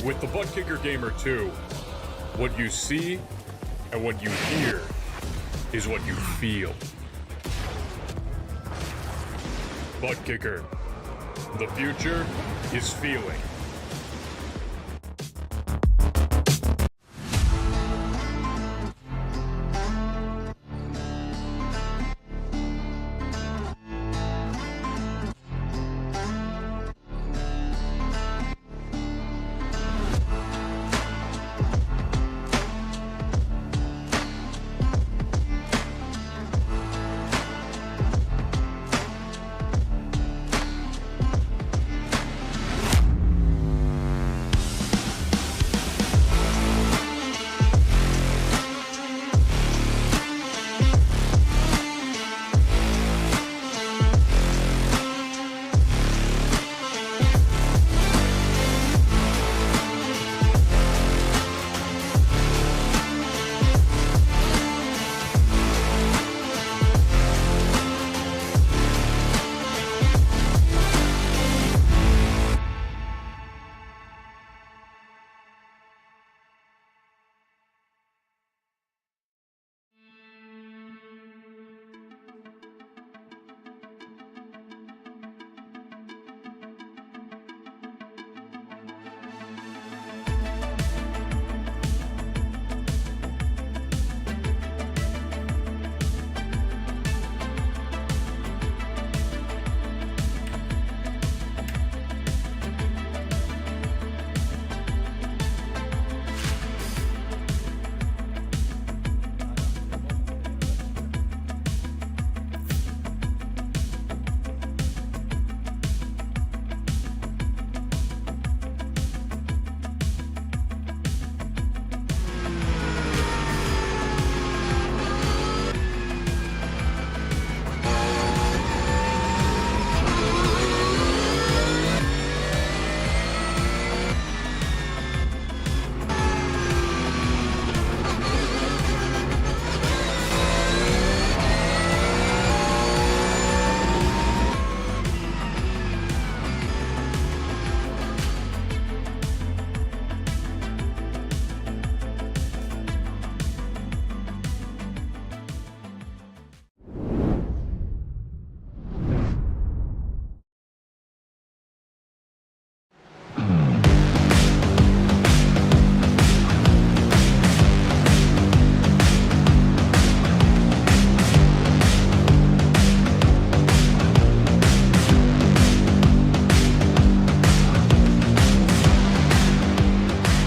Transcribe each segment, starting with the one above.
With the Butt Kicker Gamer 2, what you see and what you hear is what you feel. Butt Kicker. The future is feeling.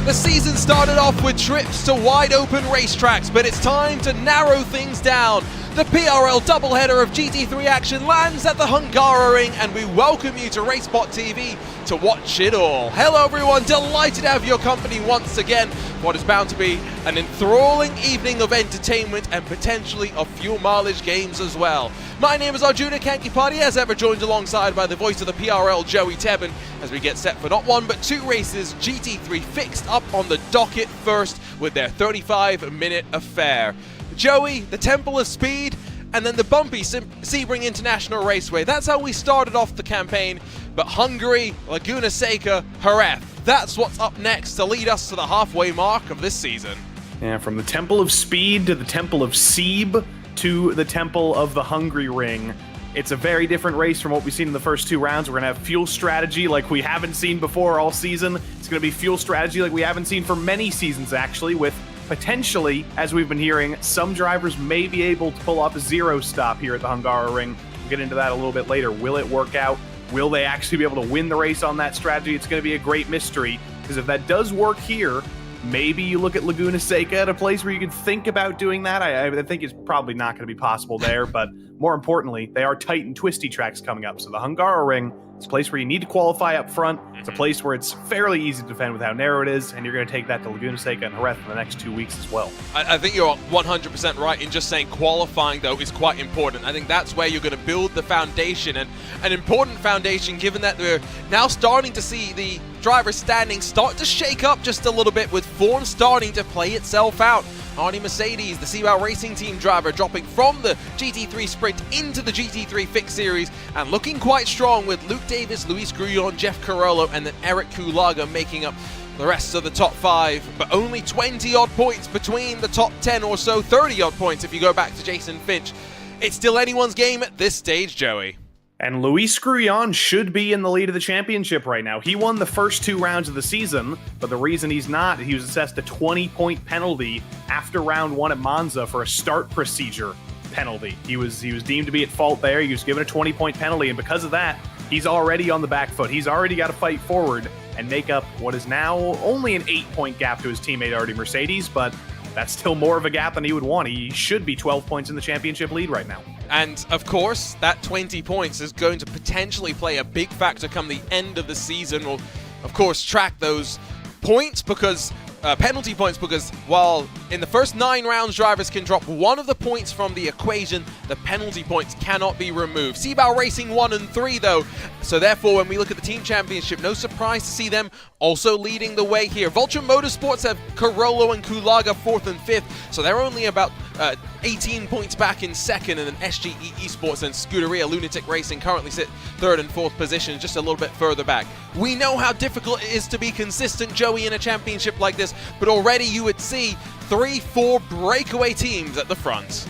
The season started off with trips to wide-open racetracks, but it's time to narrow things down. The PRL doubleheader of GT3 action lands at the Hungaroring, and we welcome you to RaceSpotTV to watch it all. Hello everyone, delighted to have your company once again for what is bound to be an enthralling evening of entertainment and potentially of fuel mileage games as well. My name is Arjuna Kankipati, as ever joined alongside by the voice of the PRL, Joey Tebben, as we get set for not one but two races. GT3 Fixed up on the docket first with their 35-minute affair. Joey, the Temple of Speed, and then the bumpy Sebring International Raceway. That's how we started off the campaign. But Hungary, Laguna Seca, Jerez. That's what's up next to lead us to the halfway mark of this season. Yeah, from the Temple of Speed to the Temple of Seb to the Temple of the Hungaroring. It's a very different race from what we've seen in the first two rounds. We're going to have fuel strategy like we haven't seen before all season. It's going to be fuel strategy like we haven't seen for many seasons, actually, with potentially, as we've been hearing, some drivers may be able to pull off a zero stop here at the Hungaroring. We'll get into that a little bit later. Will it work out? Will they actually be able to win the race on that strategy? It's going to be a great mystery, because if that does work here, maybe you look at Laguna Seca at a place where you can think about doing that. I think it's probably not going to be possible there, but more importantly, they are tight and twisty tracks coming up. So the Hungaroring is a place where you need to qualify up front. It's a place where it's fairly easy to defend with how narrow it is, and you're going to take that to Laguna Seca and Jerez in the next 2 weeks as well. I think you're 100% right in just saying qualifying, though, is quite important. I think that's where you're going to build the foundation, and an important foundation given that we're now starting to see the drivers standing start to shake up just a little bit, with form starting to play itself out. Hardy Mercedes, the Seawell Racing Team driver, dropping from the GT3 Sprint into the GT3 Fixed series and looking quite strong, with Luke Davis, Luis Grullon, Jeff Carollo, and then Eric Kulaga making up the rest of the top 5, but only 20-odd points between the top 10 or so, 30-odd points if you go back to Jason Finch. It's still anyone's game at this stage, Joey. And Luis Grullon should be in the lead of the championship right now. He won the first 2 rounds of the season, but the reason he's not, he was assessed a 20-point penalty after round 1 at Monza for a start procedure penalty. He was deemed to be at fault there. He was given a 20-point penalty, and because of that, he's already on the back foot. He's already got to fight forward and make up what is now only an 8-point gap to his teammate Artie Mercedes, but that's still more of a gap than he would want. He should be 12 points in the championship lead right now. And of course, that 20 points is going to potentially play a big factor come the end of the season. We'll, of course, track those points because penalty points, because while in the first 9 rounds drivers can drop one of the points from the equation, the penalty points cannot be removed. Seabow Racing 1 and 3 though, so therefore when we look at the team championship, no surprise to see them also leading the way here. Vulture Motorsports have Carollo and Kulaga 4th and 5th, so they're only about 18 points back in 2nd, and then SGE Esports and Scuderia Lunatic Racing currently sit 3rd and 4th positions, just a little bit further back. We know how difficult it is to be consistent, Joey, in a championship like this, but already you would see 3-4 breakaway teams at the front.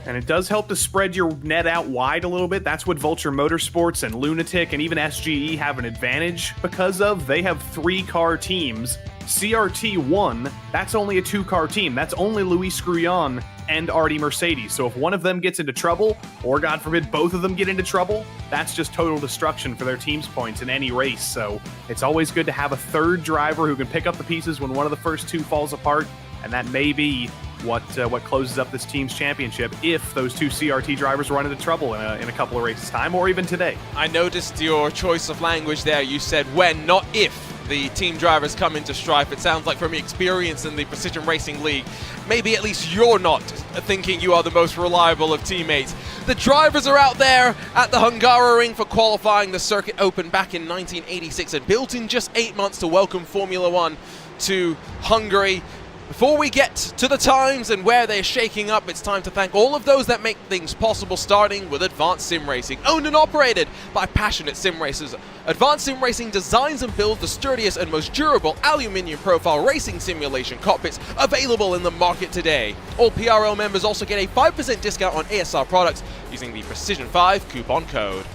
And it does help to spread your net out wide a little bit. That's what Vulture Motorsports and Lunatic and even SGE have an advantage because of. They have 3-car teams. CRT1, that's only a 2-car team. That's only Luis Grullon and Artie Mercedes. So if one of them gets into trouble, or God forbid both of them get into trouble, that's just total destruction for their team's points in any race. So it's always good to have a 3rd driver who can pick up the pieces when one of the first 2 falls apart, and that may be what closes up this team's championship if those 2 CRT drivers run into trouble in a couple of races time, or even today. I noticed your choice of language there. You said when, not if, the team drivers come into strife. It sounds like from your experience in the Precision Racing League, maybe at least you're not thinking you are the most reliable of teammates. The drivers are out there at the Hungaroring for qualifying. The circuit opened back in 1986 and built in just 8 months to welcome Formula One to Hungary. Before we get to the times and where they're shaking up, it's time to thank all of those that make things possible, starting with Advanced Sim Racing, owned and operated by passionate sim racers. Advanced Sim Racing designs and builds the sturdiest and most durable aluminium profile racing simulation cockpits available in the market today. All PRL members also get a 5% discount on ASR products using the Precision 5 coupon code.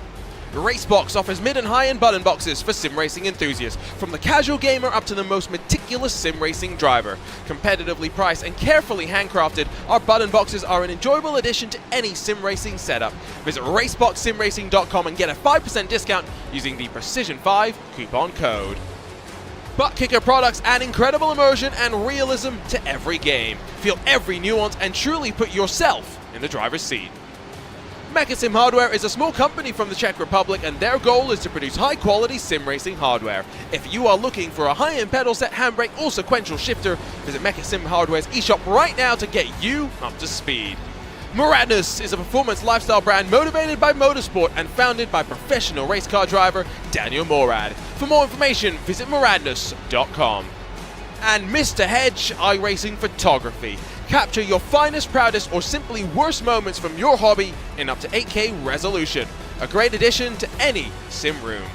Racebox offers mid and high-end button boxes for sim racing enthusiasts, from the casual gamer up to the most meticulous sim racing driver. Competitively priced and carefully handcrafted, our button boxes are an enjoyable addition to any sim racing setup. Visit raceboxsimracing.com and get a 5% discount using the Precision 5 coupon code. Butt Kicker products add incredible immersion and realism to every game. Feel every nuance and truly put yourself in the driver's seat. Mechasim Hardware is a small company from the Czech Republic, and their goal is to produce high-quality sim racing hardware. If you are looking for a high-end pedal set, handbrake, or sequential shifter, visit Mechasim Hardware's eShop right now to get you up to speed. Muradness is a performance lifestyle brand motivated by motorsport and founded by professional race car driver Daniel Morad. For more information, visit muradness.com. And Mr. Hedge iRacing Photography. Capture your finest, proudest, or simply worst moments from your hobby in up to 8K resolution. A great addition to any sim room.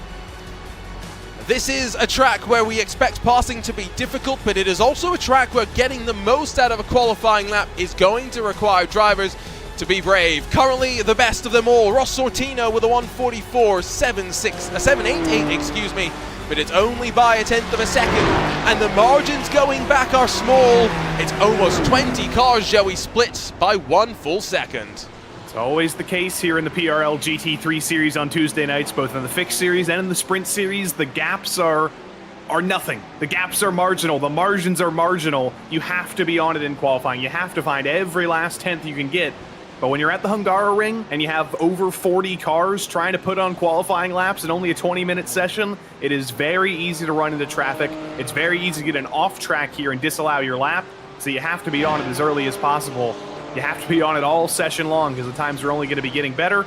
This is a track where we expect passing to be difficult, but it is also a track where getting the most out of a qualifying lap is going to require drivers to be brave. Currently the best of them all, Ross Sortino with a 1:44.788, but it's only by a 1/10 of a second, and the margins going back are small. It's almost 20 cars, Joey, split by 1 full second. It's always the case here in the PRL GT3 series on Tuesday nights, both in the Fixed series and in the Sprint series. The gaps are nothing. The gaps are marginal. The margins are marginal. You have to be on it in qualifying. You have to find every last 1/10 you can get. But when you're at the Hungaroring and you have over 40 cars trying to put on qualifying laps in only a 20-minute session, it is very easy to run into traffic. It's very easy to get an off track here and disallow your lap. So you have to be on it as early as possible. You have to be on it all session long because the times are only going to be getting better.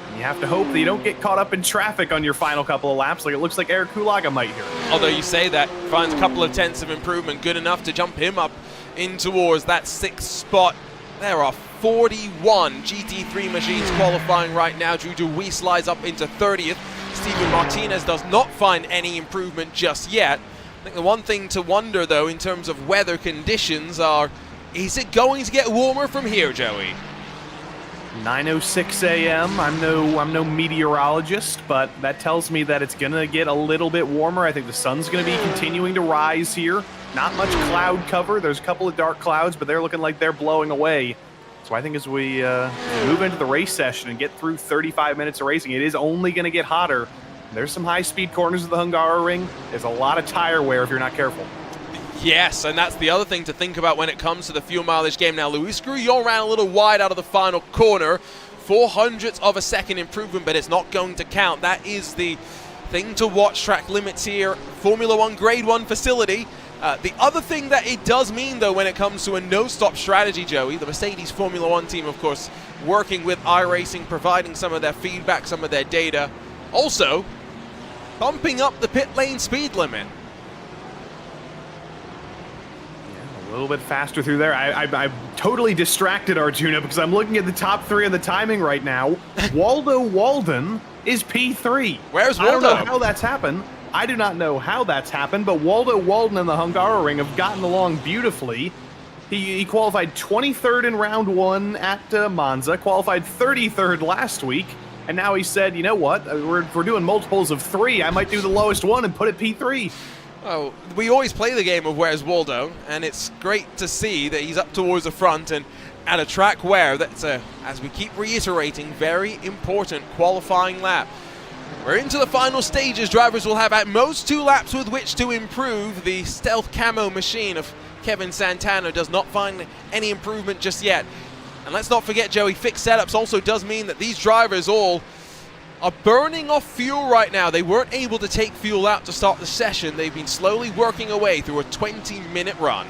And you have to hope that you don't get caught up in traffic on your final couple of laps like it looks like Eric Kulaga might here. Although you say that, finds a couple of 10ths of improvement, good enough to jump him up in towards that 6th spot. There are 41 GT3 machines qualifying right now. Drew DeWee slides up into 30th. Steven Martinez does not find any improvement just yet. I think the one thing to wonder, though, in terms of weather conditions is it going to get warmer from here, Joey? 9:06 a.m. I'm no meteorologist, but that tells me that it's gonna get a little bit warmer. I think the sun's gonna be continuing to rise here. Not much cloud cover. There's a couple of dark clouds, but they're looking like they're blowing away. So I think as we move into the race session and get through 35 minutes of racing, it is only gonna get hotter. There's some high-speed corners of the Hungaroring. There's a lot of tire wear if you're not careful. Yes, and that's the other thing to think about when it comes to the fuel mileage game. Now, Luis Grullon ran a little wide out of the final corner. 0.04 of a second improvement, but it's not going to count. That is the thing to watch. Track limits here. Formula One Grade 1 facility. The other thing that it does mean, though, when it comes to a no-stop strategy, Joey, the Mercedes Formula One team, of course, working with iRacing, providing some of their feedback, some of their data. Also, bumping up the pit lane speed limit. A little bit faster through there. I'm totally distracted, Arjuna, because I'm looking at the top three of the timing right now. Waldo Walden is P3. Where's Waldo? I don't know how that's happened. I do not know how that's happened, but Waldo Walden and the Hungaroring have gotten along beautifully. He qualified 23rd in round 1 at Monza, qualified 33rd last week, and now he said, you know what, we're doing multiples of 3. I might do the lowest one and put it P3. Oh, we always play the game of Where's Waldo, and it's great to see that he's up towards the front and at a track where that's as we keep reiterating, very important qualifying lap. We're into the final stages. Drivers will have at most 2 laps with which to improve. The stealth camo machine of Kevin Santana does not find any improvement just yet. And let's not forget, Joey, fixed setups also does mean that these drivers all are burning off fuel right now. They weren't able to take fuel out to start the session. They've been slowly working away through a 20-minute run.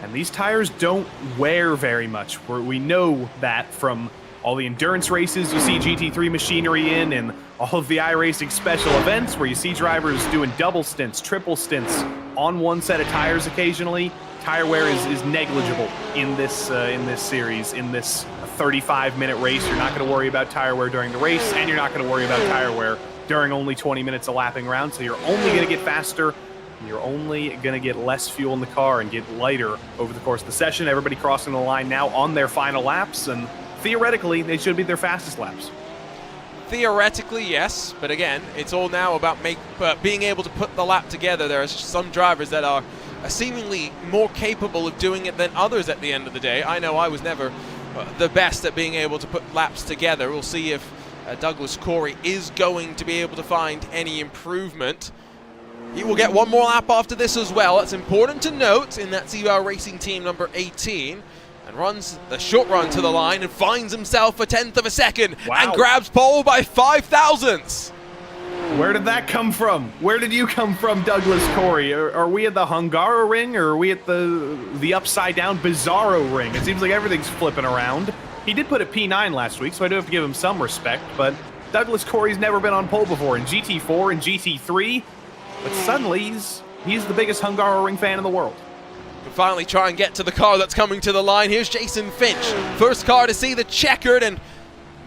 And these tires don't wear very much. We know that from all the endurance races you see GT3 machinery in, and all of the iRacing special events where you see drivers doing double stints, triple stints on one set of tires occasionally. Tire wear is negligible in this series, in this 35-minute race. You're not going to worry about tire wear during the race, and you're not going to worry about tire wear during only 20 minutes of lapping around. So you're only going to get faster, and you're only going to get less fuel in the car and get lighter over the course of the session. Everybody crossing the line now on their final laps, and theoretically, they should be their fastest laps. Theoretically, yes, but again, it's all now about being able to put the lap together. There are some drivers that are seemingly more capable of doing it than others at the end of the day. I know I was never the best at being able to put laps together. We'll see if Douglas Corey is going to be able to find any improvement. He will get one more lap after this as well. That's important to note, in that iRacing team number 18. And runs the short run to the line and finds himself a 1/10 of a second. Wow. And grabs pole by 5 thousandths. Where did that come from? Where did you come from, Douglas Corey? Are we at the Hungaroring, or are we at the upside-down Bizarro ring? It seems like everything's flipping around. He did put a P9 last week, so I do have to give him some respect, but Douglas Corey's never been on pole before in GT4 and GT3, but suddenly he's the biggest Hungaroring fan in the world. Can finally try and get to the car that's coming to the line. Here's Jason Finch. First car to see the checkered, and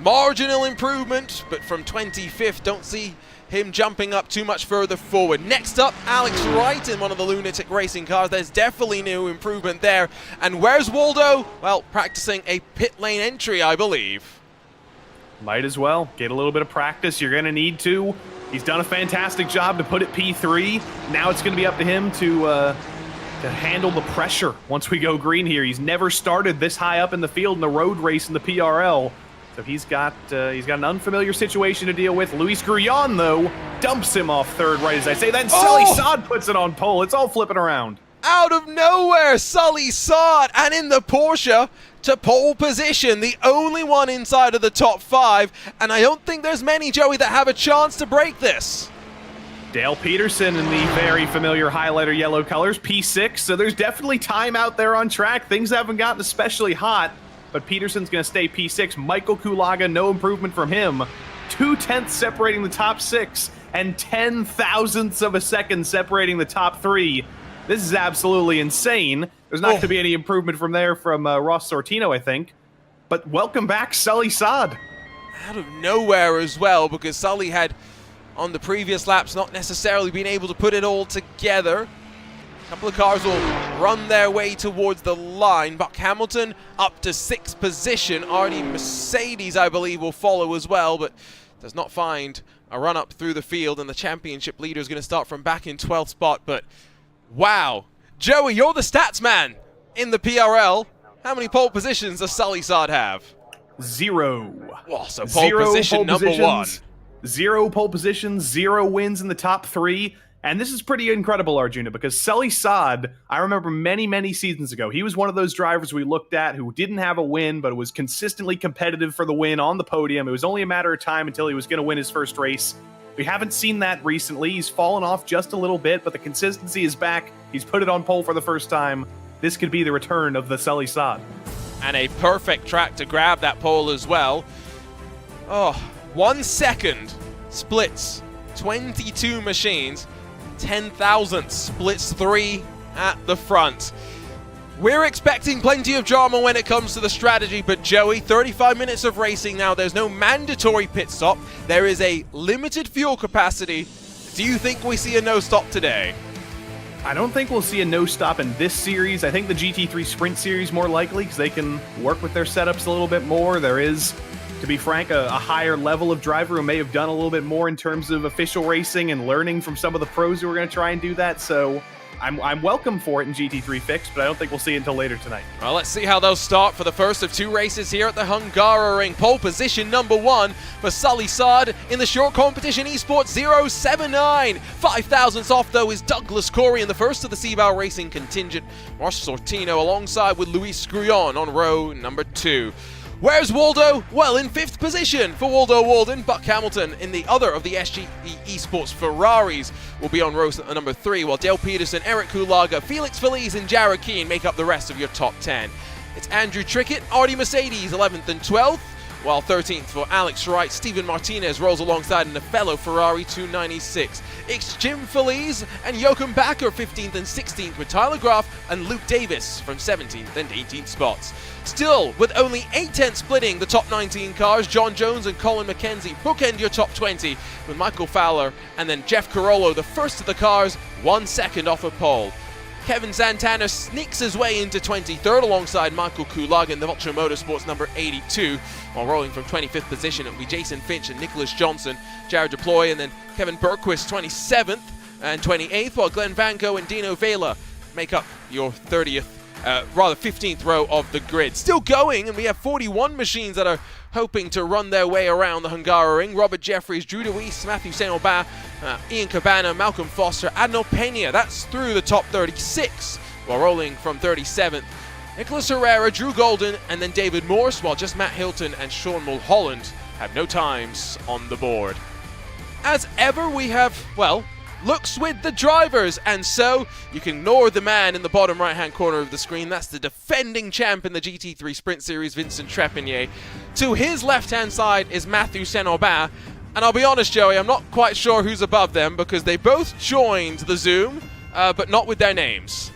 marginal improvement, but from 25th, don't see him jumping up too much further forward. Next up, Alex Wright in one of the Lunatic Racing cars. There's definitely new improvement there. And where's Waldo? Well, practicing a pit lane entry, I believe. Might as well get a little bit of practice. You're going to need to. He's done a fantastic job to put it P3. Now it's going to be up to him to handle the pressure once we go green here. He's never started this high up in the field in the road race in the PRL. So he's got an unfamiliar situation to deal with. Luis Grullon, though, dumps him off third right, as I say. Then Sully Sod puts it on pole. It's all flipping around. Out of nowhere, Sully Sod, and in the Porsche to pole position, the only one inside of the top 5. And I don't think there's many, Joey, that have a chance to break this. Dale Peterson in the very familiar highlighter yellow colors, P6. So there's definitely time out there on track. Things haven't gotten especially hot, but Peterson's going to stay P6. Michael Kulaga, no improvement from him. 2/10 separating the top 6 and 10 thousandths of a second separating the top 3. This is absolutely insane. There's not going to be any improvement from there from Ross Sortino, I think. But welcome back, Sully Sod. Out of nowhere as well, because Sully had on the previous laps, not necessarily being able to put it all together. A couple of cars will run their way towards the line. Buck Hamilton up to 6th position. Already Mercedes, I believe, will follow as well, but does not find a run up through the field, and the championship leader is going to start from back in 12th spot. But wow, Joey, you're the stats man in the PRL. How many pole positions does Sully Saad have? 0. Oh, so pole position number 1. 0 pole positions, 0 wins in the top 3. And this is pretty incredible, Arjuna, because Sully Saad, I remember many seasons ago, he was one of those drivers we looked at who didn't have a win, but was consistently competitive for the win on the podium. It was only a matter of time until he was going to win his first race. We haven't seen that recently. He's fallen off just a little bit, but the consistency is back. He's put it on pole for the first time. This could be the return of the Sully Saad. And a perfect track to grab that pole as well. Oh, 1 second splits 22 machines. 10,000 splits 3 at the front. We're expecting plenty of drama when it comes to the strategy, but Joey, 35 minutes of racing now. There's no mandatory pit stop. There is a limited fuel capacity. Do you think we see a no stop today? I don't think we'll see a no stop in this series. I think the GT3 Sprint series more likely, because they can work with their setups a little bit more. There is, to be frank, a higher level of driver who may have done a little bit more in terms of official racing and learning from some of the pros who are going to try and do that. So I'm welcome for it in GT3 Fixed, but I don't think we'll see it until later tonight. Well, let's see how they'll start for the first of 2 races here at the Hungaroring. Pole position number 1 for Sully Saad in the short competition esports 079. 5 thousandths off, though, is Douglas Corey in the first of the Seabow Racing contingent. Ross Sortino alongside with Luis Grullon on row number 2. Where's Waldo? Well, in 5th position for Waldo Walden. Buck Hamilton in the other of the SGE Esports Ferraris will be on row number 3, while Dale Peterson, Eric Kulaga, Felix Feliz, and Jared Keane make up the rest of your top 10. It's Andrew Trickett, Artie Mercedes, 11th and 12th, while 13th for Alex Wright. Steven Martinez rolls alongside in a fellow Ferrari 296. It's Jim Feliz and Joachim Backer, 15th and 16th, with Tyler Graff and Luke Davis from 17th and 18th spots. Still, with only 8 tenths splitting the top 19 cars, John Jones and Colin McKenzie bookend your top 20, with Michael Fowler and then Jeff Carollo, the first of the cars, 1 second off of pole. Kevin Santana sneaks his way into 23rd alongside Michael Kulaga in the Vulture Motorsports number 82, while rolling from 25th position. It will be Jason Finch and Nicholas Johnson, Jared Deploy, and then Kevin Bergquist 27th and 28th, while Glenn Vanko and Dino Vela make up your 15th row of the grid. Still going, and we have 41 machines that are hoping to run their way around the Hungaroring. Robert Jeffries, Drew DeWeese, Matthew Saint-Aubin, Ian Cabana, Malcolm Foster, Adno Pena. That's through the top 36, while rolling from 37th. Nicholas Herrera, Drew Golden, and then David Morse, while just Matt Hilton and Sean Mulholland have no times on the board. As ever, we have, well, looks with the drivers, and so you can ignore the man in the bottom right hand corner of the screen. That's the defending champ in the GT3 Sprint Series, Vincent Trepanier. To his left hand side is Matthew Saint-Aubin, and I'll be honest, Joey, I'm not quite sure who's above them because they both joined the Zoom, but not with their names.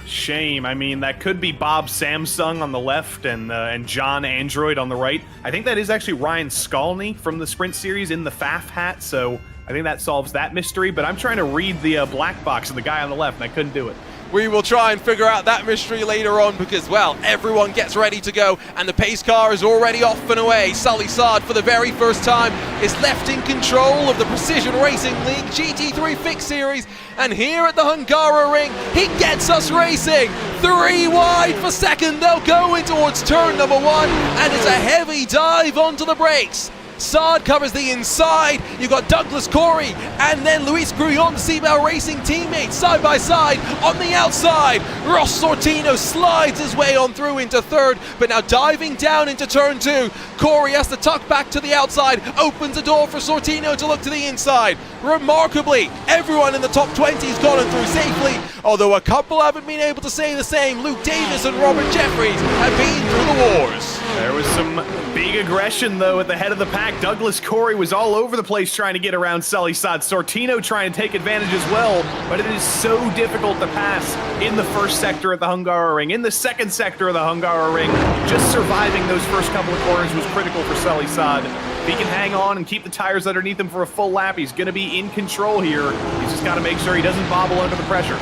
Shame. I mean, that could be Bob Samsung on the left and John Android on the right. I think that is actually Ryan Skalny from the Sprint Series in the FAF hat, so I think that solves that mystery, but I'm trying to read the black box of the guy on the left, and I couldn't do it. We will try and figure out that mystery later on because, well, everyone gets ready to go, and the pace car is already off and away. Sully Saad, for the very first time, is left in control of the Precision Racing League GT3 Fixed Series, and here at the Hungaroring, he gets us racing. 3 wide for second. They'll go in towards turn number 1, and it's a heavy dive onto the brakes. Saad covers the inside. You've got Douglas Corey and then Luis Grullon, the Seabow Racing teammates, side by side on the outside. Ross Sortino slides his way on through into 3rd, but now diving down into turn 2. Corey has to tuck back to the outside, opens a door for Sortino to look to the inside. Remarkably, everyone in the top 20 has gone through safely, although a couple haven't been able to say the same. Luke Davis and Robert Jeffries have been through the wars. There was some big aggression, though, at the head of the pack. Douglas Corey was all over the place trying to get around Sully Saad. Sortino trying to take advantage as well, but it is so difficult to pass in the first sector of the Hungaroring. In the second sector of the Hungaroring, just surviving those first couple of corners was critical for Sully Saad. If he can hang on and keep the tires underneath him for a full lap, he's going to be in control here. He's just got to make sure he doesn't bobble under the pressure.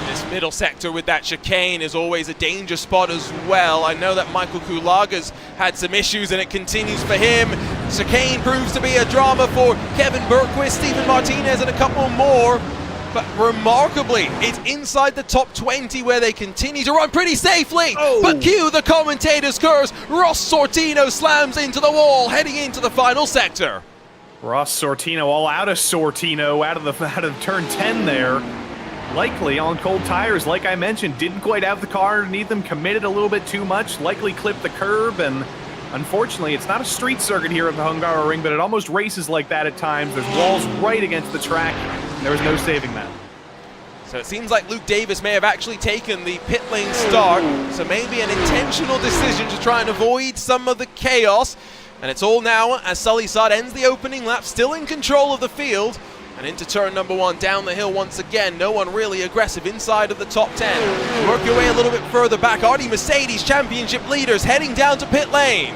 This middle sector with that chicane is always a danger spot as well. I know that Michael Kulaga's had some issues and it continues for him. Chicane proves to be a drama for Kevin Bergquist, Steven Martinez and a couple more. But remarkably, it's inside the top 20 where they continue to run pretty safely. Oh. But cue the commentator's curse. Ross Sortino slams into the wall, heading into the final sector. Ross Sortino all out of Sortino, out of turn 10 there. Likely on cold tires, like I mentioned, didn't quite have the car underneath him, committed a little bit too much, likely clipped the curb, and unfortunately, it's not a street circuit here at the Hungaroring, but it almost races like that at times. There's walls right against the track, and there was no saving that. So it seems like Luke Davis may have actually taken the pit lane start, so maybe an intentional decision to try and avoid some of the chaos. And it's all now as Sully Sod ends the opening lap, still in control of the field. And into turn number 1, down the hill once again. No one really aggressive inside of the top 10. Work your way a little bit further back. Artie Mercedes, championship leaders, heading down to pit lane.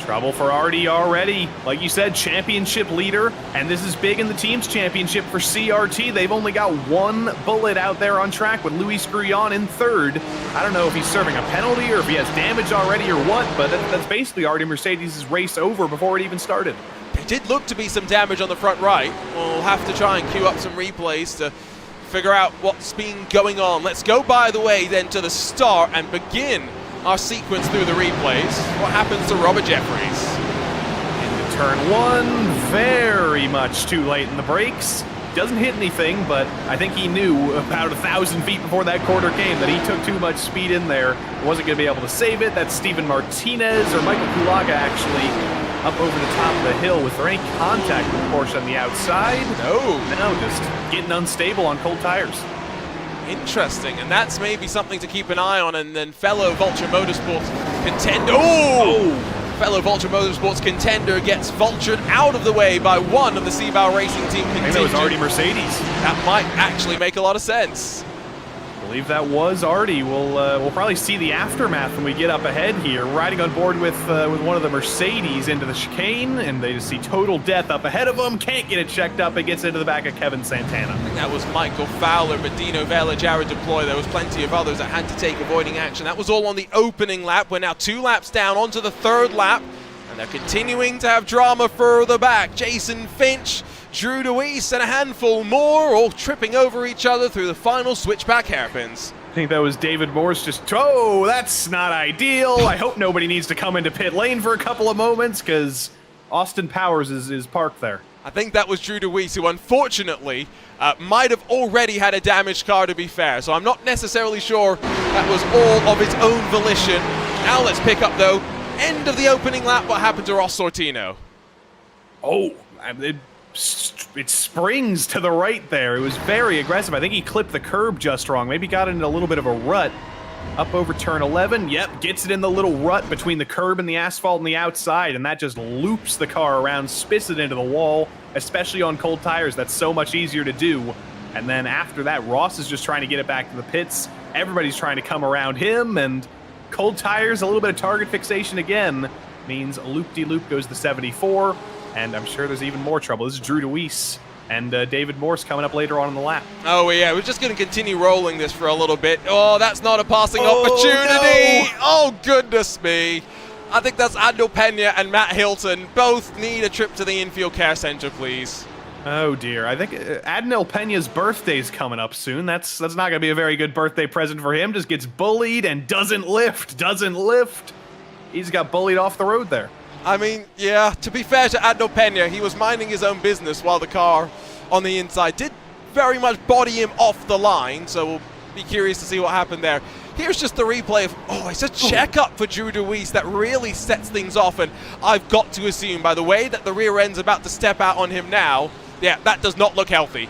Trouble for Artie already. Like you said, championship leader, and this is big in the team's championship for CRT. They've only got one bullet out there on track with Luis Grullon in third. I don't know if he's serving a penalty or if he has damage already or what, but that's basically Artie Mercedes' race over before it even started. There did look to be some damage on the front right. We'll have to try and queue up some replays to figure out what's been going on. Let's go, by the way, then to the start and begin our sequence through the replays. What happens to Robert Jeffries? Into turn 1, very much too late in the brakes. Doesn't hit anything, but I think he knew about 1,000 feet before that corner came that he took too much speed in there. Wasn't going to be able to save it. That's Steven Martinez, or Michael Kulaga, actually, up over the top of the hill. Was there any contact with Porsche on the outside? No, just getting unstable on cold tires. Interesting, and that's maybe something to keep an eye on. And then fellow Vulture Motorsports contender, fellow Vulture Motorsports contender gets vultured out of the way by one of the Seabao Racing Team contingent. I think that was Artie Mercedes. That might actually make a lot of sense. I believe that was Artie. We'll probably see the aftermath when we get up ahead here. Riding on board with one of the Mercedes into the chicane, and they just see total death up ahead of them. Can't get it checked up. It gets into the back of Kevin Santana. I think that was Michael Fowler, Medino Vela, Jared Deploy. There was plenty of others that had to take avoiding action. That was all on the opening lap. We're now 2 laps down onto the 3rd lap, and they're continuing to have drama further back. Jason Finch, Drew DeWeese, and a handful more, all tripping over each other through the final switchback hairpins. I think that was David Morse just, oh, that's not ideal. I hope nobody needs to come into pit lane for a couple of moments, because Austin Powers is parked there. I think that was Drew DeWeese, who unfortunately might have already had a damaged car, to be fair. So I'm not necessarily sure that was all of its own volition. Now let's pick up, though, end of the opening lap, what happened to Ross Sortino. Oh, it springs to the right there. It was very aggressive. I think he clipped the curb just wrong. Maybe got into a little bit of a rut. Up over turn 11. Yep, gets it in the little rut between the curb and the asphalt and the outside, and that just loops the car around, spits it into the wall, especially on cold tires. That's so much easier to do. And then after that, Ross is just trying to get it back to the pits. Everybody's trying to come around him, and cold tires, a little bit of target fixation again, means loop-de-loop goes to 74. And I'm sure there's even more trouble. This is Drew DeWeese and David Morse coming up later on in the lap. Oh, yeah, we're just going to continue rolling this for a little bit. Oh, that's not a passing opportunity. No. Oh, goodness me. I think that's Adel Pena and Matt Hilton. Both need a trip to the infield care center, please. Oh, dear. I think Adnel Pena's birthday's coming up soon. That's not going to be a very good birthday present for him. Just gets bullied and doesn't lift. He's got bullied off the road there. I mean, yeah, to be fair to Adel Pena, he was minding his own business while the car on the inside did very much body him off the line, so we'll be curious to see what happened there. Here's just the replay of, it's a checkup for Drew DeWeese that really sets things off, and I've got to assume, by the way that the rear end's about to step out on him now, yeah, that does not look healthy.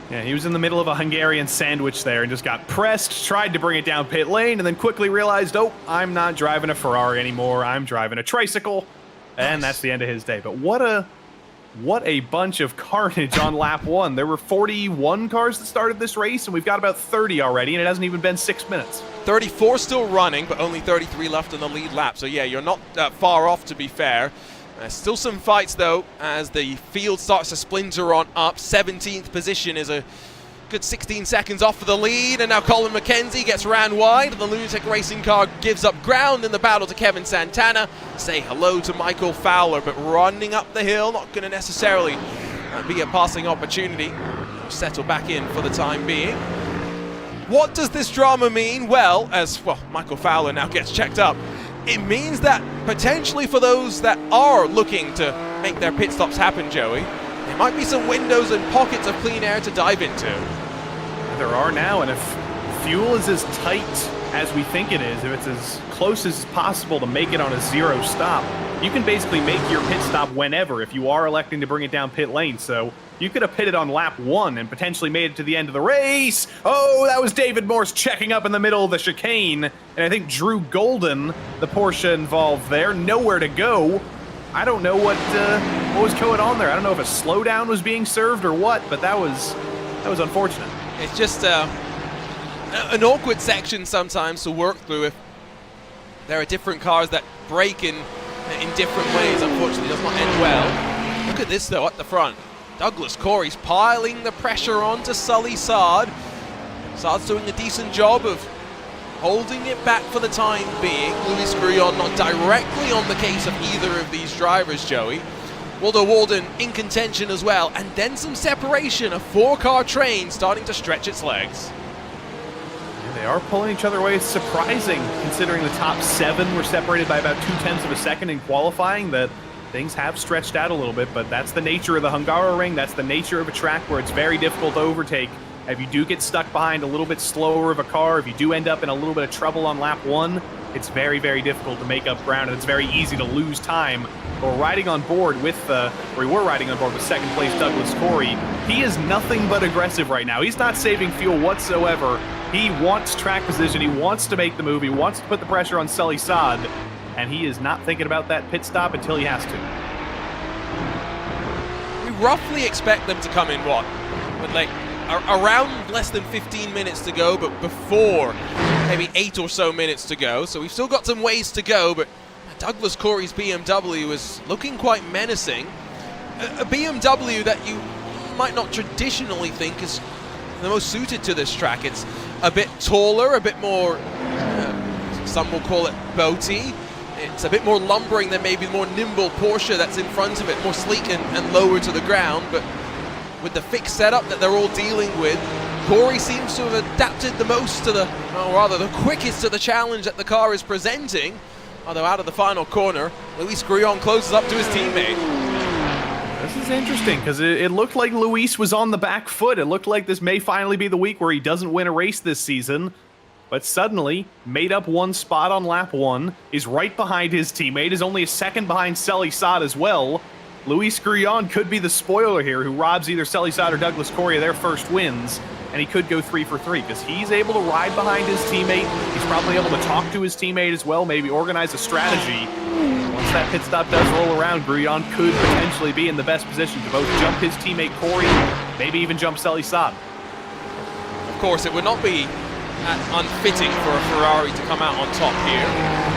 Yeah, he was in the middle of a Hungarian sandwich there and just got pressed, tried to bring it down pit lane, and then quickly realized, I'm not driving a Ferrari anymore, I'm driving a tricycle. And that's the end of his day. But what a bunch of carnage on lap 1. There were 41 cars that started this race, and we've got about 30 already, and it hasn't even been 6 minutes. 34 still running, but only 33 left in the lead lap. So yeah, you're not far off, to be fair. Still some fights though, as the field starts to splinter on up. 17th position is a good 16 seconds off for the lead, and now Colin McKenzie gets ran wide. The Lunatic Racing car gives up ground in the battle to Kevin Santana. Say hello to Michael Fowler, but running up the hill, not going to necessarily be a passing opportunity. Settle back in for the time being. What does this drama mean? Well, Michael Fowler now gets checked up. It means that potentially for those that are looking to make their pit stops happen, Joey, there might be some windows and pockets of clean air to dive into. There are now, and if fuel is as tight as we think it is, if it's as close as possible to make it on a zero stop, you can basically make your pit stop whenever if you are electing to bring it down pit lane. So you could have pitted on lap 1 and potentially made it to the end of the race. Oh, that was David Morse checking up in the middle of the chicane. And I think Drew Golden, the Porsche involved there, nowhere to go. I don't know what was going on there. I don't know if a slowdown was being served or what, but that was unfortunate. It's just an awkward section sometimes to work through if there are different cars that break in different ways. Unfortunately, it does not end well. Look at this though at the front. Douglas Corey's piling the pressure on to Sully Saad. Saad's doing a decent job of holding it back for the time being. Luis Grullon not directly on the case of either of these drivers, Joey. Waldo Walden in contention as well, and then some separation. A 4-car train starting to stretch its legs. Yeah, they are pulling each other away. It's surprising, considering the top 7 were separated by about 0.2 of a second in qualifying, that things have stretched out a little bit, but that's the nature of the Hungaroring. That's the nature of a track where it's very difficult to overtake. If you do get stuck behind a little bit slower of a car, if you do end up in a little bit of trouble on lap 1, it's very, very difficult to make up ground, and it's very easy to lose time. But we were riding on board with second place Douglas Corey. He is nothing but aggressive right now. He's not saving fuel whatsoever. He wants track position. He wants to make the move. He wants to put the pressure on Sully Saad, and he is not thinking about that pit stop until he has to. We roughly expect them to come in, around less than 15 minutes to go, but before maybe 8 or so minutes to go. So we've still got some ways to go, but Douglas Corey's BMW is looking quite menacing. A BMW that you might not traditionally think is the most suited to this track. It's a bit taller, a bit more, some will call it boaty. It's a bit more lumbering than maybe the more nimble Porsche that's in front of it, more sleek and lower to the ground. But with the fixed setup that they're all dealing with, Corey seems to have adapted the most to the quickest to the challenge that the car is presenting. Although out of the final corner, Luis Grullon closes up to his teammate. This is interesting, because it looked like Luis was on the back foot. It looked like this may finally be the week where he doesn't win a race this season. But suddenly, made up 1 spot on lap 1, is right behind his teammate, is only a second behind Sully Saad as well. Luis Grullon could be the spoiler here, who robs either Sully Saad or Douglas Corey of their first wins, and he could go 3 for 3, because he's able to ride behind his teammate. He's probably able to talk to his teammate as well, maybe organize a strategy. Once that pit stop does roll around, Grullon could potentially be in the best position to both jump his teammate Corey, maybe even jump Sully Saad. Of course, it would not be unfitting for a Ferrari to come out on top here.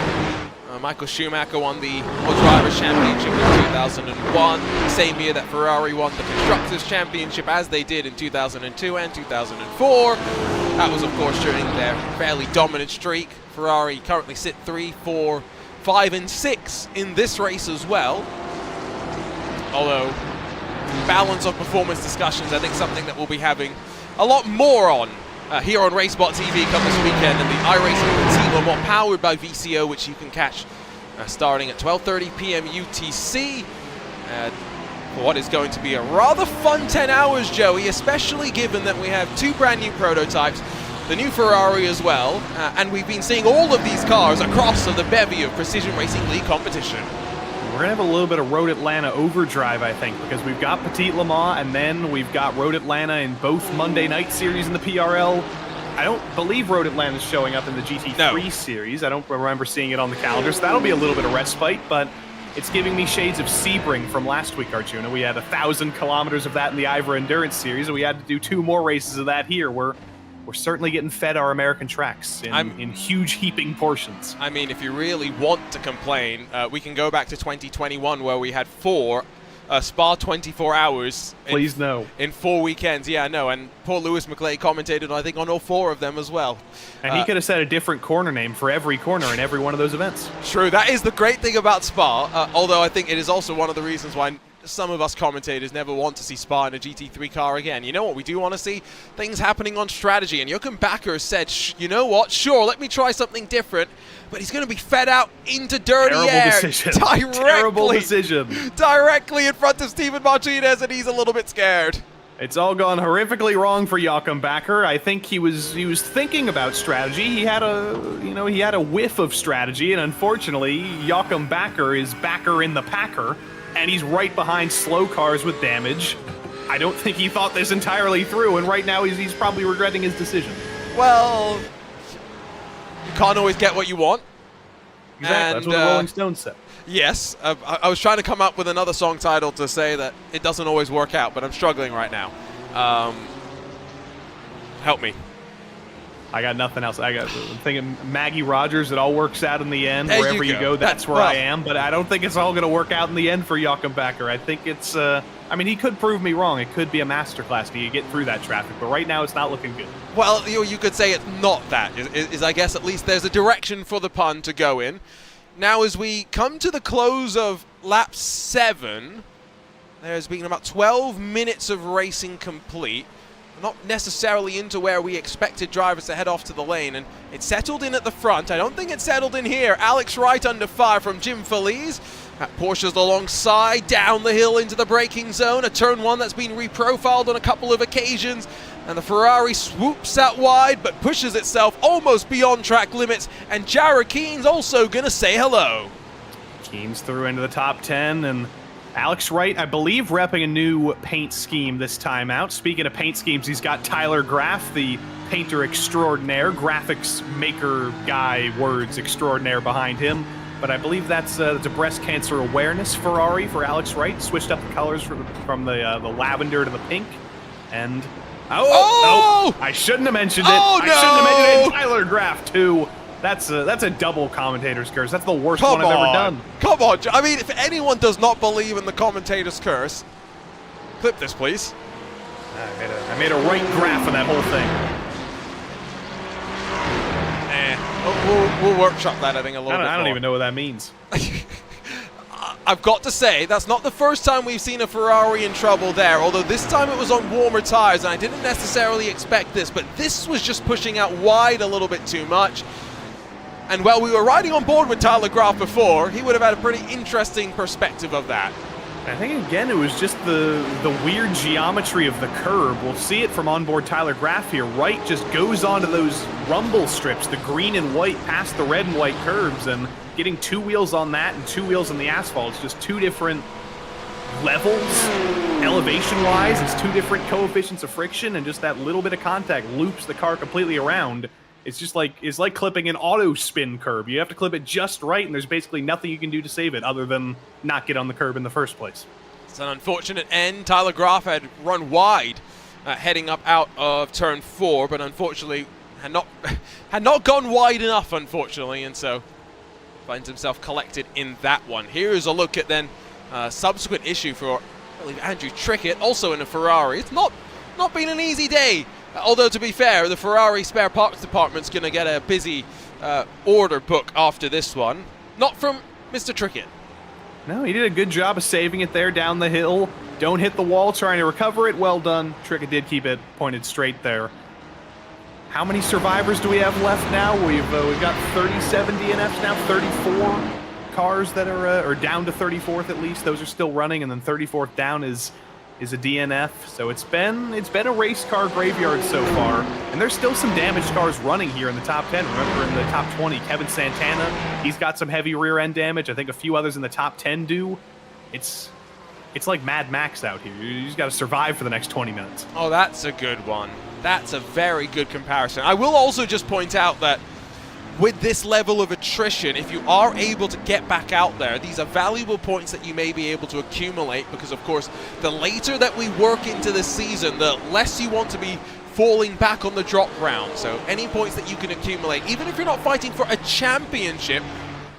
Michael Schumacher won the World Drivers' Championship in 2001, same year that Ferrari won the Constructors' Championship, as they did in 2002 and 2004. That was, of course, during their fairly dominant streak. Ferrari currently sit 3, 4, 5, and 6 in this race as well. Although, balance of performance discussions, I think something that we'll be having a lot more on here on RaceSpotTV come this weekend, and the iRacing Team Le Mans powered by VCO, which you can catch starting at 12:30 p.m. UTC. For what is going to be a rather fun 10 hours, Joey, especially given that we have 2 brand new prototypes, the new Ferrari as well, and we've been seeing all of these cars across the bevy of Precision Racing League competition. We're going to have a little bit of Road Atlanta overdrive, I think, because we've got Petit Le Mans, and then we've got Road Atlanta in both Monday night series in the PRL. I don't believe Road Atlanta is showing up in the GT3 series. I don't remember seeing it on the calendar, so that'll be a little bit of respite, but it's giving me shades of Sebring from last week, Arjuna. We had 1,000 kilometers of that in the Ivor Endurance series, and we had to do 2 more races of that here. We're we're certainly getting fed our American tracks in huge heaping portions. I mean, if you really want to complain, we can go back to 2021 where we had 4 Spa 24 hours. Please no. In 4 weekends, yeah, no. And poor Lewis McClay commentated, I think, on all 4 of them as well. And he could have said a different corner name for every corner in every one of those events. True, that is the great thing about Spa, although I think it is also one of the reasons why some of us commentators never want to see Spa in a GT3 car again. You know what we do want to see? Things happening on strategy. And Jochen Backer said, you know what? Sure, let me try something different. But he's going to be fed out into dirty air. Terrible decision. Directly in front of Steven Martinez, and he's a little bit scared. It's all gone horrifically wrong for Jochen Backer. I think he was thinking about strategy. He had a whiff of strategy, and unfortunately, Jochen Backer is backer in the packer. And he's right behind slow cars with damage. I don't think he thought this entirely through, and right now he's probably regretting his decision. Well, you can't always get what you want. Exactly, and, that's what the Rolling Stones said. Yes, I was trying to come up with another song title to say that it doesn't always work out, but I'm struggling right now. Help me. I got nothing else. I'm thinking Maggie Rogers, it all works out in the end. There Wherever you go, that's where I am. But I don't think it's all going to work out in the end for Jochen Backer. I think it's, I mean, he could prove me wrong. It could be a masterclass to get through that traffic. But right now, it's not looking good. Well, you could say it's not that. Is I guess at least there's a direction for the pun to go in. Now, as we come to the close of lap 7, there's been about 12 minutes of racing complete. Not necessarily into where we expected drivers to head off to the lane, and it settled in at the front. I don't think it settled in here. Alex Wright under fire from Jim Feliz. Porsche's alongside, down the hill into the braking zone, a turn 1 that's been reprofiled on a couple of occasions, and the Ferrari swoops out wide but pushes itself almost beyond track limits, and Jared Keen's also gonna say hello. Keen's through into the top 10, and Alex Wright, I believe, repping a new paint scheme this time out. Speaking of paint schemes, he's got Tyler Graff, the painter extraordinaire, graphics maker guy, words extraordinaire behind him. But I believe that's a breast cancer awareness Ferrari for Alex Wright. Switched up the colors from the lavender to the pink. And oh, I shouldn't have mentioned it. Oh, I shouldn't have mentioned it. And Tyler Graff too. That's a double commentator's curse. That's the worst one I've ever done. Come on. I mean, if anyone does not believe in the commentator's curse, clip this, please. I made a right graph of that whole thing. We'll workshop that, I think, a little bit more. I don't even know what that means. I've got to say, that's not the first time we've seen a Ferrari in trouble there, although this time it was on warmer tires, and I didn't necessarily expect this, but this was just pushing out wide a little bit too much. And while we were riding on board with Tyler Graff before, he would have had a pretty interesting perspective of that. I think, again, it was just the weird geometry of the curb. We'll see it from onboard Tyler Graff here. Wright just goes onto those rumble strips, the green and white, past the red and white curbs, and getting 2 wheels on that and 2 wheels on the asphalt. It's just 2 different levels, elevation-wise. It's 2 different coefficients of friction, and just that little bit of contact loops the car completely around. It's just like, it's like clipping an auto spin curb. You have to clip it just right, and there's basically nothing you can do to save it other than not get on the curb in the first place. It's an unfortunate end. Tyler Graff had run wide heading up out of turn 4, but unfortunately had not gone wide enough, unfortunately, and so finds himself collected in that one. Here is a look at then subsequent issue for, I believe, Andrew Trickett, also in a Ferrari. It's not been an easy day. Although, to be fair, the Ferrari spare parts department's going to get a busy order book after this one. Not from Mr. Trickett. No, he did a good job of saving it there down the hill. Don't hit the wall trying to recover it. Well done. Trickett did keep it pointed straight there. How many survivors do we have left now? We've got 37 DNFs now, 34 cars that are down to 34th at least. Those are still running, and then 34th down is a DNF. So it's been a race car graveyard so far, and there's still some damaged cars running here in the top 10. Remember, in the top 20, Kevin Santana, he's got some heavy rear end damage. I think a few others in the top 10 do. It's like Mad Max out here. You just got to survive for the next 20 minutes. Oh, that's a good one. That's a very good comparison. I will also just point out that with this level of attrition, if you are able to get back out there, these are valuable points that you may be able to accumulate, because of course the later that we work into this season, the less you want to be falling back on the drop ground. So any points that you can accumulate, even if you're not fighting for a championship,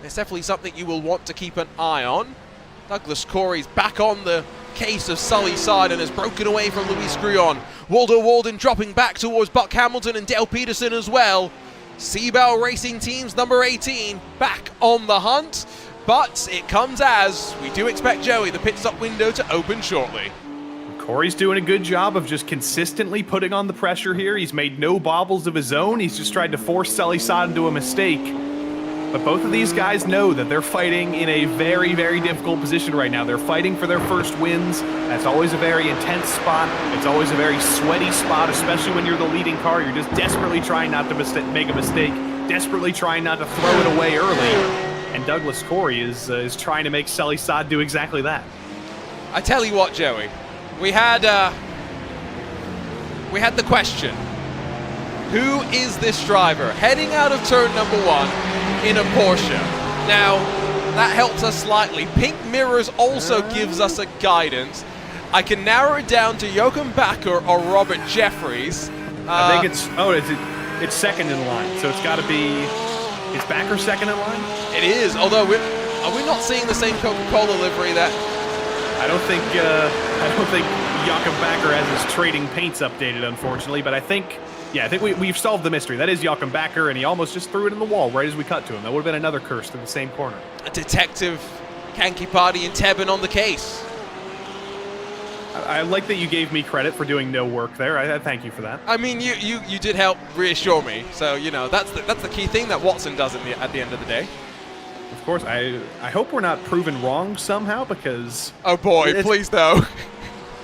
it's definitely something you will want to keep an eye on. Douglas Corey's back on the case of Sully's side and has broken away from Luis Grullon. Waldo Walden dropping back towards Buck Hamilton and Dale Peterson as well. Seabell Racing Teams number 18 back on the hunt, but it comes as we do expect Joey, the pit stop window, to open shortly. Corey's doing a good job of just consistently putting on the pressure here. He's made no bobbles of his own. He's just tried to force Sully Sod into a mistake. But both of these guys know that they're fighting in a very, very difficult position right now. They're fighting for their first wins. That's always a very intense spot. It's always a very sweaty spot, especially when you're the leading car. You're just desperately trying not to make a mistake, desperately trying not to throw it away early. And Douglas Corey is trying to make Sully Sod do exactly that. I tell you what, Joey, we had the question: who is this driver heading out of turn number 1 in a Porsche? Now, that helps us slightly. Pink Mirrors also gives us a guidance. I can narrow it down to Jochen Backer or Robert Jeffries. I think it's second in line, so it's got to be. Is Backer second in line? It is, although are we not seeing the same Coca-Cola livery that? I don't think Jochen Backer has his trading paints updated, unfortunately, but I think we've solved the mystery. That is Jochen Backer, and he almost just threw it in the wall right as we cut to him. That would have been another curse to the same corner. A Detective Kanky Party and Tebben on the case. I like that you gave me credit for doing no work there. I thank you for that. I mean, you did help reassure me. So, you know, that's the key thing that Watson does at the end of the day. Of course, I hope we're not proven wrong somehow, because... Oh boy, please no.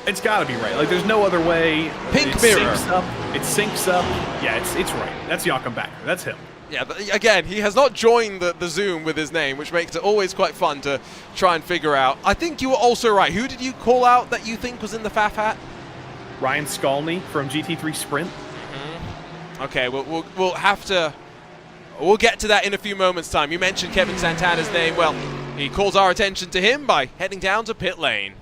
It's got to be right. Like, there's no other way. Pink it mirror. It syncs up. Yeah, it's right. That's Jochen Backer. That's him. Yeah, but again, he has not joined the Zoom with his name, which makes it always quite fun to try and figure out. I think you were also right. Who did you call out that you think was in the faff hat? Ryan Skalny from GT3 Sprint. Mm-hmm. Okay, we'll have to... We'll get to that in a few moments' time. You mentioned Kevin Santana's name. Well, he calls our attention to him by heading down to pit lane.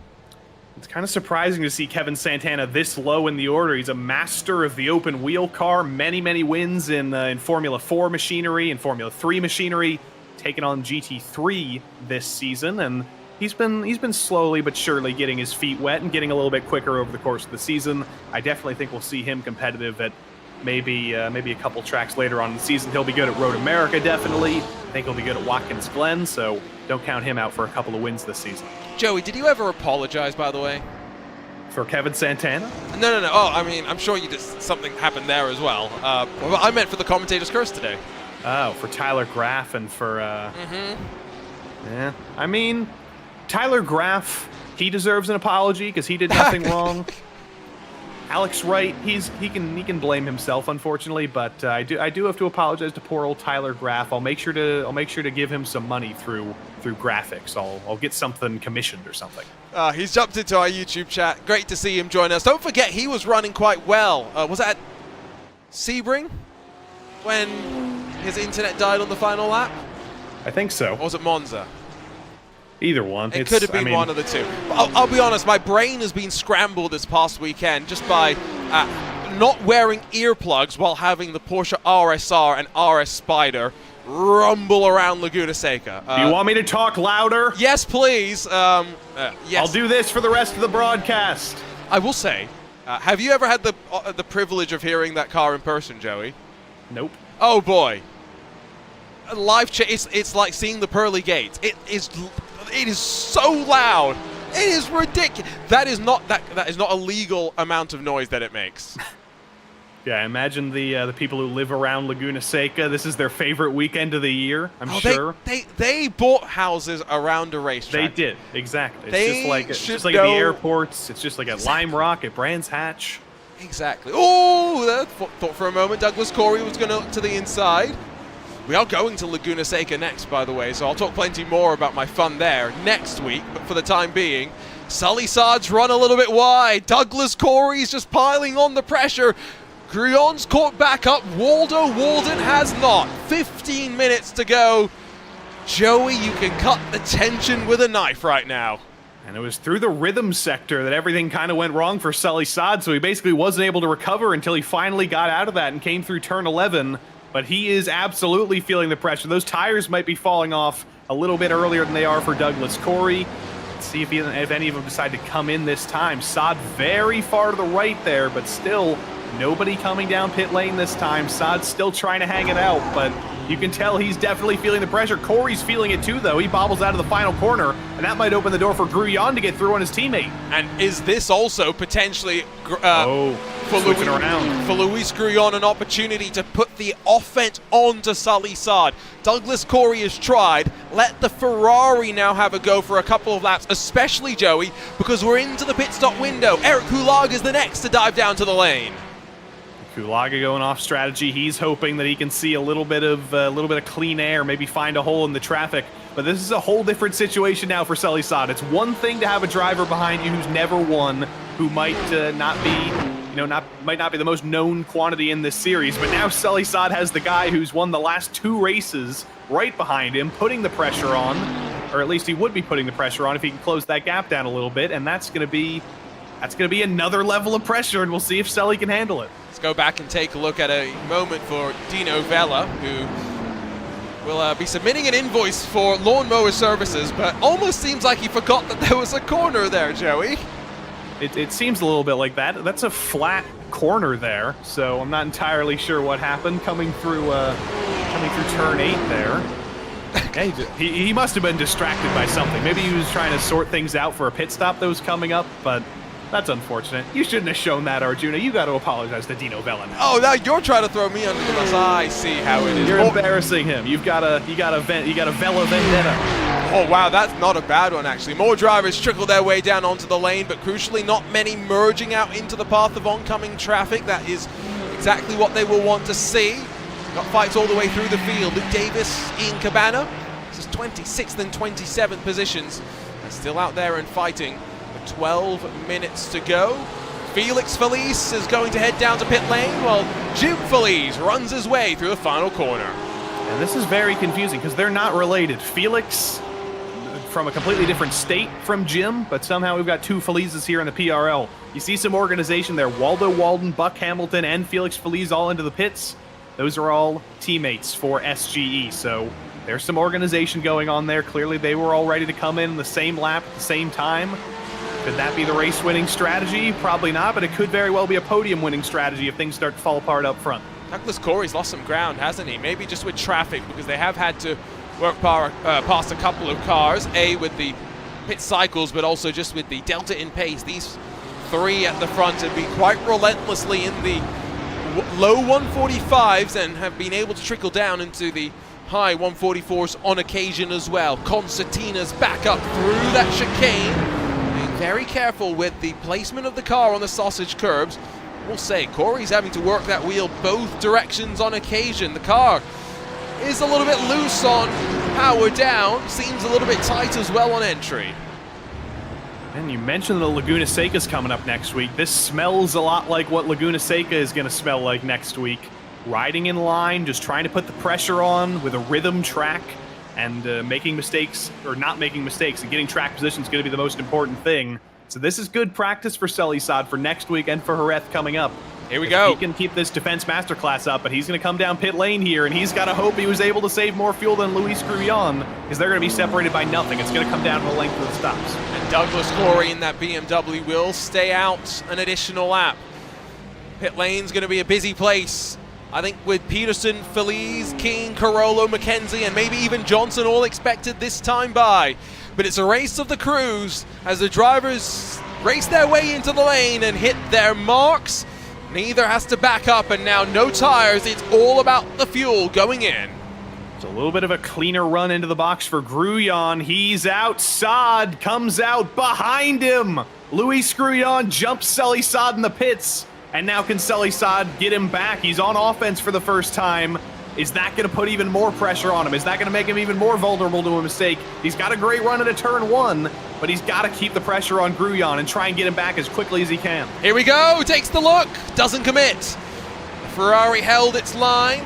It's kind of surprising to see Kevin Santana this low in the order. He's a master of the open wheel car. Many, many wins in Formula 4 machinery and Formula 3 machinery. Taking on GT3 this season, and he's been slowly but surely getting his feet wet and getting a little bit quicker over the course of the season. I definitely think we'll see him competitive at maybe a couple tracks later on in the season. He'll be good at Road America, definitely. I think he'll be good at Watkins Glen, so don't count him out for a couple of wins this season. Joey, did you ever apologize, by the way? For Kevin Santana? No. Oh, I mean, I'm sure you just something happened there as well. Well, I meant for the commentator's curse today. Oh, for Tyler Graff and for... Yeah, I mean, Tyler Graff, he deserves an apology because he did nothing wrong. Alex Wright, he can blame himself, unfortunately, but I do have to apologize to poor old Tyler Graff. I'll make sure to give him some money through graphics. I'll get something commissioned or something. He's jumped into our YouTube chat. Great to see him join us. Don't forget, he was running quite well. Was that at Sebring when his internet died on the final lap? I think so. Or was it Monza? Either one. It could have been one of the two. I'll be honest, my brain has been scrambled this past weekend just by not wearing earplugs while having the Porsche RSR and RS Spider rumble around Laguna Seca. Do you want me to talk louder? Yes, please. Yes. I'll do this for the rest of the broadcast. I will say, have you ever had the privilege of hearing that car in person, Joey? Nope. Oh boy. It's like seeing the pearly gates. It is so loud. It is ridiculous. That is not a legal amount of noise that it makes. Yeah, imagine the people who live around Laguna Seca. This is their favorite weekend of the year, I'm sure. They bought houses around a racetrack. They did, exactly. It's just like know. at the airports. It's just like at Lime Rock, at Brands Hatch. Exactly. Oh, thought for a moment Douglas Corey was going to look to the inside. We are going to Laguna Seca next, by the way, so I'll talk plenty more about my fun there next week. But for the time being, Sully Sard's run a little bit wide. Douglas Corey's just piling on the pressure. Grullon's caught back up. Walden has not. 15 minutes to go. Joey, you can cut the tension with a knife right now. And it was through the rhythm sector that everything kind of went wrong for Sully Saad, so he basically wasn't able to recover until he finally got out of that and came through turn 11. But he is absolutely feeling the pressure. Those tires might be falling off a little bit earlier than they are for Douglas Corey. Let's see if any of them decide to come in this time. Saad very far to the right there, but still nobody coming down pit lane this time. Saad's still trying to hang it out, but you can tell he's definitely feeling the pressure. Corey's feeling it too, though. He bobbles out of the final corner, and that might open the door for Gruyon to get through on his teammate. And is this also potentially for Luis Gruyon an opportunity to put the offense onto Sully Saad? Douglas Corey has tried. Let the Ferrari now have a go for a couple of laps, especially Joey, because we're into the pit stop window. Eric Hulaga is the next to dive down to the lane. Hulaga going off strategy. He's hoping that he can see a little bit of clean air, maybe find a hole in the traffic. But this is a whole different situation now for Sully Saad. It's one thing to have a driver behind you who's never won, who might not be the most known quantity in this series. But now Sully Saad has the guy who's won the last 2 races right behind him, putting the pressure on, or at least he would be putting the pressure on if he can close that gap down a little bit. And that's going to be another level of pressure, and we'll see if Sully can handle it. Let's go back and take a look at a moment for Dino Vella, who will be submitting an invoice for lawnmower services, but almost seems like he forgot that there was a corner there, Joey. It seems a little bit like that. That's a flat corner there, so I'm not entirely sure what happened coming through turn 8 there. Hey, he must have been distracted by something. Maybe he was trying to sort things out for a pit stop that was coming up, but that's unfortunate. You shouldn't have shown that, Arjuna. You got to apologize to Dino Vella now. Oh, now you're trying to throw me under the bus. I see how it is. You're embarrassing him. You got a Vella vendetta. Oh wow, that's not a bad one actually. More drivers trickle their way down onto the lane, but crucially not many merging out into the path of oncoming traffic. That is exactly what they will want to see. Got fights all the way through the field. Luke Davis, Ian Cabana. This is 26th and 27th positions. They're still out there and fighting. 12 minutes to go. Felix Feliz is going to head down to pit lane while Jim Feliz runs his way through the final corner. And this is very confusing because they're not related. Felix from a completely different state from Jim, but somehow we've got 2 Felizes here in the PRL. You see some organization there. Waldo Walden, Buck Hamilton, and Felix Feliz all into the pits. Those are all teammates for SGE, so there's some organization going on there. Clearly they were all ready to come in the same lap at the same time. Could that be the race-winning strategy? Probably not, but it could very well be a podium-winning strategy if things start to fall apart up front. Douglas Corey's lost some ground, hasn't he? Maybe just with traffic, because they have had to work past a couple of cars, with the pit cycles, but also just with the delta in pace. These 3 at the front have been quite relentlessly in the low 145s and have been able to trickle down into the high 144s on occasion as well. Concertina's back up through that chicane. Very careful with the placement of the car on the sausage curbs. We'll say Corey's having to work that wheel both directions on occasion. The car is a little bit loose on power down, seems a little bit tight as well on entry. And you mentioned the Laguna Seca's coming up next week. This smells a lot like what Laguna Seca is going to smell like next week. Riding in line, just trying to put the pressure on with a rhythm track. And making mistakes, or not making mistakes, and getting track position is going to be the most important thing. So this is good practice for Sully Saad for next week and for Jerez coming up. Here we go. He can keep this defense masterclass up, but he's going to come down pit lane here, and he's got to hope he was able to save more fuel than Luis Gruyon, because they're going to be separated by nothing. It's going to come down to the length of the stops. And Douglas Corey in that BMW will stay out an additional lap. Pit lane's going to be a busy place. I think with Peterson, Feliz, King, Carollo, McKenzie, and maybe even Johnson all expected this time by. But it's a race of the crews as the drivers race their way into the lane and hit their marks. Neither has to back up, and now no tires. It's all about the fuel going in. It's a little bit of a cleaner run into the box for Gruyon. He's out. Saad comes out behind him. Luis Gruyon jumps Sully Saad in the pits. And now can Sully Saad get him back? He's on offense for the first time. Is that going to put even more pressure on him? Is that going to make him even more vulnerable to a mistake? He's got a great run at a turn 1, but he's got to keep the pressure on Gruyon and try and get him back as quickly as he can. Here we go. Takes the look. Doesn't commit. The Ferrari held its line,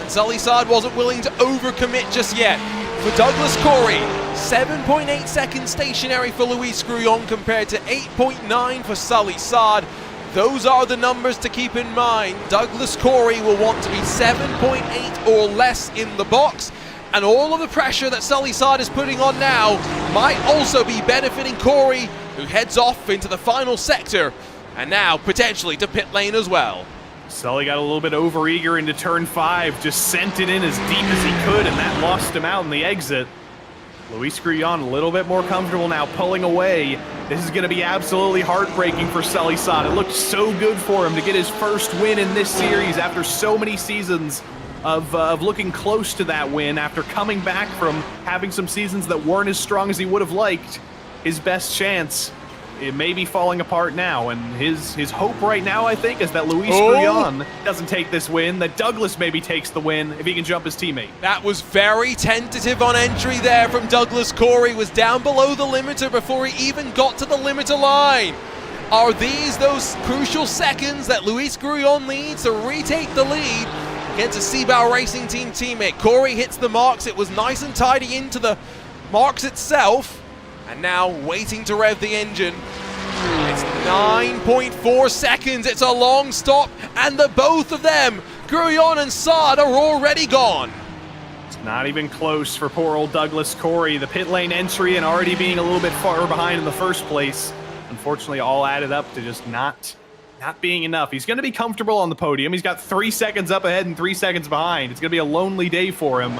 and Sully Saad wasn't willing to overcommit just yet. for Douglas Corey. 7.8 seconds stationary for Luis Grullon compared to 8.9 for Sully Saad. Those are the numbers to keep in mind. Douglas Corey will want to be 7.8 or less in the box, and all of the pressure that Sully Saad is putting on now might also be benefiting Corey, who heads off into the final sector, and now potentially to pit lane as well. Sully got a little bit overeager into turn 5, just sent it in as deep as he could, and that lost him out in the exit. Luis Grullon a little bit more comfortable now, pulling away. This is going to be absolutely heartbreaking for Sully Saad. It looked so good for him to get his first win in this series after so many seasons of looking close to that win, after coming back from having some seasons that weren't as strong as he would have liked. His best chance, it may be falling apart now, and his hope right now, I think, is that Luis Grullon doesn't take this win, that Douglas maybe takes the win if he can jump his teammate. That was very tentative on entry there from Douglas Corey, was down below the limiter before he even got to the limiter line. Are these those crucial seconds that Luis Grullon needs to retake the lead against a Seabao Racing Team teammate? Corey hits the marks, it was nice and tidy into the marks itself, and now waiting to rev the engine. It's 9.4 seconds, it's a long stop, and the both of them, Grullon and Saad, are already gone. It's not even close for poor old Douglas Corey. The pit lane entry and already being a little bit far behind in the first place, unfortunately all added up to just not being enough. He's going to be comfortable on the podium. He's got 3 seconds up ahead and 3 seconds behind. It's going to be a lonely day for him.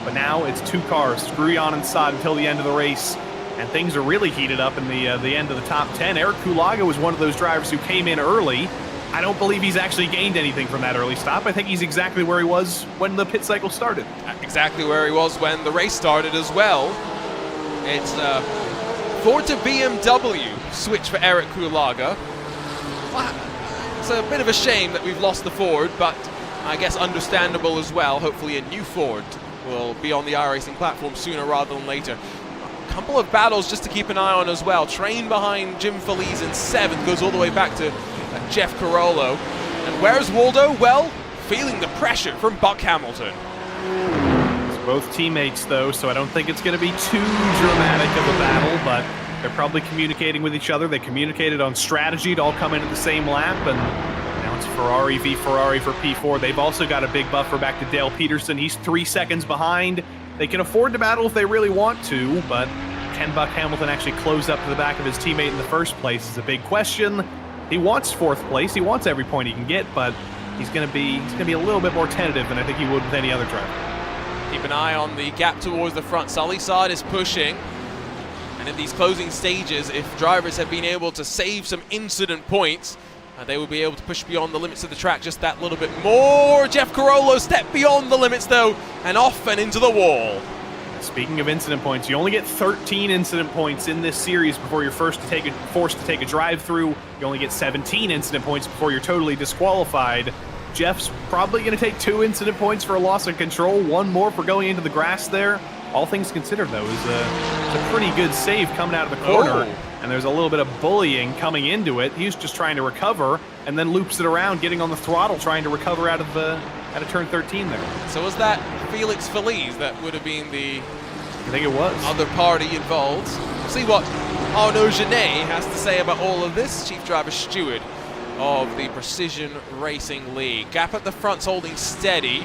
But now it's 2 cars, Grullon and Saad, until the end of the race. And things are really heated up in the end of the top 10. Eric Kulaga was one of those drivers who came in early. I don't believe he's actually gained anything from that early stop. I think he's exactly where he was when the pit cycle started. Exactly where he was when the race started as well. It's Ford to BMW switch for Eric Kulaga. It's a bit of a shame that we've lost the Ford, but I guess understandable as well. Hopefully a new Ford will be on the iRacing platform sooner rather than later. Couple of battles just to keep an eye on as well. Train behind Jim Feliz in 7th, goes all the way back to Jeff Carollo. And where's Waldo? Well, feeling the pressure from Buck Hamilton. It's both teammates though, so I don't think it's going to be too dramatic of a battle, but they're probably communicating with each other. They communicated on strategy to all come in at the same lap, and now it's Ferrari v Ferrari for P4. They've also got a big buffer back to Dale Peterson. He's 3 seconds behind. They can afford to battle if they really want to, but can Buck Hamilton actually close up to the back of his teammate in the first place is a big question. He wants 4th place. He wants every point he can get, but he's going to be a little bit more tentative than I think he would with any other driver. Keep an eye on the gap towards the front. Sully Saad is pushing, and in these closing stages, if drivers have been able to save some incident points, they will be able to push beyond the limits of the track just that little bit more. Jeff Carollo stepped beyond the limits though, and off and into the wall. Speaking of incident points, you only get 13 incident points in this series before you're forced to take a drive-through. You only get 17 incident points before you're totally disqualified. Jeff's probably going to take 2 incident points for a loss of control, 1 more for going into the grass there. All things considered, though, is a pretty good save coming out of the corner. And there's a little bit of bullying coming into it. He's just trying to recover, and then loops it around, getting on the throttle, trying to recover out of turn 13 there. So was that Felix Feliz that would have been the I think it was other party involved? We'll see what Arnaud Genet has to say about all of this. Chief Driver Steward of the Precision Racing League. Gap at the front's holding steady.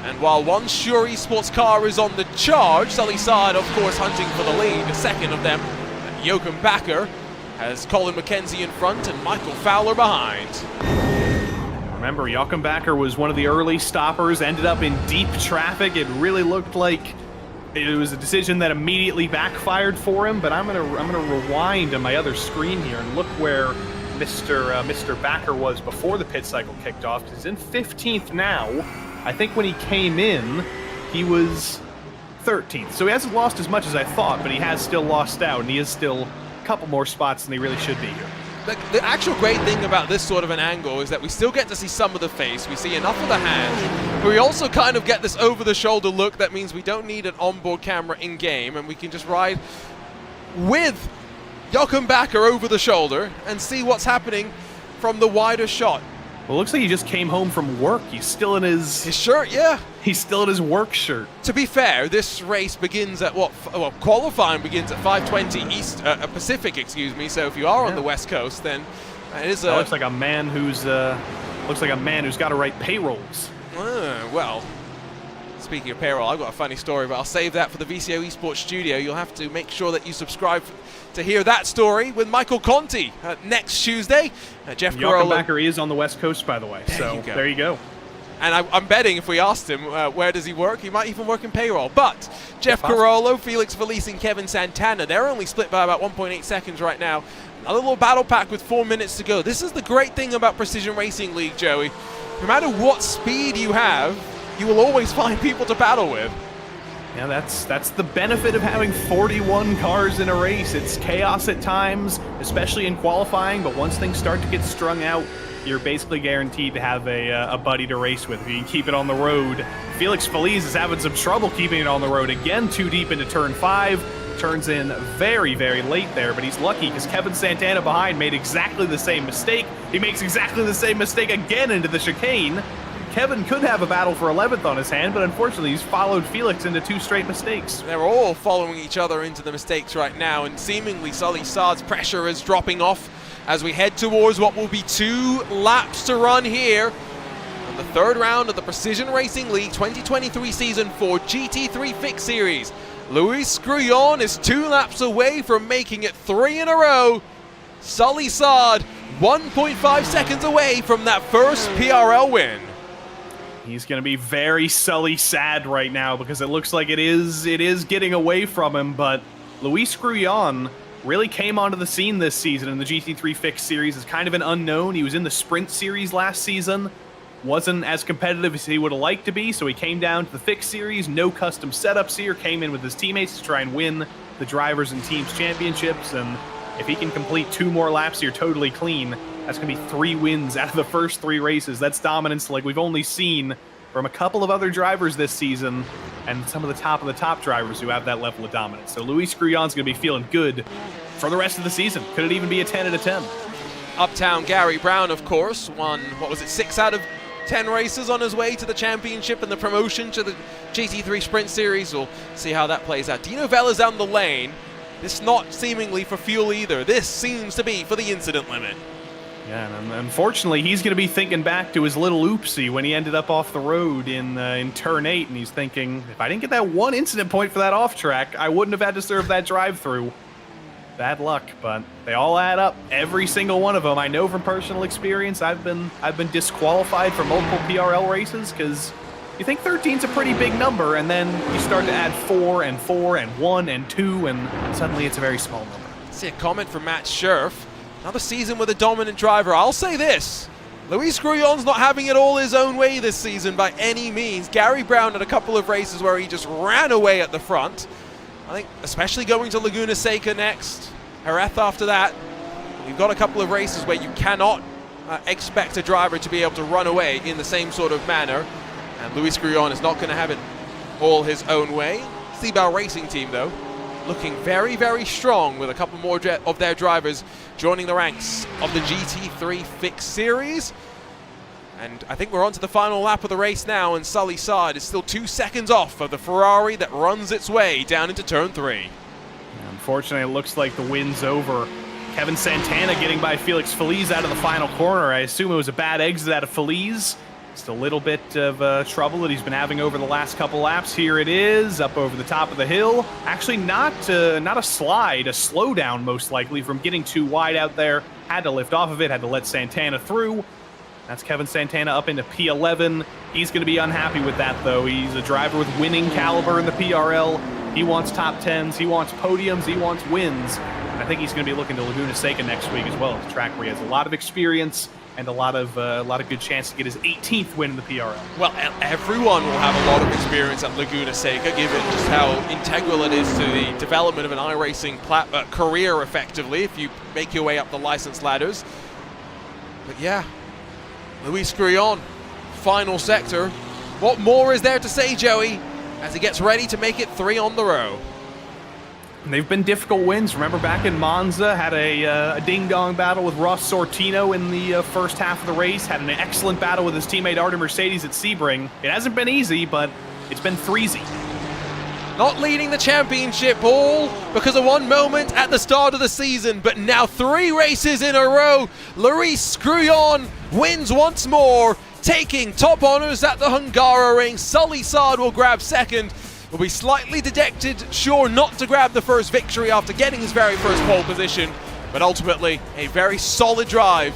And while one Shure Esports car is on the charge, Sully Saad, of course, hunting for the lead. The second of them, Jochen Backer, has Colin McKenzie in front and Michael Fowler behind. Remember, Jochen Backer was one of the early stoppers, ended up in deep traffic. It really looked like it was a decision that immediately backfired for him, but I'm gonna rewind on my other screen here and look where Mr. Backer was before the pit cycle kicked off. He's in 15th now. I think when he came in, he was 13th. So he hasn't lost as much as I thought, but he has still lost out, and he is still a couple more spots than he really should be here. The actual great thing about this sort of an angle is that we still get to see some of the face. We see enough of the hand, but we also kind of get this over-the-shoulder look. That means we don't need an onboard camera in-game, and we can just ride with Jochen Backer over the shoulder and see what's happening from the wider shot. Well, it looks like he just came home from work. He's still in his shirt, yeah. He's still in his work shirt. To be fair, this race begins at what? Well, qualifying begins at 5:20 East Pacific, excuse me. So if you are on the West Coast, then it is. Looks like a man who's got to write payrolls. Well, speaking of payroll, I've got a funny story, but I'll save that for the VCO Esports studio. You'll have to make sure that you subscribe to hear that story with Michael Conti next Tuesday. Jeff Carollo is on the West Coast, by the way. There you go. And I'm betting if we asked him where does he work, he might even work in payroll. But Jeff Carollo, Felix Felice, and Kevin Santana, they're only split by about 1.8 seconds right now. Another little battle pack with 4 minutes to go. This is the great thing about Precision Racing League, Joey. No matter what speed you have, you will always find people to battle with. Yeah, that's the benefit of having 41 cars in a race. It's chaos at times, especially in qualifying, but once things start to get strung out, you're basically guaranteed to have a buddy to race with if you can keep it on the road. Felix Feliz is having some trouble keeping it on the road again, too deep into turn 5. Turns in very, very late there, but he's lucky because Kevin Santana behind made exactly the same mistake. He makes exactly the same mistake again into the chicane. Kevin could have a battle for 11th on his hand, but unfortunately he's followed Felix into 2 straight mistakes. They're all following each other into the mistakes right now, and seemingly Sully Saad's pressure is dropping off as we head towards what will be 2 laps to run here on the 3rd round of the Precision Racing League 2023 Season 4 GT3 Fixed Series. Luis Grullon is 2 laps away from making it 3 in a row. Sully Saad 1.5 seconds away from that first PRL win. He's going to be very Sully sad right now because it looks like it is getting away from him, but Luis Grullon really came onto the scene this season in the GT3 Fixed Series as kind of an unknown. He was in the Sprint Series last season. Wasn't as competitive as he would have liked to be, so he came down to the Fixed Series. No custom setups here. Came in with his teammates to try and win the Drivers and Teams Championships, and if he can complete 2 more laps here totally clean, that's going to be 3 wins out of the first 3 races. That's dominance like we've only seen from a couple of other drivers this season and some of the top drivers who have that level of dominance. So Luis Grullon's going to be feeling good for the rest of the season. Could it even be a 10 out of 10? Uptown Gary Brown, of course, won, 6 out of 10 races on his way to the championship and the promotion to the GT3 Sprint Series. We'll see how that plays out. Dino Vella's down the lane. This not seemingly for fuel either. This seems to be for the incident limit. Yeah, and unfortunately, he's going to be thinking back to his little oopsie when he ended up off the road in turn 8, and he's thinking, if I didn't get that 1 incident point for that off track, I wouldn't have had to serve that drive-through. Bad luck, but they all add up. Every single one of them. I know from personal experience, I've been disqualified for multiple PRL races because you think 13's a pretty big number, and then you start to add 4 and 4 and 1 and 2, and suddenly it's a very small number. See a comment from Matt Scherf. Another season with a dominant driver. I'll say this. Luis Grullon's not having it all his own way this season by any means. Gary Brown had a couple of races where he just ran away at the front. I think especially going to Laguna Seca next, Jerez after that. We've got a couple of races where you cannot expect a driver to be able to run away in the same sort of manner. And Luis Grullon is not going to have it all his own way. Seabell Racing Team, though, looking very, very strong with a couple more of their drivers joining the ranks of the GT3 Fixed Series. And I think we're on to the final lap of the race now, and Sully Saad is still 2 seconds off of the Ferrari that runs its way down into turn 3. Unfortunately, it looks like the win's over. Kevin Santana getting by Felix Feliz out of the final corner. I assume it was a bad exit out of Feliz. Just a little bit of trouble that he's been having over the last couple laps. Here it is, up over the top of the hill. Actually, not a slide, a slowdown most likely from getting too wide out there. Had to lift off of it, had to let Santana through. That's Kevin Santana up into P11. He's going to be unhappy with that, though. He's a driver with winning caliber in the PRL. He wants top 10s, he wants podiums, he wants wins. And I think he's going to be looking to Laguna Seca next week as well. It's a track where he has a lot of experience and a lot of good chance to get his 18th win in the PRL. Well, everyone will have a lot of experience at Laguna Seca, given just how integral it is to the development of an iRacing career, effectively, if you make your way up the license ladders. But yeah, Luis Grullon, final sector. What more is there to say, Joey, as he gets ready to make it 3 on the row? And they've been difficult wins. Remember back in Monza, had a ding-dong battle with Ross Sortino in the first half of the race, had an excellent battle with his teammate Artur Mercedes at Sebring. It hasn't been easy, but it's been threezy. Not leading the championship all because of one moment at the start of the season, but now 3 races in a row. Luis Grullon wins once more, taking top honors at the Hungaroring. Sully Saad will grab second. Will be slightly dejected, sure not to grab the first victory after getting his very first pole position, but ultimately a very solid drive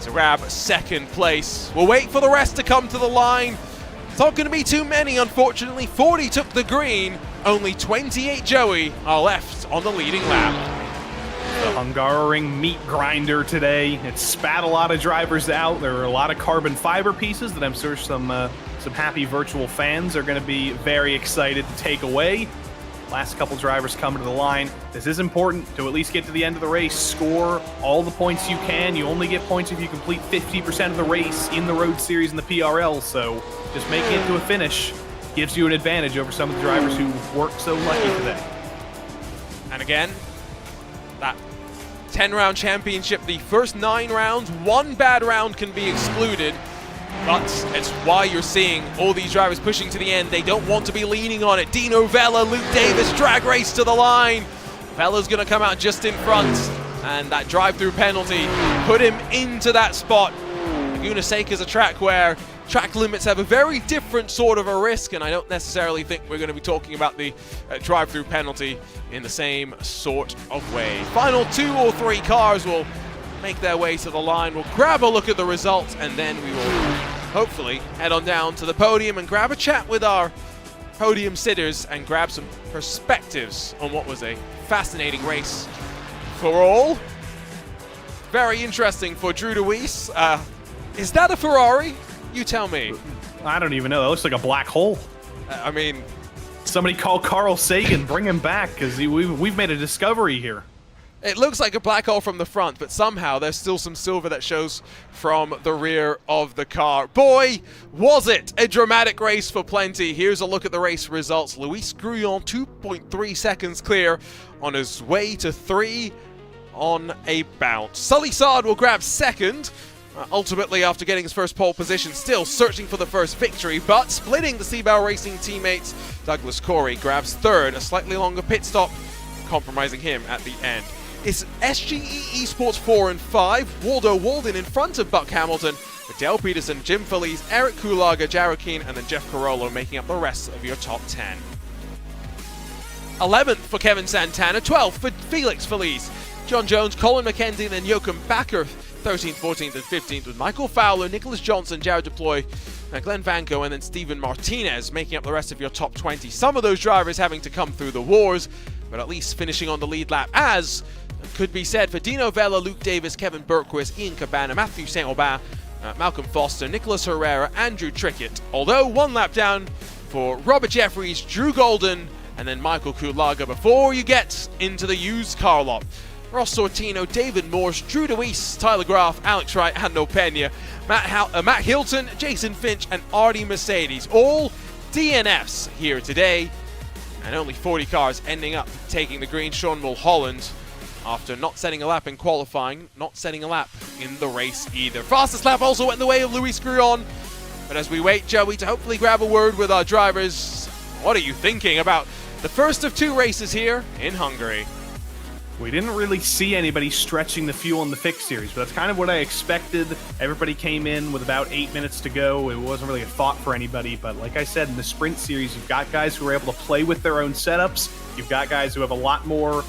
to grab second place. We'll wait for the rest to come to the line. It's not going to be too many, unfortunately. 40 took the green, only 28 Joey are left on the leading lap. The Hungaroring meat grinder today. It spat a lot of drivers out. There were a lot of carbon fiber pieces that I'm sure some happy virtual fans are going to be very excited to take away. Last couple drivers coming to the line. This is important to at least get to the end of the race. Score all the points you can. You only get points if you complete 50% of the race in the Road Series and the PRL, so just making it to a finish gives you an advantage over some of the drivers who weren't so lucky today. And again, that 10-round championship, the first 9 rounds, 1 bad round can be excluded. But it's why you're seeing all these drivers pushing to the end. They don't want to be leaning on it. Dino Vella, Luke Davis, drag race to the line. Vella's going to come out just in front. And that drive-through penalty put him into that spot. Laguna Seca is a track where track limits have a very different sort of a risk, and I don't necessarily think we're going to be talking about the drive-through penalty in the same sort of way. Final 2 or 3 cars will make their way to the line. We'll grab a look at the results, and then we will hopefully head on down to the podium and grab a chat with our podium sitters and grab some perspectives on what was a fascinating race for all. Very interesting for Drew DeWeese. Is that a Ferrari? You tell me. I don't even know. That looks like a black hole. I mean, somebody call Carl Sagan, bring him back, because we've made a discovery here. It looks like a black hole from the front, but somehow there's still some silver that shows from the rear of the car. Boy, was it a dramatic race for plenty. Here's a look at the race results. Luis Grullon 2.3 seconds clear on his way to 3 on a bounce. Sully Saad will grab second. Ultimately, after getting his first pole position, still searching for the first victory, but splitting the Seabell Racing teammates. Douglas Corey grabs third, a slightly longer pit stop, compromising him at the end. It's SGE Esports 4 and 5, Waldo Walden in front of Buck Hamilton, with Dale Peterson, Jim Felice, Eric Kulaga, Jared Keane, and then Jeff Carollo making up the rest of your top 10. 11th for Kevin Santana, 12th for Felix Felice, John Jones, Colin McKenzie, and then Joachim Backer, 13th, 14th, and 15th, with Michael Fowler, Nicholas Johnson, Jared Deploy, Glenn Vanko, and then Steven Martinez making up the rest of your top 20. Some of those drivers having to come through the wars, but at least finishing on the lead lap, as could be said for Dino Vella, Luke Davis, Kevin Berquist, Ian Cabana, Matthew St. Aubin, Malcolm Foster, Nicholas Herrera, Andrew Trickett. Although 1 lap down for Robert Jeffries, Drew Golden, and then Michael Kulaga before you get into the used car lot. Ross Sortino, David Morse, Drew DeWeese, Tyler Graf, Alex Wright, Hando Pena, Matt Hilton, Jason Finch, and Artie Mercedes. All DNFs here today, and only 40 cars ending up taking the green. Sean Mulholland, after not setting a lap in qualifying, not setting a lap in the race either. Fastest lap also went in the way of Luis Grullon. But as we wait, Joey, to hopefully grab a word with our drivers, what are you thinking about the first of 2 races here in Hungary? We didn't really see anybody stretching the fuel in the Fixed Series, but that's kind of what I expected. Everybody came in with about 8 minutes to go. It wasn't really a thought for anybody, but like I said, in the Sprint Series, you've got guys who are able to play with their own setups. You've got guys who have a lot more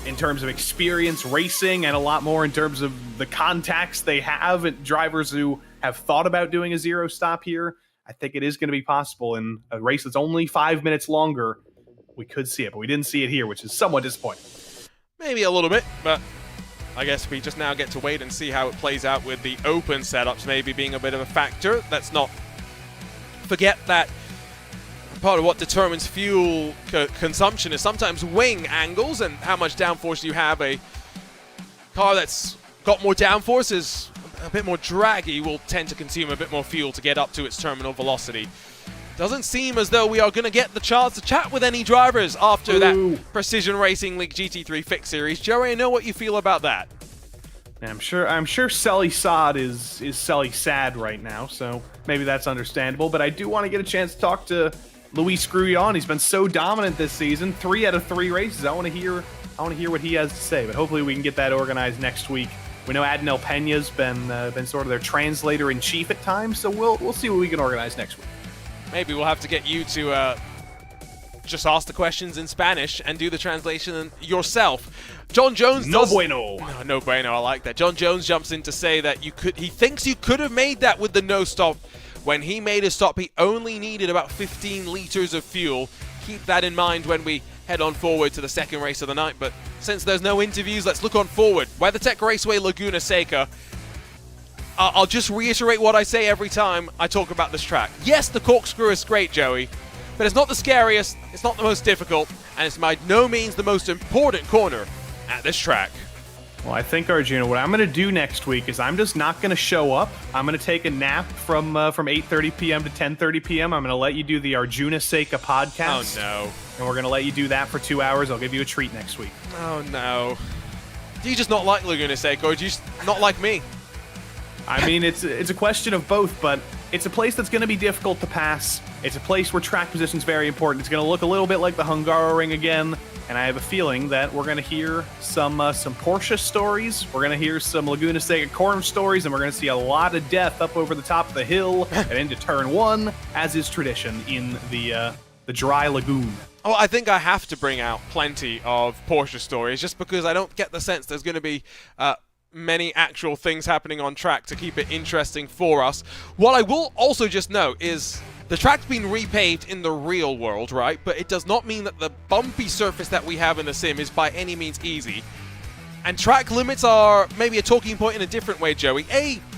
in terms of experience racing and a lot more in terms of the contacts they have, and drivers who have thought about doing a 0 stop here. I think it is going to be possible in a race that's only 5 minutes longer. We could see it, but we didn't see it here, which is somewhat disappointing. Maybe a little bit, but I guess we just now get to wait and see how it plays out with the open setups maybe being a bit of a factor. Let's not forget that part of what determines fuel consumption is sometimes wing angles and how much downforce you have. A car that's got more downforce, is a bit more draggy, will tend to consume a bit more fuel to get up to its terminal velocity. Doesn't seem as though we are going to get the chance to chat with any drivers after that Precision Racing League GT3 Fixed series. Joey, I know what you feel about that. Yeah, I'm sure Sully Sod is Sully sad right now, so maybe that's understandable. But I do want to get a chance to talk to Luis Grullon. He's been so dominant this season, 3 out of 3 races. I want to hear what he has to say. But hopefully we can get that organized next week. We know Adnel Pena's been sort of their translator in chief at times, so we'll see what we can organize next week. Maybe we'll have to get you to just ask the questions in Spanish and do the translation yourself. John Jones No bueno. No bueno, I like that. John Jones jumps in to say that he thinks you could have made that with the no stop. When he made his stop, he only needed about 15 liters of fuel. Keep that in mind when we head on forward to the second race of the night. But since there's no interviews, let's look on forward. WeatherTech Raceway Laguna Seca. I'll just reiterate what I say every time I talk about this track. Yes, the corkscrew is great, Joey, but it's not the scariest, it's not the most difficult, and it's by no means the most important corner at this track. Well, I think, Arjuna, what I'm going to do next week is I'm just not going to show up. I'm going to take a nap from 8:30 p.m. to 10:30 p.m. I'm going to let you do the Arjuna Seca podcast. Oh, no. And we're going to let you do that for 2 hours. I'll give you a treat next week. Oh, no. Do you just not like Laguna Seca, or do you just not like me? I mean, it's a question of both, but it's a place that's going to be difficult to pass. It's a place where track position is very important. It's going to look a little bit like the Hungaroring again, and I have a feeling that we're going to hear some Porsche stories. We're going to hear some Laguna Seca corner stories, and we're going to see a lot of death up over the top of the hill and into turn 1, as is tradition in the dry lagoon. Oh, I think I have to bring out plenty of Porsche stories, just because I don't get the sense there's going to be many actual things happening on track to keep it interesting for us. What I will also just note is the track's been repaved in the real world, right? But it does not mean that the bumpy surface that we have in the sim is by any means easy. And track limits are maybe a talking point in a different way, Joey.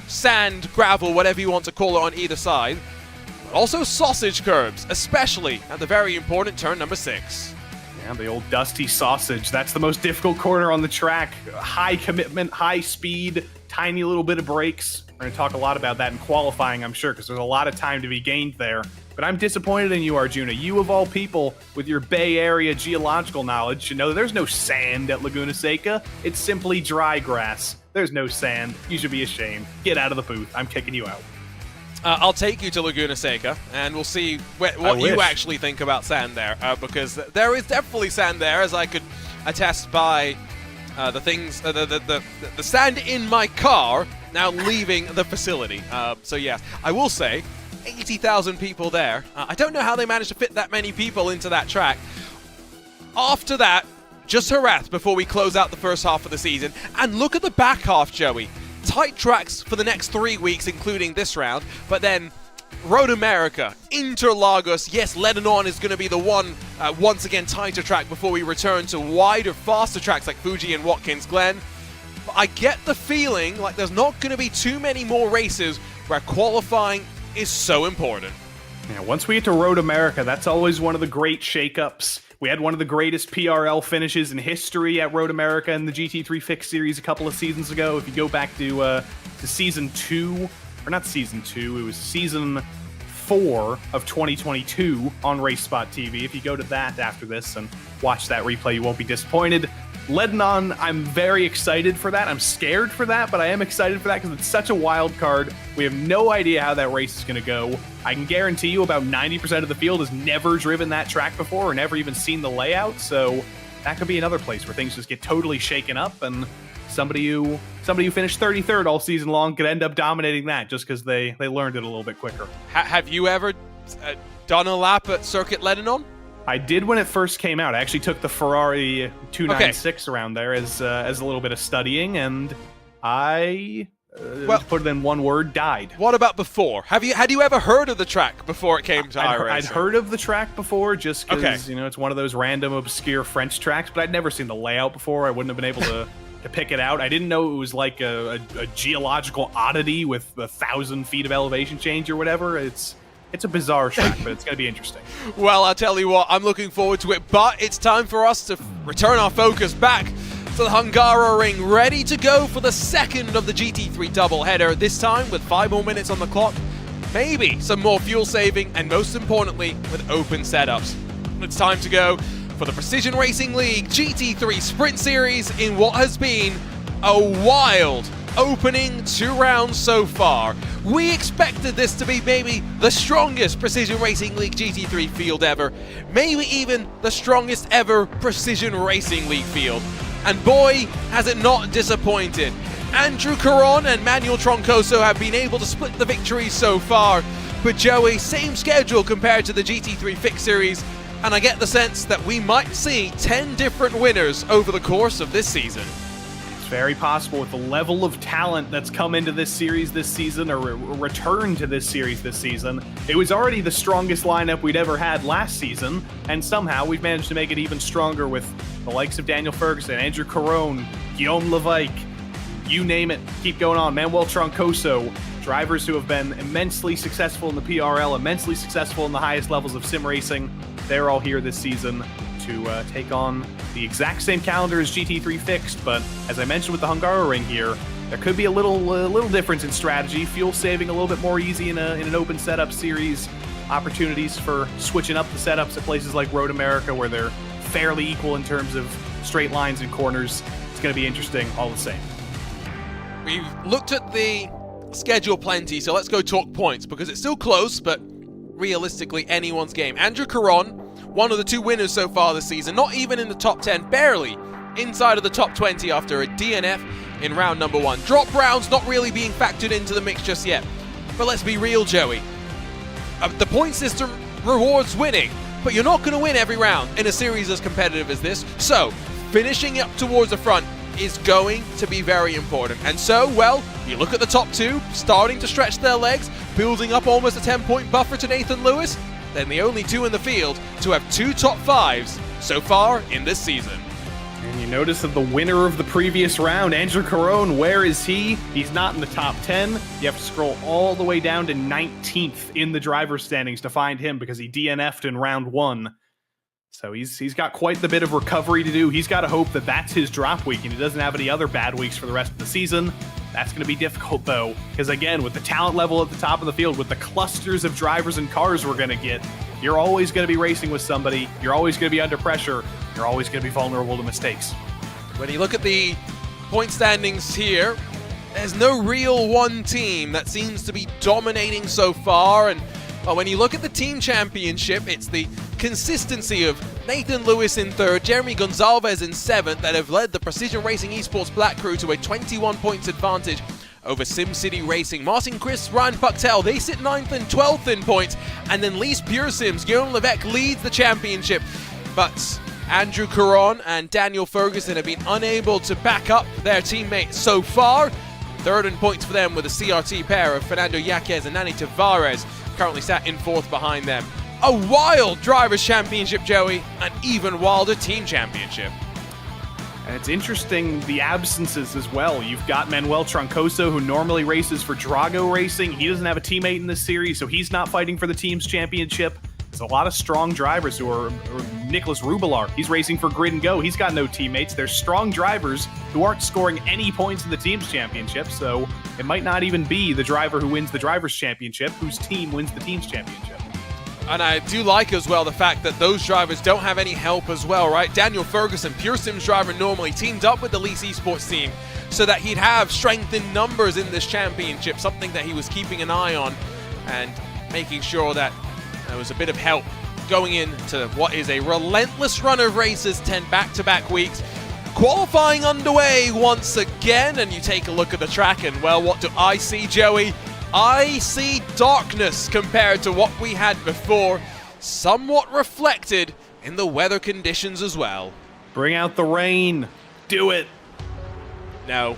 Sand, gravel, whatever you want to call it on either side. But also sausage curbs, especially at the very important turn number 6. Yeah, the old dusty sausage. That's the most difficult corner on the track. High commitment, high speed, tiny little bit of brakes. We're going to talk a lot about that in qualifying, I'm sure, because there's a lot of time to be gained there. But I'm disappointed in you, Arjuna. You, of all people, with your Bay Area geological knowledge, should know there's no sand at Laguna Seca. It's simply dry grass. There's no sand. You should be ashamed. Get out of the booth. I'm kicking you out. I'll take you to Laguna Seca, and we'll see what you actually think about sand there, because there is definitely sand there, as I could attest by the sand in my car now leaving the facility. So yeah, I will say, 80,000 people there. I don't know how they managed to fit that many people into that track. After that, just harass before we close out the first half of the season, and look at the back half, Joey. Tight tracks for the next 3 weeks, including this round, but then Road America, Interlagos, yes, Lebanon is going to be the one, once again, tighter track before we return to wider, faster tracks like Fuji and Watkins Glen. But I get the feeling like there's not going to be too many more races where qualifying is so important. Yeah, once we get to Road America, that's always one of the great shakeups. We had one of the greatest PRL finishes in history at Road America in the GT3 Fixed series a couple of seasons ago. If you go back to season 2, or not season 2, it was season 4 of 2022 on RaceSpotTV. If you go to that after this and watch that replay, you won't be disappointed. Lebanon, I'm very excited for that. I'm scared for that, but I am excited for that because it's such a wild card. We have no idea how that race is going to go. I can guarantee you about 90% of the field has never driven that track before or never even seen the layout, so that could be another place where things just get totally shaken up, and somebody who finished 33rd all season long could end up dominating that just because they learned it a little bit quicker. Have you ever done a lap at Circuit Lebanon? I did when it first came out. I actually took the Ferrari 296 around there as a little bit of studying, and I, to put it in one word, died. What about before? Had you ever heard of the track before it came to iRacing? I'd heard of the track before, just because it's one of those random, obscure French tracks, but I'd never seen the layout before. I wouldn't have been able to pick it out. I didn't know it was like a geological oddity with 1,000 feet of elevation change or whatever. It's a bizarre track, but it's going to be interesting. Well, I'll tell you what, I'm looking forward to it, but it's time for us to return our focus back to the Hungaroring, ready to go for the second of the GT3 doubleheader, this time with 5 more minutes on the clock maybe some more fuel saving, and most importantly, with open setups. It's time to go for the Precision Racing League GT3 Sprint Series in what has been a wild opening 2 rounds so far. We expected this to be maybe the strongest Precision Racing League GT3 field ever, maybe even the strongest ever Precision Racing League field. And boy, has it not disappointed. Andrew Caron and Manuel Troncoso have been able to split the victories so far, but Joey, same schedule compared to the GT3 Fixed series, and I get the sense that we might see 10 different winners over the course of this season. Very possible with the level of talent that's come into this series this season, or return to this series this season. It was already the strongest lineup we'd ever had last season, and somehow we've managed to make it even stronger with the likes of Daniel Ferguson, Andrew Caron, Guillaume Levesque, you name it, keep going on, Manuel Troncoso, drivers who have been immensely successful in the PRL, immensely successful in the highest levels of sim racing. They're all here this season to take on the exact same calendar as GT3 Fixed, but as I mentioned with the Hungaroring here, there could be a little difference in strategy, fuel saving a little bit more easy in an open setup series, opportunities for switching up the setups at places like Road America where they're fairly equal in terms of straight lines and corners. It's going to be interesting all the same. We've looked at the schedule plenty, so let's go talk points, because it's still close, but realistically anyone's game. Andrew Caron, one of the 2 winners so far this season, not even in the top 10, barely inside of the top 20 after a DNF in round number 1. Drop rounds not really being factored into the mix just yet. But let's be real, Joey. The point system rewards winning, but you're not going to win every round in a series as competitive as this. So, finishing up towards the front is going to be very important. And so, well, you look at the top 2, starting to stretch their legs, building up almost a 10-point buffer to Nathan Lewis, then the only 2 in the field to have 2 top 5s so far in this season. And you notice that the winner of the previous round, Andrew Caron, where is he? He's not in the top 10. You have to scroll all the way down to 19th in the driver's standings to find him because he DNF'd in round 1. So he's got quite the bit of recovery to do. He's got to hope that that's his drop week and he doesn't have any other bad weeks for the rest of the season. That's going to be difficult, though, because again, with the talent level at the top of the field, with the clusters of drivers and cars we're going to get, you're always going to be racing with somebody. You're always going to be under pressure. You're always going to be vulnerable to mistakes. When you look at the point standings here, there's no real one team that seems to be dominating so far. And well, when you look at the team championship, it's the consistency of Nathan Lewis in 3rd, Jeremy Gonzalez in 7th that have led the Precision Racing Esports Black Crew to a 21 points advantage over SimCity Racing. Martin Chris, Ryan Pucktel, they sit 9th and 12th in points, and then Lease Pure Sims, Guillaume Levesque leads the championship. But Andrew Caron and Daniel Ferguson have been unable to back up their teammates so far. 3rd in points for them with a CRT pair of Fernando Yaquez and Nani Tavares, currently sat in 4th behind them. A wild Drivers' Championship, Joey, an even wilder Team Championship. And it's interesting, the absences as well. You've got Manuel Troncoso, who normally races for Drago Racing. He doesn't have a teammate in this series, so he's not fighting for the team's championship. There's a lot of strong drivers who are Nicholas Rubilar. He's racing for Grid and Go. He's got no teammates. There's strong drivers who aren't scoring any points in the team's championship, so it might not even be the driver who wins the driver's championship whose team wins the team's championship. And I do like as well the fact that those drivers don't have any help as well, right? Daniel Ferguson, Pure Sims driver, normally teamed up with the Lease Esports team so that he'd have strength in numbers in this championship, something that he was keeping an eye on and making sure that there was a bit of help going into what is a relentless run of races, 10 back-to-back weeks. Qualifying underway once again, and you take a look at the track and, well, what do I see, Joey? I see darkness compared to what we had before, somewhat reflected in the weather conditions as well. Bring out the rain. Do it. No.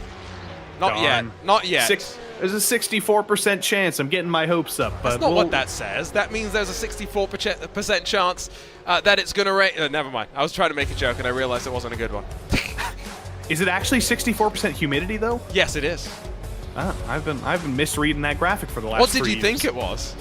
Not Darn. yet. Not yet. There's a 64% chance. I'm getting my hopes up. But that's not what that says. That means there's a 64% chance that it's going to rain. Never mind. I was trying to make a joke and I realized it wasn't a good one. Is it actually 64% humidity, though? Yes, it is. Oh, I've been misreading that graphic for the last 3 years. What did you think it was?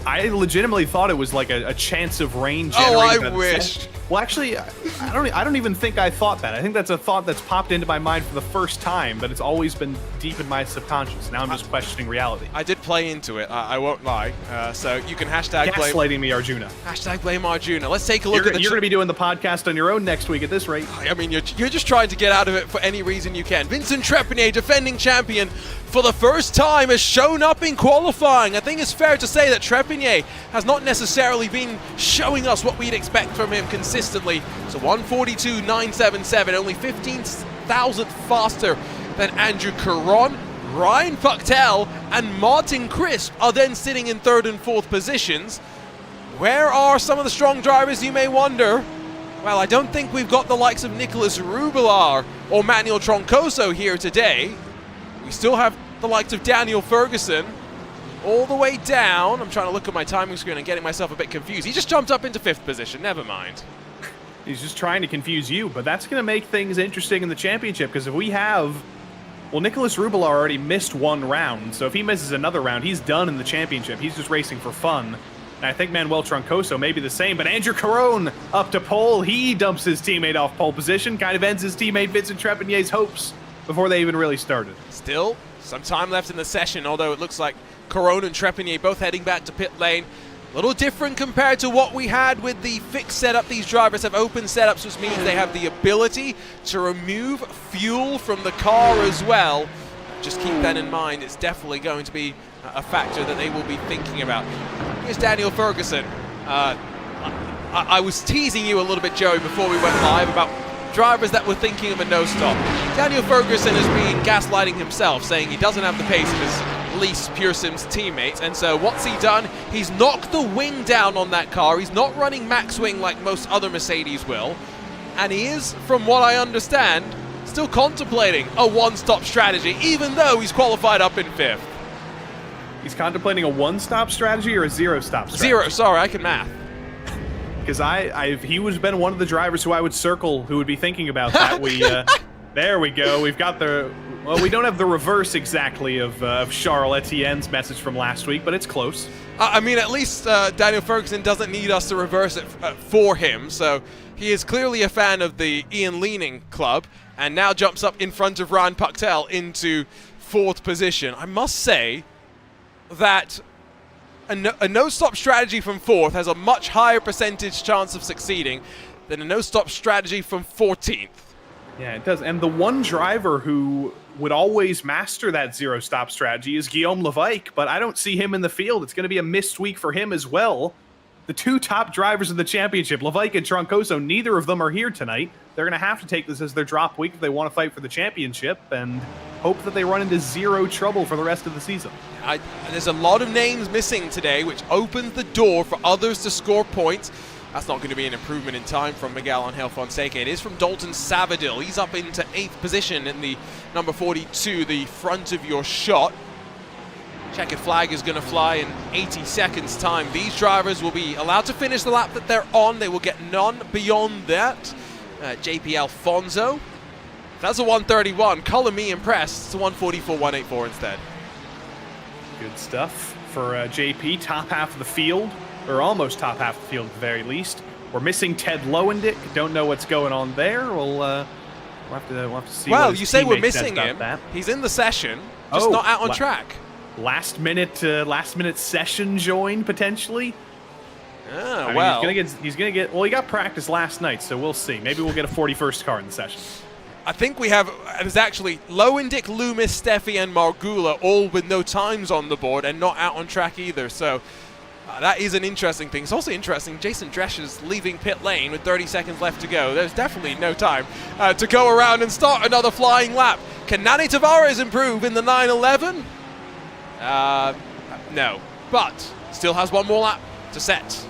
I legitimately thought it was like a chance of rain Oh, generated I wish. Well, actually, I don't even think I thought that. I think that's a thought that's popped into my mind for the first time, but it's always been deep in my subconscious. Now I'm just questioning reality. I did play into it, I won't lie. So you can hashtag Gaslighting me, Arjuna. Hashtag blame Arjuna. Let's take a look You're at the... going to be doing the podcast on your own next week at this rate. I mean, you're just trying to get out of it for any reason you can. Vincent Trepanier, defending champion, for the first time has shown up in qualifying. I think it's fair to say that Trepanier has not necessarily been showing us what we'd expect from him consistently. So 142.977, only 15,000 faster than Andrew Caron. Ryan Pucktel and Martin Crisp are then sitting in 3rd and 4th positions. Where are some of the strong drivers, you may wonder? Well, I don't think we've got the likes of Nicholas Rubelar or Manuel Troncoso here today. We still have the likes of Daniel Ferguson all the way down. I'm trying to look at my timing screen and getting myself a bit confused. He just jumped up into 5th position, never mind. He's just trying to confuse you, but that's going to make things interesting in the championship, because if we have... Well, Nicholas Rubelar already missed 1 round, so if he misses another round, he's done in the championship. He's just racing for fun. And I think Manuel Troncoso may be the same, but Andrew Caron up to pole. He dumps his teammate off pole position, kind of ends his teammate Vincent Trepanier's hopes before they even really started. Still some time left in the session, although it looks like Caron and Trepanier both heading back to pit lane. A little different compared to what we had with the fixed setup. These drivers have open setups, which means they have the ability to remove fuel from the car as well. Just keep that in mind. It's definitely going to be a factor that they will be thinking about. Here's Daniel Ferguson. I was teasing you a little bit, Joey, before we went live about drivers that were thinking of a no-stop. Daniel Ferguson has been gaslighting himself, saying he doesn't have the pace of his least Pure Sims teammate, and so what's he done? He's knocked the wing down on that car. He's not running max wing like most other Mercedes will, and he is, from what I understand, still contemplating a one-stop strategy, even though he's qualified up in 5th. He's contemplating a one-stop strategy or a zero-stop strategy? Zero, sorry, I can math. Because he was been one of the drivers who I would circle who would be thinking about that. There we go. We've got the... Well, we don't have the reverse exactly of Charles Etienne's message from last week, but it's close. I mean, at least Daniel Ferguson doesn't need us to reverse it for him, so he is clearly a fan of the Ian Leaning club, and now jumps up in front of Ryan Pucktel into 4th position. I must say that a no-stop strategy from 4th has a much higher percentage chance of succeeding than a no-stop strategy from 14th. Yeah, it does. And the one driver who would always master that zero-stop strategy is Guillaume Levaque, but I don't see him in the field. It's going to be a missed week for him as well. The 2 top drivers in the championship, Levaque and Troncoso, neither of them are here tonight. They're going to have to take this as their drop week if they want to fight for the championship and hope that they run into zero trouble for the rest of the season. There's a lot of names missing today, which opens the door for others to score points. That's not going to be an improvement in time from Miguel Angel Fonseca. It is from Dalton Savadil. He's up into 8th position in the number 42, the front of your shot. Checkered flag is going to fly in 80 seconds time. These drivers will be allowed to finish the lap that they're on. They will get none beyond that. JP Alfonso. That's a 131. Color me impressed. It's a 144.184 instead. Good stuff for JP. Top half of the field, or almost top half of the field at the very least. We're missing Ted Lowendick. Don't know what's going on there. We'll have to see. Well, you say we're missing him. He's in the session, just not out on track. Last minute session join potentially. Ah, I mean, he's gonna get. Well, he got practice last night, so we'll see. Maybe we'll get a 41st car in the session. I think we have. There's actually Lowendick, Loomis, Steffi, and Margula all with no times on the board and not out on track either. So that is an interesting thing. It's also interesting. Jason Drescher's leaving pit lane with 30 seconds left to go. There's definitely no time to go around and start another flying lap. Can Nani Tavares improve in the 911? No, but still has one more lap to set.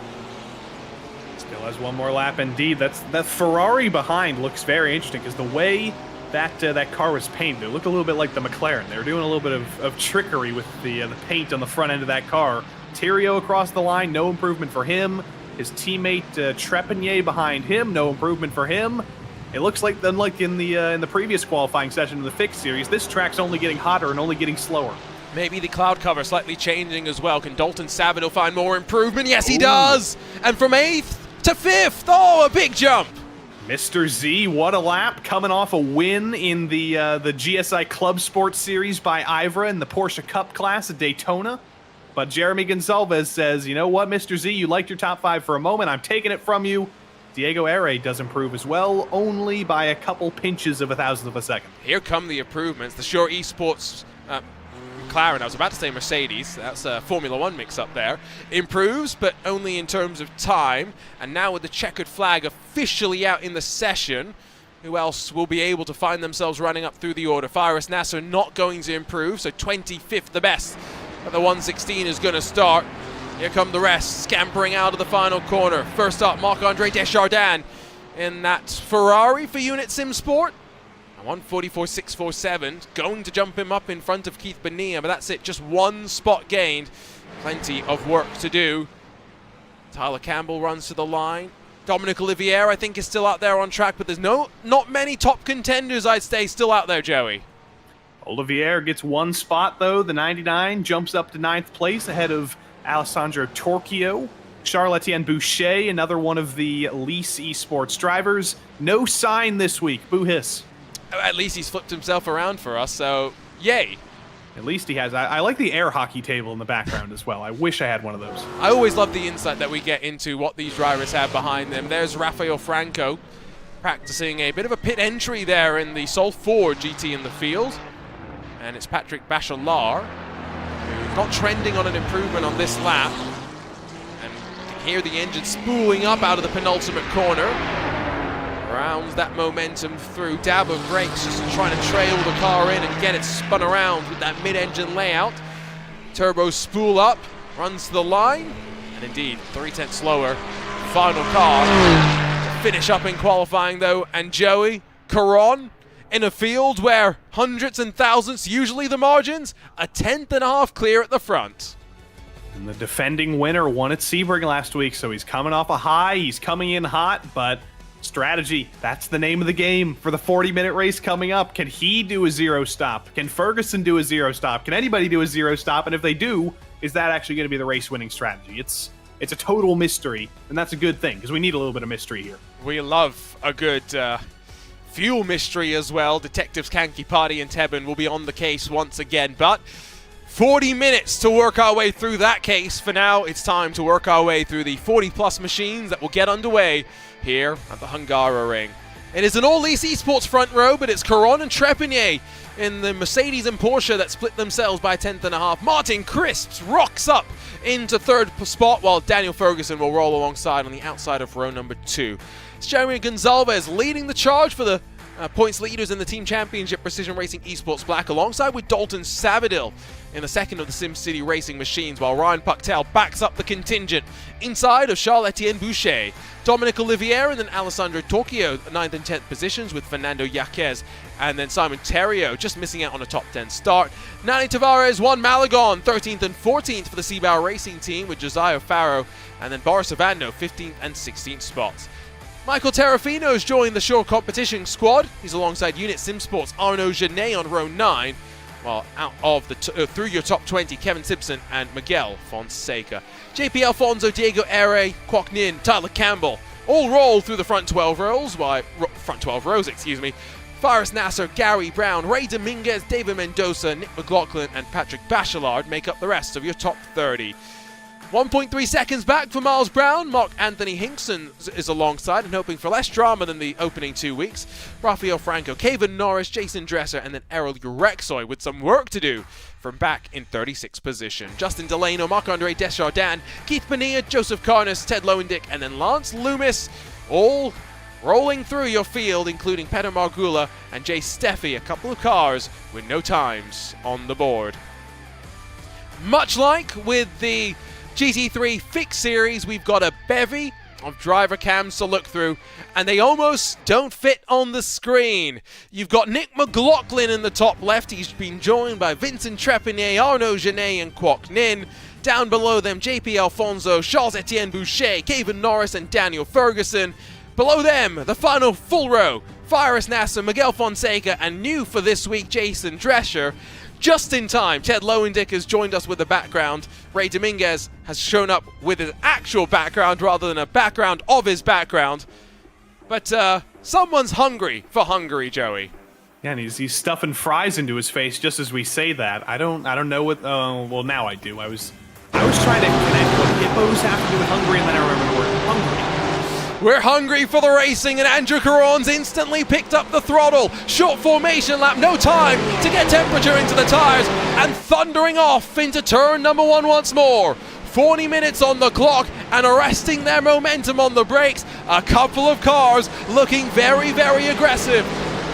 Still has one more lap indeed. That Ferrari behind looks very interesting because the way that car was painted, it looked a little bit like the McLaren. They were doing a little bit of trickery with the paint on the front end of that car. Thierry across the line, no improvement for him. His teammate Trepanier behind him, no improvement for him. It looks like, unlike in the previous qualifying session of the Fixed Series, this track's only getting hotter and only getting slower. Maybe the cloud cover slightly changing as well. Can Dalton Savadil find more improvement? Yes, he does! And from 8th to 5th. Oh, a big jump. Mr. Z, what a lap, coming off a win in the GSI Club Sports Series by Ivra in the Porsche Cup class at Daytona. But Jeremy Gonsalves says, you know what, Mr. Z, you liked your top 5 for a moment. I'm taking it from you. Diego Ere does improve as well, only by a couple pinches of a thousandth of a second. Here come the improvements. The Shore Esports McLaren, I was about to say Mercedes, that's a Formula 1 mix-up there, improves, but only in terms of time. And now with the checkered flag officially out in the session, who else will be able to find themselves running up through the order? Faris Nasser not going to improve, so 25th the best. But the 116 is going to start. Here come the rest, scampering out of the final corner. First up, Marc-Andre Desjardins in that Ferrari for Unit Sim Sport. 144.647, going to jump him up in front of Keith Bonilla, but that's it, just one spot gained. Plenty of work to do. Tyler Campbell runs to the line. Dominic Olivier, I think, is still out there on track, but there's not many top contenders, I'd say, still out there, Joey. Olivier gets one spot, though. The 99 jumps up to 9th place ahead of Alessandro Torchio. Charles-Etienne Boucher, another one of the Lease Esports drivers. No sign this week. Boo hiss. At least he's flipped himself around for us, so yay. At least he has. I like the air hockey table in the background as well. I wish I had one of those. I always love the insight that we get into what these drivers have behind them. There's Rafael Franco practicing a bit of a pit entry there in the Sol 4 GT in the field. And it's Patrick Bachelard, who's not trending on an improvement on this lap. And you can hear the engine spooling up out of the penultimate corner. Rounds that momentum through. Dab of brakes, just trying to trail the car in and get it spun around with that mid-engine layout. Turbo spool up, runs to the line, and indeed 3/10 slower. Final car to finish up in qualifying though. And Joey Caron in a field where hundreds and thousands, usually the margins, a 10th.5 clear at the front. And the defending winner won at Sebring last week, so he's coming off a high. He's coming in hot, but strategy, that's the name of the game for the 40-minute race coming up. Can he do a zero stop? Can Ferguson do a zero stop? Can anybody do a zero stop? And if they do, is that actually going to be the race-winning strategy? It's a total mystery, and that's a good thing, because we need a little bit of mystery here. We love a good fuel mystery as well. Detectives Kanki Party and Tebben will be on the case once again, but 40 minutes to work our way through that case. For now, it's time to work our way through the 40-plus machines that will get underway here at the Hungaroring. It is an all-Lease Esports front row, but it's Caron and Trepanier in the Mercedes and Porsche that split themselves by 10th.5. Martin Crisps rocks up into 3rd spot, while Daniel Ferguson will roll alongside on the outside of row number 2. It's Jeremy Gonsalves leading the charge for the points leaders in the Team Championship Precision Racing Esports Black, alongside with Dalton Savadil in the second of the SimCity Racing machines, while Ryan Pucktel backs up the contingent inside of Charles-Etienne Boucher. Dominic Olivier and then Alessandro Torchio, 9th and 10th positions with Fernando Yaquez, and then Simon Terrio just missing out on a top 10 start. Nani Tavares, Juan Malagon, 13th and 14th for the Seabauer Racing team with Josiah Farrow, and then Boris Avando, 15th and 16th spots. Michael Terrafino's joined the short competition squad. He's alongside Unit Sim Sports' Arnaud Genet on row 9, while out of the through your top 20, Kevin Simpson and Miguel Fonseca. JP Alfonso, Diego Ere, Kwok Nin, Tyler Campbell all roll through the front 12 rows. Faris Nasser, Gary Brown, Ray Dominguez, David Mendoza, Nick McLaughlin, and Patrick Bachelard make up the rest of your top 30. 1.3 seconds back for Miles Brown. Mark Anthony Hinkson is alongside and hoping for less drama than the opening 2 weeks. Rafael Franco, Kevin Norris, Jason Dresser, and then Errol Urexoy with some work to do from back in 36th position. Justin Delano, Marc-Andre Desjardins, Keith Bonilla, Joseph Carnes, Ted Lowendick, and then Lance Loomis, all rolling through your field, including Peter Margula and Jay Steffi, a couple of cars with no times on the board. Much like with the GT3 Fixed series, we've got a bevy of driver cams to look through, and they almost don't fit on the screen. You've got Nick McLaughlin in the top left. He's been joined by Vincent Trepanier, Arnaud Genet, and Kwok Nin. Down below them, JP Alfonso, Charles-Etienne Boucher, Kevin Norris, and Daniel Ferguson. Below them, the final full row, Faris Nasser, Miguel Fonseca, and new for this week, Jason Drescher. just in time. Ted Lowendick has joined us with the background. Ray Dominguez has shown up with his actual background rather than a background of his background. But someone's hungry for Hungary, Joey. Yeah, and he's stuffing fries into his face just as we say that. I don't know what. Well, now I do. I was trying to connect what hippos have to do with Hungary, and then I remember the word hungry. We're hungry for the racing, and Andrew Caron's instantly picked up the throttle. Short formation lap, no time to get temperature into the tires, and thundering off into turn number 1 once more. 40 minutes on the clock and arresting their momentum on the brakes. A couple of cars looking very, very aggressive.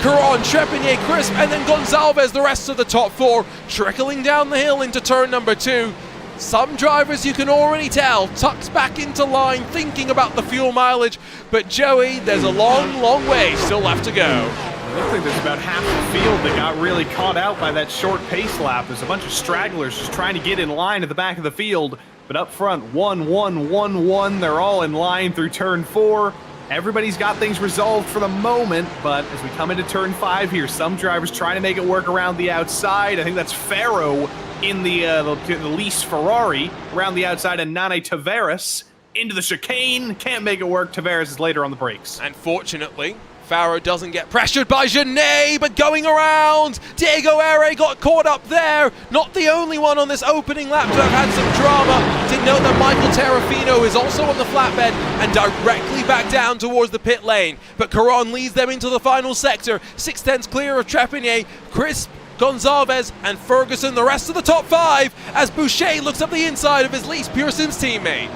Caron, Trepanier, Crisp, and then Gonzalez, the rest of the top 4, trickling down the hill into turn number 2. Some drivers, you can already tell, tucked back into line, thinking about the fuel mileage. But Joey, there's a long, long way still left to go. I don't think there's about half the field that got really caught out by that short pace lap. There's a bunch of stragglers just trying to get in line at the back of the field. But up front, 1, 1, 1, 1. They're all in line through turn 4. Everybody's got things resolved for the moment, but as we come into turn 5 here, some drivers trying to make it work around the outside. I think that's Faro in the least Ferrari around the outside, and Nane Tavares into the chicane. Can't make it work. Tavares is later on the brakes. And fortunately, Faro doesn't get pressured by Genet, but going around, Diego Ere got caught up there. Not the only one on this opening lap to have had some drama. Didn't know that Michael Terrafino is also on the flatbed and directly back down towards the pit lane. But Caron leads them into the final sector. 6/10 clear of Trepanier, Crisp, Gonzalez, and Ferguson, the rest of the top 5, as Boucher looks up the inside of his least Pearson's teammate.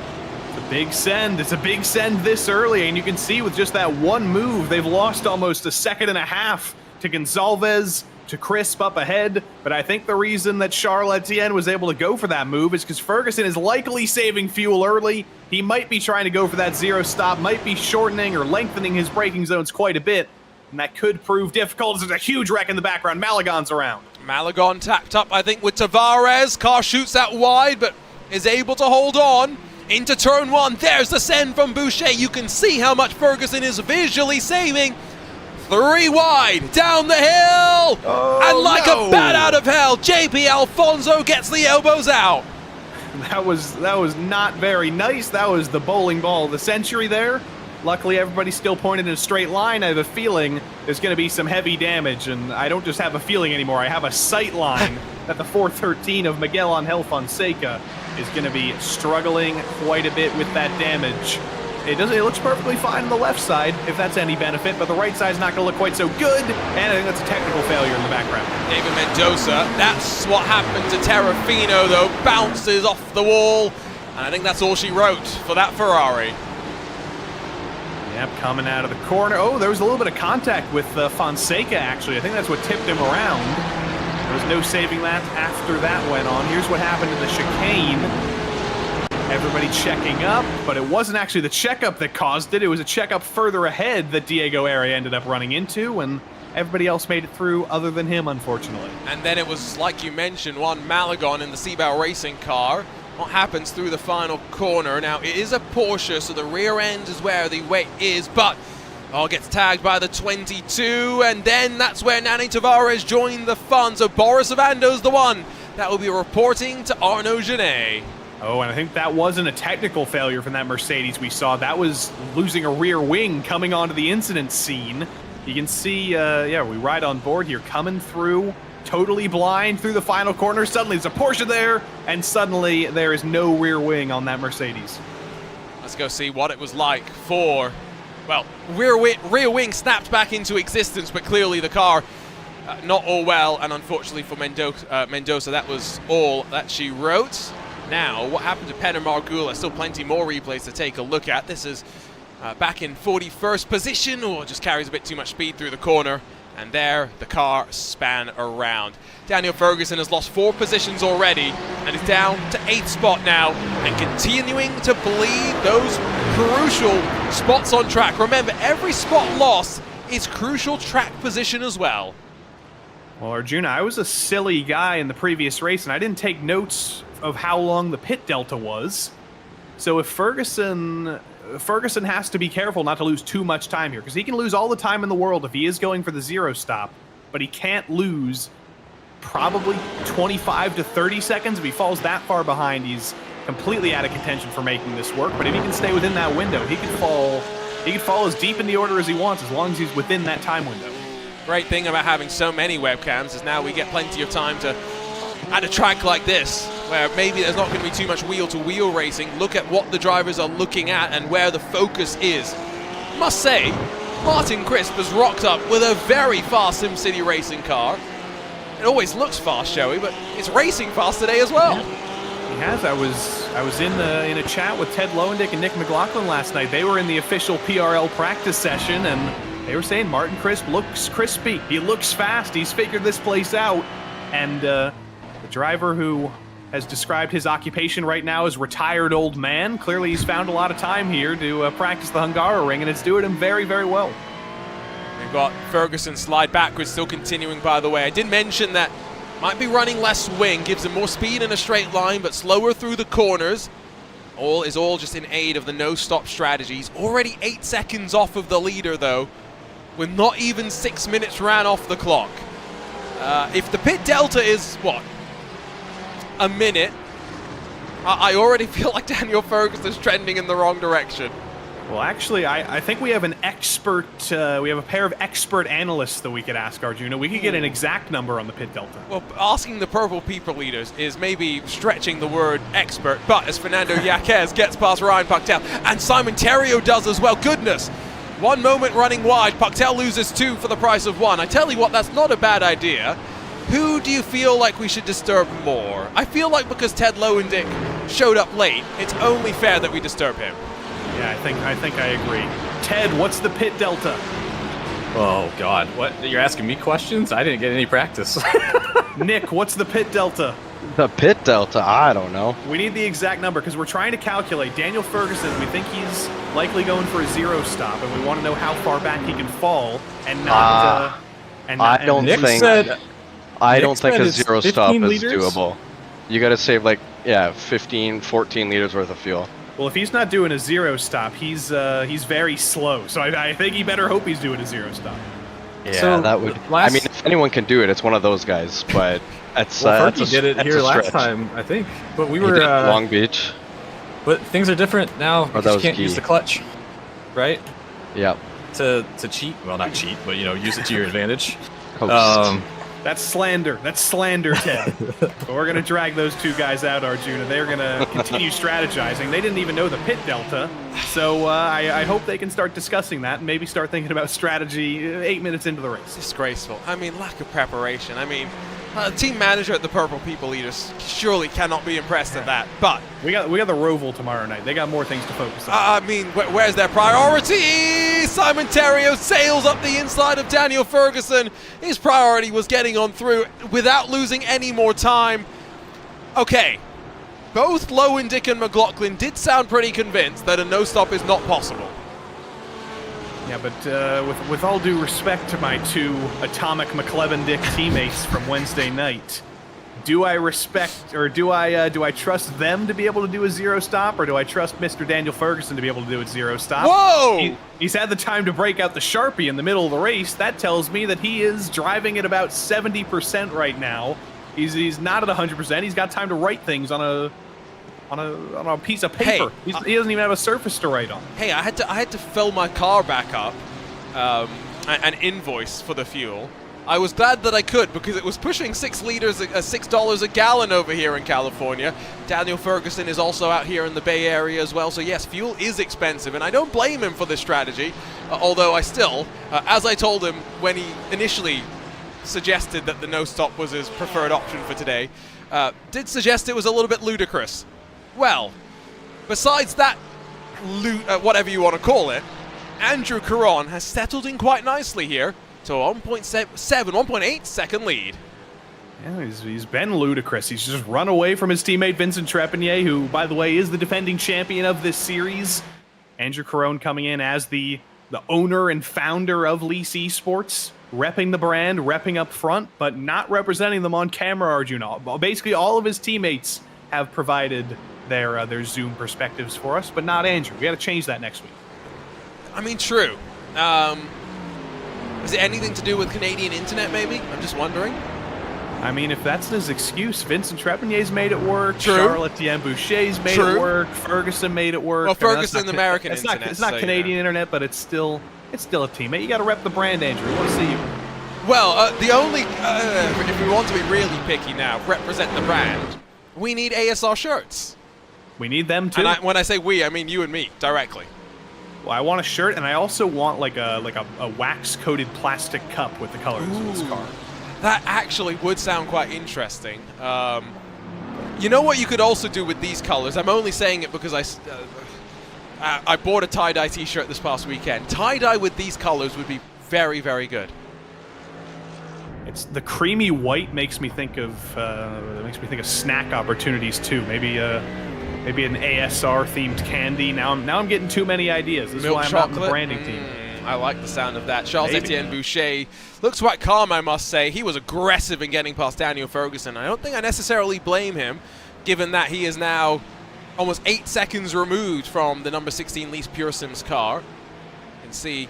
Big send. It's a big send this early, and you can see with just that one move, they've lost almost a second and a half to Gonzalez, to Crisp up ahead. But I think the reason that Charles Etienne was able to go for that move is because Ferguson is likely saving fuel early. He might be trying to go for that zero stop, might be shortening or lengthening his braking zones quite a bit, and that could prove difficult. There's a huge wreck in the background. Malagon's around. Malagon tacked up, I think, with Tavares. Car shoots out wide, but is able to hold on. Into turn 1, there's the send from Boucher. You can see how much Ferguson is visually saving. 3 wide, down the hill, and like a bat out of hell, JP Alfonso gets the elbows out. That was not very nice. That was the bowling ball of the century there. Luckily, everybody's still pointed in a straight line. I have a feeling there's going to be some heavy damage, and I don't just have a feeling anymore. I have a sight line that the 413 of Miguel Angel Fonseca is going to be struggling quite a bit with that damage. It looks perfectly fine on the left side, if that's any benefit, but the right side's not going to look quite so good, and I think that's a technical failure in the background. David Mendoza, that's what happened to Terrafino, though, bounces off the wall, and I think that's all she wrote for that Ferrari. Yep, coming out of the corner. Oh, there was a little bit of contact with Fonseca, actually. I think that's what tipped him around. There was no saving that after that went on. Here's what happened in the chicane. Everybody checking up, but it wasn't actually the checkup that caused it. It was a checkup further ahead that Diego Ere ended up running into, and everybody else made it through other than him, unfortunately. And then it was, like you mentioned, one Malagon in the Seabao Racing car. What happens through the final corner? Now, it is a Porsche, so the rear end is where the weight is, but gets tagged by the 22, and then that's where Nane Tavares joined the fun. So Boris Avando's the one that will be reporting to Arnaud Genet. Oh, and I think that wasn't a technical failure from that Mercedes we saw. That was losing a rear wing coming onto the incident scene. You can see, we ride on board here, coming through, totally blind through the final corner. Suddenly there's a Porsche there, and suddenly there is no rear wing on that Mercedes. Let's go see what it was like for, well, rear wing snapped back into existence, but clearly the car not all well, and unfortunately for Mendoza, that was all that she wrote. Now, what happened to Petter Margula? Still plenty more replays to take a look at. This is back in 41st position, or just carries a bit too much speed through the corner. And there, the car span around. Daniel Ferguson has lost 4 positions already and is down to 8th spot now and continuing to bleed those crucial spots on track. Remember, every spot lost is crucial track position as well. Well, Arjuna, I was a silly guy in the previous race, and I didn't take notes of how long the pit delta was. So if Ferguson has to be careful not to lose too much time here, because he can lose all the time in the world if he is going for the zero stop, but he can't lose probably 25 to 30 seconds. If he falls that far behind, he's completely out of contention for making this work. But if he can stay within that window, he could fall as deep in the order as he wants, as long as he's within that time window. Great thing about having so many webcams is now we get plenty of time to, at a track like this, where maybe there's not going to be too much wheel-to-wheel racing, look at what the drivers are looking at and where the focus is. Must say, Martin Crisp has rocked up with a very fast SimCity racing car. It always looks fast, Joey, but it's racing fast today as well. He has. I was in a chat with Ted Lowendick and Nick McLaughlin last night. They were in the official PRL practice session, and they were saying Martin Crisp looks crispy. He looks fast. He's figured this place out. And the driver who has described his occupation right now as retired old man, clearly he's found a lot of time here to practice the Hungaroring, and it's doing him very, very well. We've got Ferguson slide backwards, still continuing, by the way. I did mention that might be running less swing, gives him more speed in a straight line, but slower through the corners. All just in aid of the no-stop strategy. He's already 8 seconds off of the leader, though, with not even 6 minutes ran off the clock. If the pit delta is, what, a minute, I already feel like Daniel Ferguson's trending in the wrong direction. Well, actually, I think we have an expert, we have a pair of expert analysts that we could ask, Arjuna. We could get an exact number on the pit delta. Well, asking the Purple People leaders is maybe stretching the word expert, but as Fernando Yaquez gets past Ryan Puctel, and Simon Terrio does as well, goodness. 1 moment running wide, Puctel loses 2 for the price of 1. I tell you what, that's not a bad idea. Who do you feel like we should disturb more? I feel like because Ted Lowendick showed up late, it's only fair that we disturb him. Yeah, I think I agree. Ted, what's the pit delta? Oh, God. What? You're asking me questions? I didn't get any practice. Nick, what's the pit delta? The pit delta? I don't know. We need the exact number because we're trying to calculate. Daniel Ferguson, we think he's likely going for a 0 stop, and we want to know how far back he can fall and not... I don't Nick think said a 0 stop is liters? doable. You got to save like 15, 14 liters worth of fuel. Well, if he's not doing a 0 stop, he's very slow. So I think he better hope he's doing a 0 stop. Yeah, So, that would. I mean, if anyone can do it, it's one of those guys. But that's Fergie did it here last time, I think. But we were Long Beach. But things are different now because you can't key. use the clutch, right? Yeah. To cheat. Well, not cheat, but use it to your advantage. Coast. That's slander. That's slander, Ted. But we're going to drag those 2 guys out, Arjuna. They're going to continue strategizing. They didn't even know the pit delta. So I hope they can start discussing that and maybe start thinking about strategy 8 minutes into the race. Disgraceful. I mean, lack of preparation. I mean, team manager at the Purple People leaders surely cannot be impressed at that. But we got the Roval tomorrow night. They got more things to focus on. I mean, where's their priority? Simon Terrio sails up the inside of Daniel Ferguson. His priority was getting on through without losing any more time. Okay, both Lowendick and McLaughlin did sound pretty convinced that a no-stop is not possible. Yeah, but with all due respect to my 2 Atomic McLevin-Dick teammates from Wednesday night, do I trust them to be able to do a 0 stop, or do I trust Mr. Daniel Ferguson to be able to do a 0 stop? Whoa! He's had the time to break out the Sharpie in the middle of the race. That tells me that he is driving at about 70% right now. He's not at 100%. He's got time to write things on a piece of paper. Hey, he doesn't even have a surface to write on. Hey, I had to fill my car back up, and invoice for the fuel. I was glad that I could because it was pushing 6 liters, $6 a gallon over here in California. Daniel Ferguson is also out here in the Bay Area as well. So yes, fuel is expensive, and I don't blame him for this strategy. Although I still, as I told him when he initially suggested that the no-stop was his preferred option for today, did suggest it was a little bit ludicrous. Well, besides that, whatever you want to call it, Andrew Caron has settled in quite nicely here to a 1.8 second lead. Yeah, he's been ludicrous. He's just run away from his teammate Vincent Trepanier, who, by the way, is the defending champion of this series. Andrew Caron coming in as the owner and founder of Lease Esports, repping the brand, repping up front, but not representing them on camera, Arjuna. Basically, all of his teammates have provided their Zoom perspectives for us, but not Andrew. We got to change that next week. I mean, true. Is it anything to do with Canadian internet, maybe? I'm just wondering. I mean, if that's his excuse, Vincent Trepannier's made it work. True. Charles-Étienne Boucher's made True. it work. Ferguson made it work. Well, I mean, that's Ferguson, not American it's internet. Not, it's not so, Canadian internet, but it's still a teammate. You got to rep the brand, Andrew. We want to see you. Well, the only, if we want to be really picky now, represent the brand, we need ASR shirts. We need them too. And when I say we, I mean you and me directly. Well, I want a shirt, and I also want like a wax-coated plastic cup with the colors of this car. That actually would sound quite interesting. You know what you could also do with these colors? I'm only saying it because I bought a tie-dye t-shirt this past weekend. Tie-dye with these colors would be very, very good. It's the creamy white makes me think of snack opportunities too. Maybe an ASR themed candy. Now I'm getting too many ideas. This Milk is why I'm chocolate. not in the branding team. I like the sound of that. Charles-Étienne Boucher looks quite calm, I must say. He was aggressive in getting past Daniel Ferguson. I don't think I necessarily blame him, given that he is now almost 8 seconds removed from the number 16 Lise Pursim's car. You can see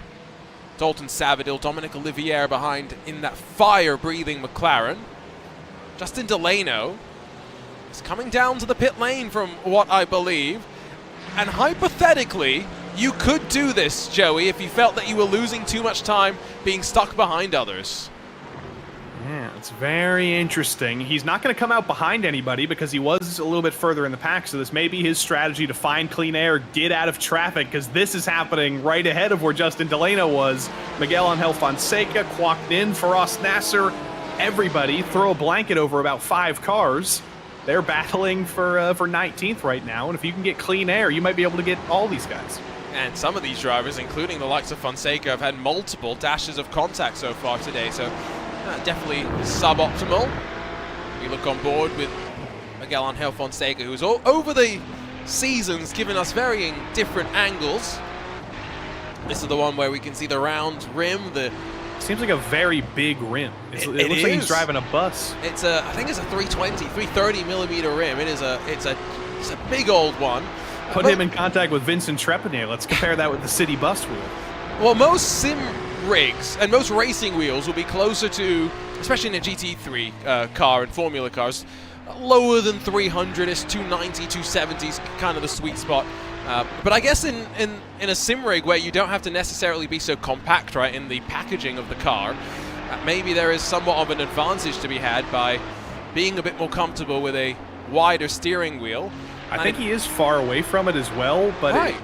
Dalton Savadil, Dominic Olivier behind in that fire-breathing McLaren. Justin Delano is coming down to the pit lane from what I believe. And hypothetically, you could do this, Joey, if you felt that you were losing too much time being stuck behind others. Yeah, it's very interesting. He's not going to come out behind anybody because he was a little bit further in the pack, so this may be his strategy to find clean air, get out of traffic, because this is happening right ahead of where Justin Delano was. Miguel Angel Fonseca, Kwok Nin, Faraz Nasser, everybody throw a blanket over about 5 cars. They're battling for 19th right now, and if you can get clean air, you might be able to get all these guys. And some of these drivers, including the likes of Fonseca, have had multiple dashes of contact so far today, so definitely suboptimal. We look on board with Miguel Angel Fonseca, who's over the seasons given us varying different angles. This is the one where we can see the round rim. Seems like a very big rim. It looks like he's driving a bus. I think it's a 330 millimeter rim. It's a big old one. Put him in contact with Vincent Trepanier. Let's compare that with the city bus wheel. Well, most sim rigs and most racing wheels will be closer to, especially in a GT3 car and Formula cars, lower than 300. It's 290, 270 is kind of the sweet spot. But I guess in a sim rig where you don't have to necessarily be so compact, right, in the packaging of the car, maybe there is somewhat of an advantage to be had by being a bit more comfortable with a wider steering wheel. I think he is far away from it as well, but right.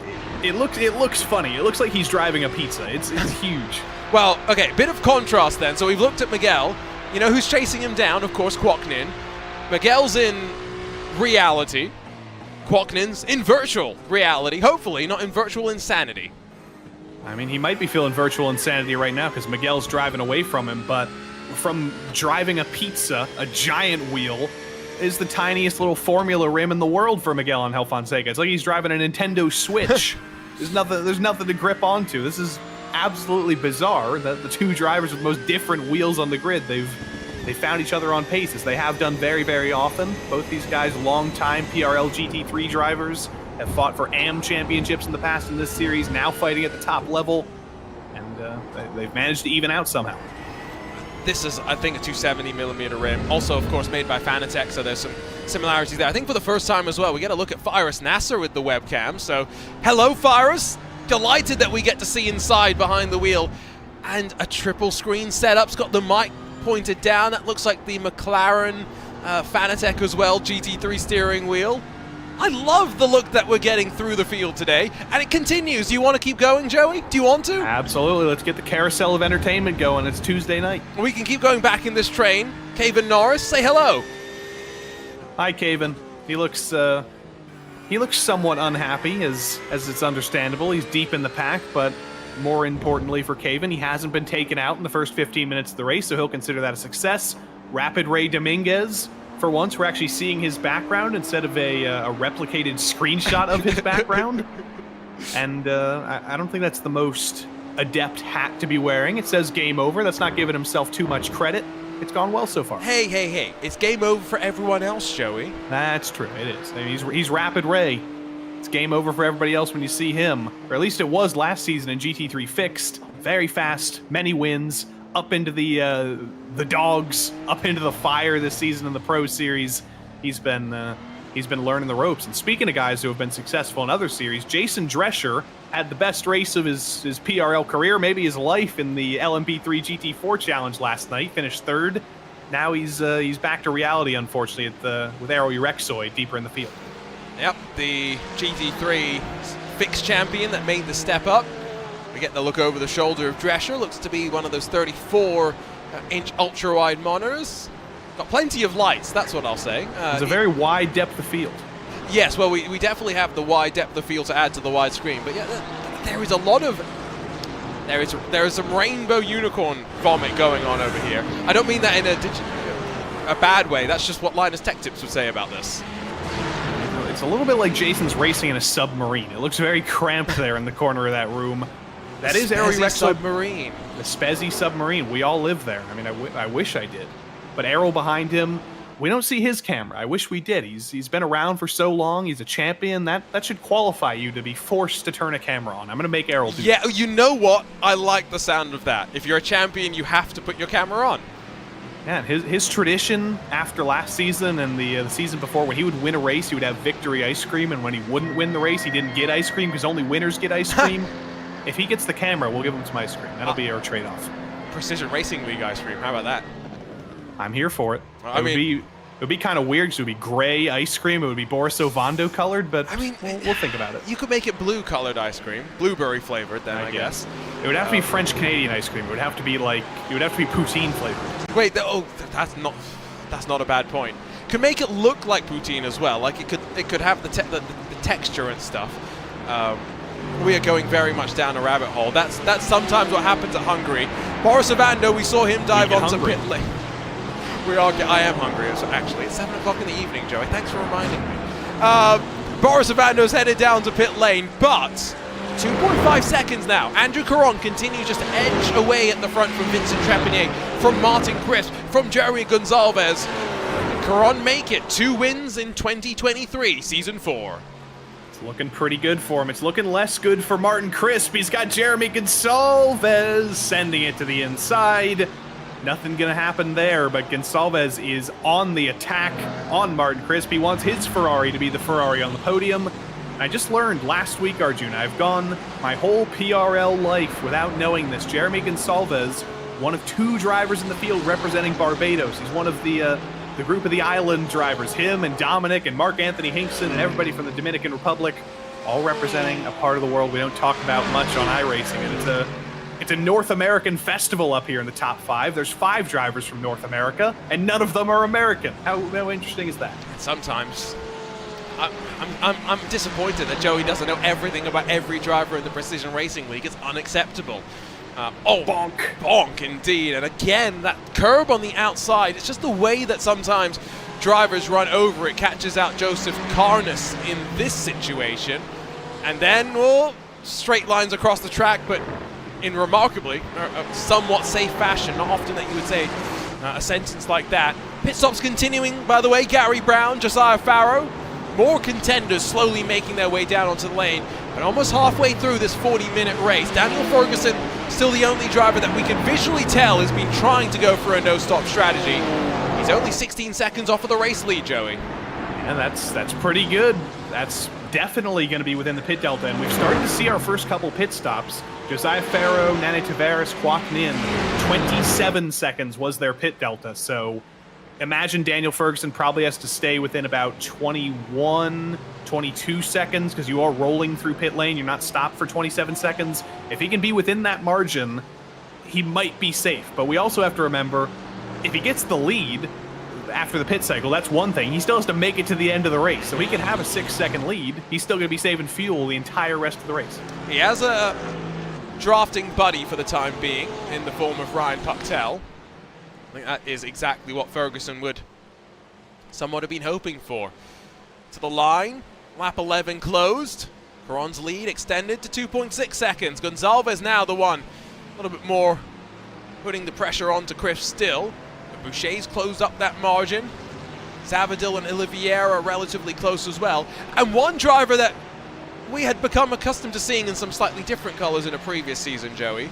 it looks funny. It looks like he's driving a pizza. It's huge. Well, okay, bit of contrast then. So we've looked at Miguel. You know who's chasing him down? Of course, Kwok Nin. Miguel's in reality. Kwok Nin's in virtual reality. Hopefully, not in virtual insanity. I mean, he might be feeling virtual insanity right now because Miguel's driving away from him, but from driving a pizza, a giant wheel, is the tiniest little Formula rim in the world for Miguel Angel Fonseca. It's like he's driving a Nintendo Switch. There's nothing to grip onto. This is absolutely bizarre that the two drivers with the most different wheels on the grid, they found each other on pace, as they have done very, very often. Both these guys, long-time PRL GT3 drivers, have fought for AM championships in the past in this series, now fighting at the top level, and they've managed to even out somehow. This is, I think, a 270 millimeter rim. Also, of course, made by Fanatec, so there's some similarities there. I think for the first time as well, we get a look at Faraz Nasser with the webcam. So, hello, Faraz. Delighted that we get to see inside behind the wheel. And a triple screen setup's got the mic pointed down. That looks like the McLaren Fanatec as well, GT3 steering wheel. I love the look that we're getting through the field today, and it continues. Do you want to keep going, Joey? Do you want to? Absolutely. Let's get the carousel of entertainment going. It's Tuesday night. We can keep going back in this train. Caven Norris, say hello. Hi, Caven. He looks somewhat unhappy, as it's understandable. He's deep in the pack, but more importantly for Caven, he hasn't been taken out in the first 15 minutes of the race, so he'll consider that a success. Rapid Ray Dominguez. For once, we're actually seeing his background instead of a replicated screenshot of his background. And I don't think that's the most adept hat to be wearing. It says game over. That's not giving himself too much credit. It's gone well so far. Hey. It's game over for everyone else, Joey. That's true. It is. I mean, he's Rapid Ray. It's game over for everybody else when you see him. Or at least it was last season in GT3 Fixed. Very fast, many wins. up into the dogs, up into the fire this season in the Pro Series. He's been learning the ropes. And speaking of guys who have been successful in other series, Jason Drescher had the best race of his PRL career, maybe his life, in the LMP3 GT4 Challenge last night. Finished third. Now he's back to reality, unfortunately, with Aero Urexoid deeper in the field. Yep, the GT3 Fixed champion that made the step up. We get the look over the shoulder of Drescher. Looks to be one of those 34-inch ultra-wide monitors. Got plenty of lights, that's what I'll say. It's a very wide depth of field. Yes, well, we definitely have the wide depth of field to add to the wide screen. But yeah, there is a lot of... There is some rainbow unicorn vomit going on over here. I don't mean that in a bad way. That's just what Linus Tech Tips would say about this. It's a little bit like Jason's racing in a submarine. It looks very cramped there in the corner of that room. That is Aero Urexoid submarine. The Spezzy submarine. We all live there. I mean, I wish I did. But Aero behind him, we don't see his camera. I wish we did. He's been around for so long. He's a champion. That should qualify you to be forced to turn a camera on. I'm going to make Aero do that. You know what? I like the sound of that. If you're a champion, you have to put your camera on. Yeah, his tradition after last season and the season before, when he would win a race, he would have victory ice cream, and when he wouldn't win the race, he didn't get ice cream because only winners get ice cream. If he gets the camera, we'll give him some ice cream. That'll be our trade-off. Precision Racing League ice cream. How about that? I'm here for it. Well, it would be kind of weird because it would be gray ice cream. It would be Boris Ovando colored, but we'll think about it. You could make it blue colored ice cream, blueberry flavored. Then I guess it would have to be French Canadian ice cream. It would have to be poutine flavored. Wait, that's not a bad point. Could make it look like poutine as well. Like it could have the texture and stuff. We are going very much down a rabbit hole. That's sometimes what happens at Hungary. Boris Ovando, we saw him dive onto pit lane. I am hungry, actually. It's 7 o'clock in the evening, Joey. Thanks for reminding me. BorisOvando's headed down to pit lane, but 2.5 seconds now. Andrew Caron continues just to edge away at the front from Vincent Trepanier, from Martin Crisp, from Jeremy Gonzalez. Caron make it 2 wins in 2023, Season 4. It's looking pretty good for him. It's looking less good for Martin Crisp. He's got Jeremy Gonzalez sending it to the inside. Nothing gonna happen there, but Gonsalves is on the attack on Martin Crisp. He wants his Ferrari to be the Ferrari on the podium. And I just learned last week, Arjun, I've gone my whole PRL life without knowing this. Jeremy Gonsalves, one of 2 drivers in the field representing Barbados. He's one of the group of the island drivers. Him and Dominic and Mark Anthony Hinkson and everybody from the Dominican Republic, all representing a part of the world we don't talk about much on iRacing. And it's a North American festival up here in the top 5. There's 5 drivers from North America, and none of them are American. How interesting is that? Sometimes I'm disappointed that Joey doesn't know everything about every driver in the Precision Racing League. It's unacceptable. Bonk. Bonk, indeed. And again, that curb on the outside, it's just the way that sometimes drivers run over it catches out Joseph Carnus in this situation. And then, straight lines across the track, but in remarkably, somewhat safe fashion. Not often that you would say a sentence like that. Pit stops continuing, by the way. Gary Brown, Josiah Farrow. More contenders slowly making their way down onto the lane. But almost halfway through this 40-minute race, Daniel Ferguson, still the only driver that we can visually tell has been trying to go for a no-stop strategy. He's only 16 seconds off of the race lead, Joey. And that's pretty good. That's definitely going to be within the pit delta. And we've started to see our first couple pit stops. Josiah Farrow, Nane Tavares, Kwok Nin, 27 seconds was their pit delta. So imagine Daniel Ferguson probably has to stay within about 21, 22 seconds because you are rolling through pit lane. You're not stopped for 27 seconds. If he can be within that margin, he might be safe. But we also have to remember, if he gets the lead after the pit cycle, that's one thing. He still has to make it to the end of the race. So he can have a 6-second lead. He's still going to be saving fuel the entire rest of the race. He has a drafting buddy for the time being in the form of Ryan Pucktel. I think that is exactly what Ferguson would somewhat have been hoping for. To the line, lap 11 closed. Caron's lead extended to 2.6 seconds. Gonzalez now the one, a little bit more putting the pressure on to Chris still. But Boucher's closed up that margin. Zavadil and Oliveira are relatively close as well. And one driver that we had become accustomed to seeing in some slightly different colors in a previous season, Joey.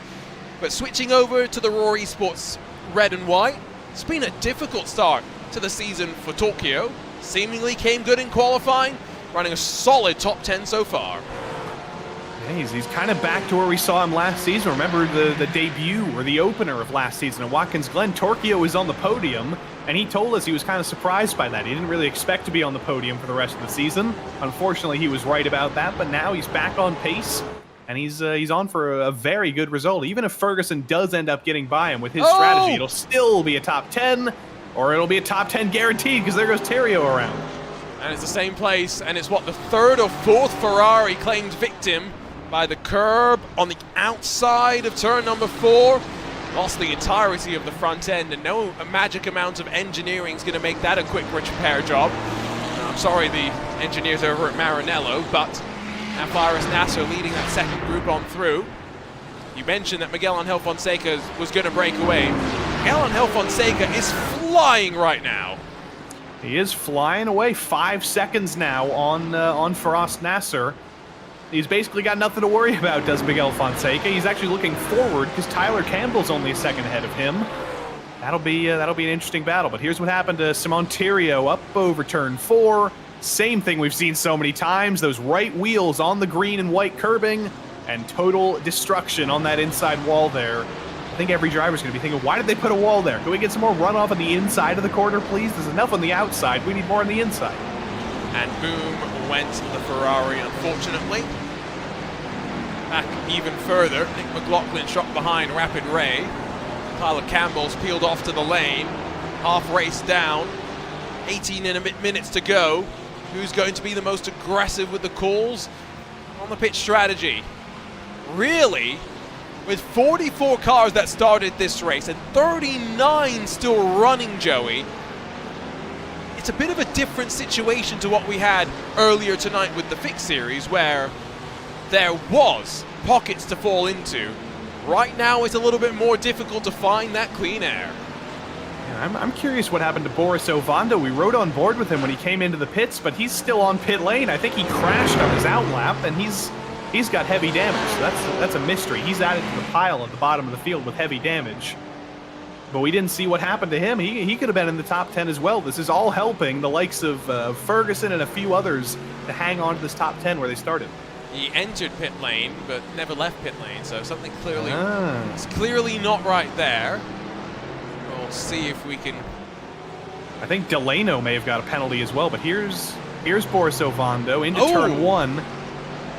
But switching over to the Rory Sports red and white, it's been a difficult start to the season for Tokyo. Seemingly came good in qualifying, running a solid top 10 so far. Yeah, he's kind of back to where we saw him last season. Remember the debut or the opener of last season at Watkins Glen? Torquio was on the podium, and he told us he was kind of surprised by that. He didn't really expect to be on the podium for the rest of the season. Unfortunately, he was right about that, but now he's back on pace, and he's on for a very good result. Even if Ferguson does end up getting by him with his strategy, it'll still be a top 10, or it'll be a top 10 guaranteed, because there goes Terrio around. And it's the same place, and it's what, the third or fourth Ferrari claimed victim by the curb on the outside of turn number 4. Lost the entirety of the front end, and no magic amount of engineering is going to make that a quick repair job. I'm sorry, the engineers over at Maranello, but Alfaris Nasser leading that second group on through. You mentioned that Miguel Angel Fonseca was going to break away. Miguel Angel Fonseca is flying right now. He is flying away. 5 seconds now on Faraz Nasser. He's basically got nothing to worry about, does Miguel Fonseca. He's actually looking forward because Tyler Campbell's only a second ahead of him. That'll be an interesting battle. But here's what happened to Simon Theriault up over turn 4. Same thing we've seen so many times. Those right wheels on the green and white curbing, and total destruction on that inside wall there. I think every driver's going to be thinking, why did they put a wall there? Can we get some more runoff on the inside of the corner, please? There's enough on the outside. We need more on the inside. And boom went the Ferrari, unfortunately. Back even further, Nick McLaughlin shot behind Rapid Ray. Tyler Campbell's peeled off to the lane. Half race down. 18 and a bit minutes to go. Who's going to be the most aggressive with the calls on the pitch strategy? Really? With 44 cars that started this race and 39 still running, Joey, it's a bit of a different situation to what we had earlier tonight with the Fixed Series, where there was pockets to fall into. Right now it's a little bit more difficult to find that clean air. Yeah, I'm curious what happened to Boris Ovando. We rode on board with him when he came into the pits, but he's still on pit lane. I think he crashed on his outlap, and he's got heavy damage. So that's a mystery. He's added to the pile at the bottom of the field with heavy damage. But we didn't see what happened to him. He could have been in the top 10 as well. This is all helping the likes of Ferguson and a few others to hang on to this top 10 where they started. He entered pit lane, but never left pit lane, so something clearly is clearly not right there. We'll see if we can... I think Delano may have got a penalty as well, but here's Boris Ovando into turn 1.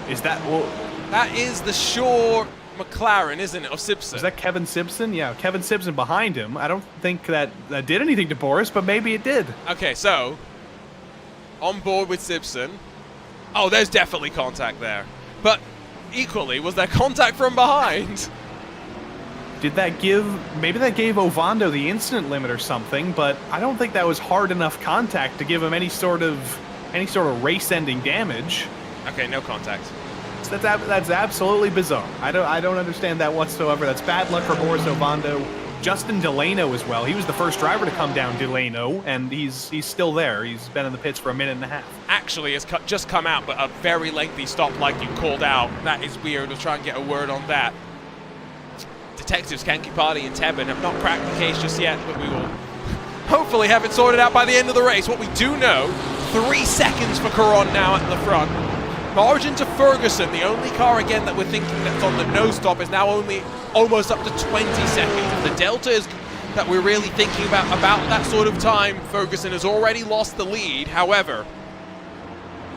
Is that... Well, that is the Shaw McLaren, isn't it, of Simpson? Is that Kevin Simpson? Yeah, Kevin Simpson behind him. I don't think that did anything to Boris, but maybe it did. Okay, so on board with Simpson. Oh, there's definitely contact there. But equally, was there contact from behind? Did that give... Maybe that gave Ovando the incident limit or something, but I don't think that was hard enough contact to give him any sort of race-ending damage. Okay, no contact. That's absolutely bizarre. I don't understand that whatsoever. That's bad luck for Boris Ovando. Justin Delano as well. He was the first driver to come down Delano, and he's still there. He's been in the pits for a minute and a half. Actually, it's just come out, but a very lengthy stop like you called out. That is weird. We'll try and get a word on that. Detectives Kankipati and Tebben have not cracked the case just yet, but we will hopefully have it sorted out by the end of the race. What we do know, 3 seconds for Caron now at the front. Margin to Ferguson, the only car again that we're thinking that's on the no stop, is now only almost up to 20 seconds. The delta is that we're really thinking about that sort of time. Ferguson has already lost the lead. However,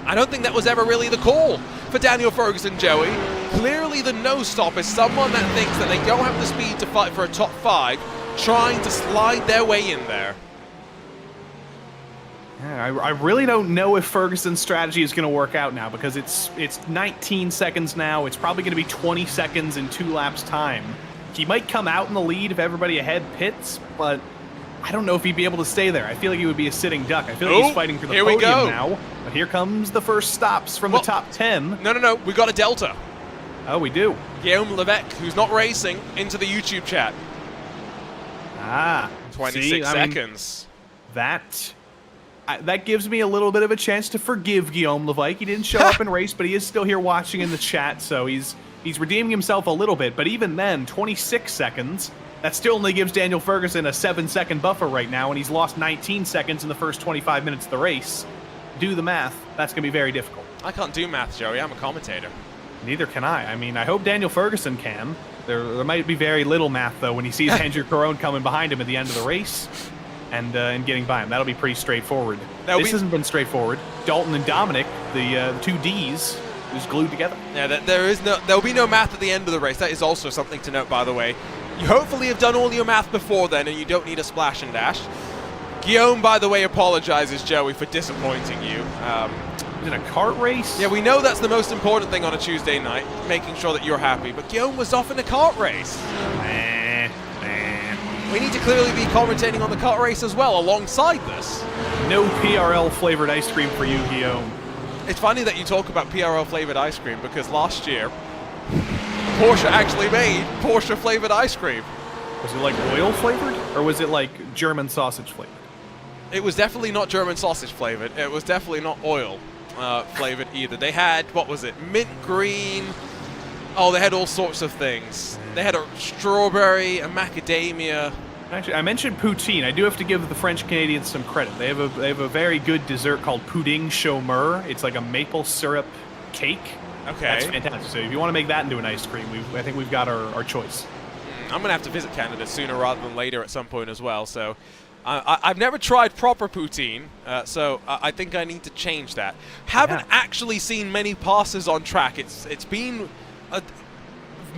I don't think that was ever really the call for Daniel Ferguson, Joey. Clearly the no stop is someone that thinks that they don't have the speed to fight for a top 5, trying to slide their way in there. Yeah, I really don't know if Ferguson's strategy is going to work out now, because it's 19 seconds now. It's probably going to be 20 seconds in 2 laps' time. He might come out in the lead if everybody ahead pits, but I don't know if he'd be able to stay there. I feel like he would be a sitting duck. I feel like he's fighting for the podium now. But here comes the first stops from the top 10. No. We got a delta. Oh, we do. Guillaume Levesque, who's not racing, into the YouTube chat. 26 seconds. That gives me a little bit of a chance to forgive Guillaume Levesque. He didn't show up in race, but he is still here watching in the chat, so he's He's redeeming himself a little bit, but even then, 26 seconds, that still only gives Daniel Ferguson a 7-second buffer right now, and he's lost 19 seconds in the first 25 minutes of the race. Do the math. That's going to be very difficult. I can't do math, Joey. I'm a commentator. Neither can I. I mean, I hope Daniel Ferguson can. There might be very little math, though, when he sees Hendrik Caron coming behind him at the end of the race and getting by him. That'll be pretty straightforward. This hasn't been straightforward. Dalton and Dominic, the two Ds, just glued together. Yeah, there'll be no math at the end of the race. That is also something to note, by the way. You hopefully have done all your math before then, and you don't need a splash and dash. Guillaume, by the way, apologizes, Joey, for disappointing you. In a kart race? Yeah, we know that's the most important thing on a Tuesday night, making sure that you're happy, but Guillaume was off in a kart race. We need to clearly be commentating on the kart race as well, alongside this. No PRL flavored ice cream for you, Guillaume. It's funny that you talk about PRL flavored ice cream, because last year, Porsche actually made Porsche flavored ice cream. Was it like oil flavored, or was it like German sausage flavored? It was definitely not German sausage flavored. It was definitely not oil flavored either. They had, what was it, mint green. Oh, they had all sorts of things. They had a strawberry, a macadamia. Actually, I mentioned poutine. I do have to give the French Canadians some credit. They have a very good dessert called pudding chômeur. It's like a maple syrup cake. Okay. That's fantastic. So if you want to make that into an ice cream, I think we've got our choice. I'm going to have to visit Canada sooner rather than later at some point as well. So I've never tried proper poutine, so I think I need to change that. Haven't actually seen many passes on track. It's been a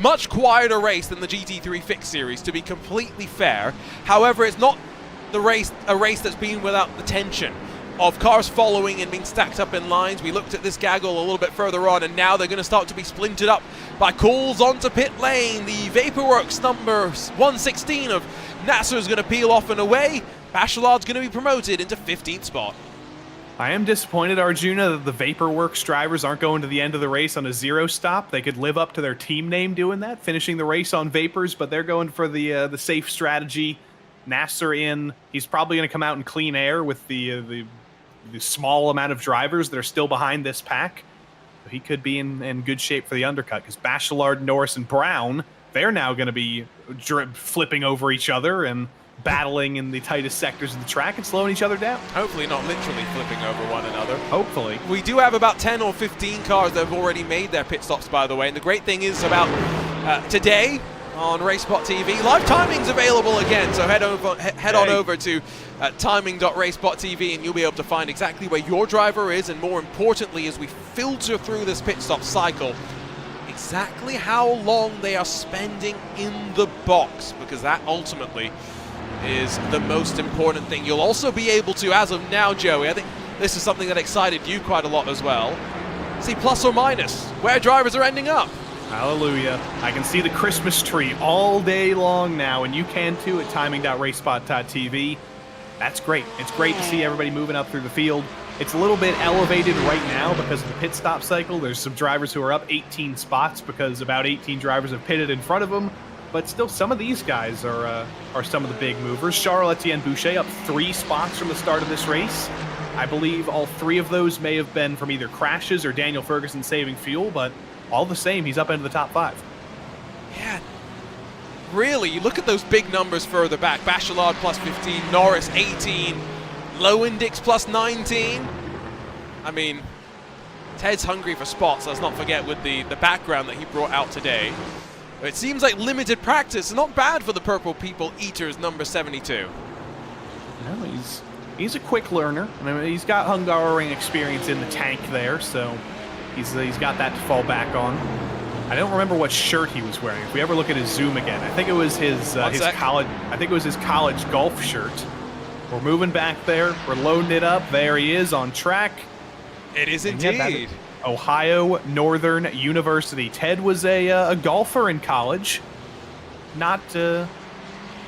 much quieter race than the GT3 Fixed series, to be completely fair. However, it's not a race that's been without the tension of cars following and being stacked up in lines. We looked at this gaggle a little bit further on, and now they're going to start to be splintered up by calls onto pit lane. The Vaporworks number 116 of Nasser is going to peel off and away. Bachelard's going to be promoted into 15th spot. I am disappointed, Arjuna, that the Vaporworks drivers aren't going to the end of the race on a zero stop. They could live up to their team name doing that, finishing the race on Vapors, but they're going for the safe strategy. Nasser in. He's probably going to come out in clean air with the small amount of drivers that are still behind this pack. He could be in good shape for the undercut, because Bachelard, Norris, and Brown, they're now going to be flipping over each other and battling in the tightest sectors of the track and slowing each other down. Hopefully not literally flipping over one another. Hopefully. We do have about 10 or 15 cars that have already made their pit stops, by the way. And the great thing is about today on RaceSpotTV, live timing's available again. So head on over to timing.RaceSpotTV, and you'll be able to find exactly where your driver is, and more importantly, as we filter through this pit stop cycle, exactly how long they are spending in the box, because that ultimately is the most important thing. You'll also be able to, as of now, Joey, I think this is something that excited you quite a lot as well, see plus or minus where drivers are ending up. Hallelujah. I can see the Christmas tree all day long now, and you can too at timing.RaceSpot.tv. That's great. It's great to see everybody moving up through the field. It's a little bit elevated right now because of the pit stop cycle. There's some drivers who are up 18 spots because about 18 drivers have pitted in front of them. But still, some of these guys are some of the big movers. Charles-Etienne Boucher up 3 spots from the start of this race. I believe all 3 of those may have been from either crashes or Daniel Ferguson saving fuel, but all the same, he's up into the top 5. Yeah, really, you look at those big numbers further back. Bachelard plus 15, Norris 18, Lowendix plus 19. I mean, Ted's hungry for spots, let's not forget, with the background that he brought out today. It seems like limited practice, not bad for the Purple People Eaters number 72. No, he's a quick learner. I mean, he's got Hungaroring experience in the tank there, so he's got that to fall back on. I don't remember what shirt he was wearing. If we ever look at his Zoom again, I think it was his college. I think it was his college golf shirt. We're moving back there. We're loading it up. There he is on track. It is indeed. Ohio Northern University. Ted was a golfer in college. Not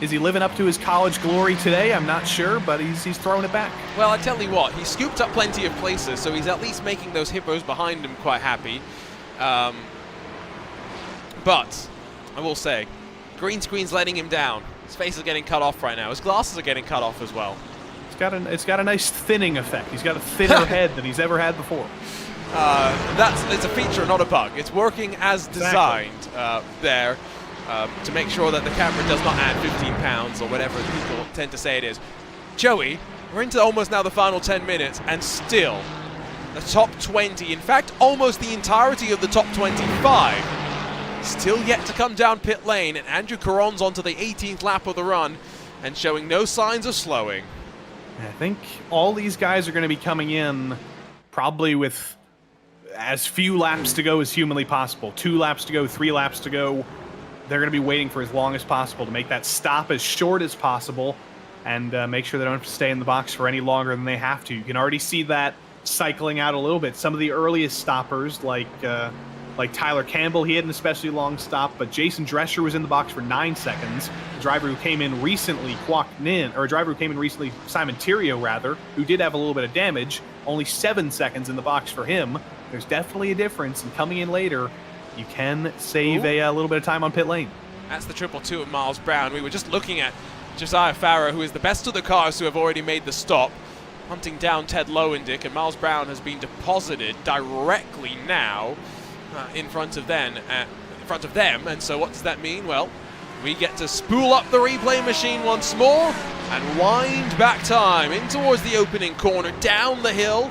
is he living up to his college glory today? I'm not sure, but he's throwing it back. Well, I tell you what, he scooped up plenty of places, so he's at least making those hippos behind him quite happy. But I will say, green screen's letting him down. His face is getting cut off right now. His glasses are getting cut off as well. It's got a nice thinning effect. He's got a thinner head than he's ever had before. It's a feature, not a bug. It's working as designed there to make sure that the camera does not add 15 pounds or whatever people tend to say it is. Joey, we're into almost now the final 10 minutes, and still the top 20, in fact, almost the entirety of the top 25, still yet to come down pit lane, and Andrew Caron's onto the 18th lap of the run and showing no signs of slowing. I think all these guys are going to be coming in probably with as few laps to go as humanly possible. 2 laps to go, 3 laps to go. They're going to be waiting for as long as possible to make that stop as short as possible and make sure they don't have to stay in the box for any longer than they have to. You can already see that cycling out a little bit. Some of the earliest stoppers, like Tyler Campbell, he had an especially long stop, but Jason Drescher was in the box for 9 seconds. The driver who came in recently, Simon Theriault rather, who did have a little bit of damage, only 7 seconds in the box for him. There's definitely a difference, and coming in later, you can save a little bit of time on pit lane. That's the 222 of Miles Brown. We were just looking at Josiah Farah, who is the best of the cars who have already made the stop, hunting down Ted Lowendick, and Miles Brown has been deposited directly now in front of them. And so what does that mean? Well, we get to spool up the replay machine once more and wind back time in towards the opening corner, down the hill.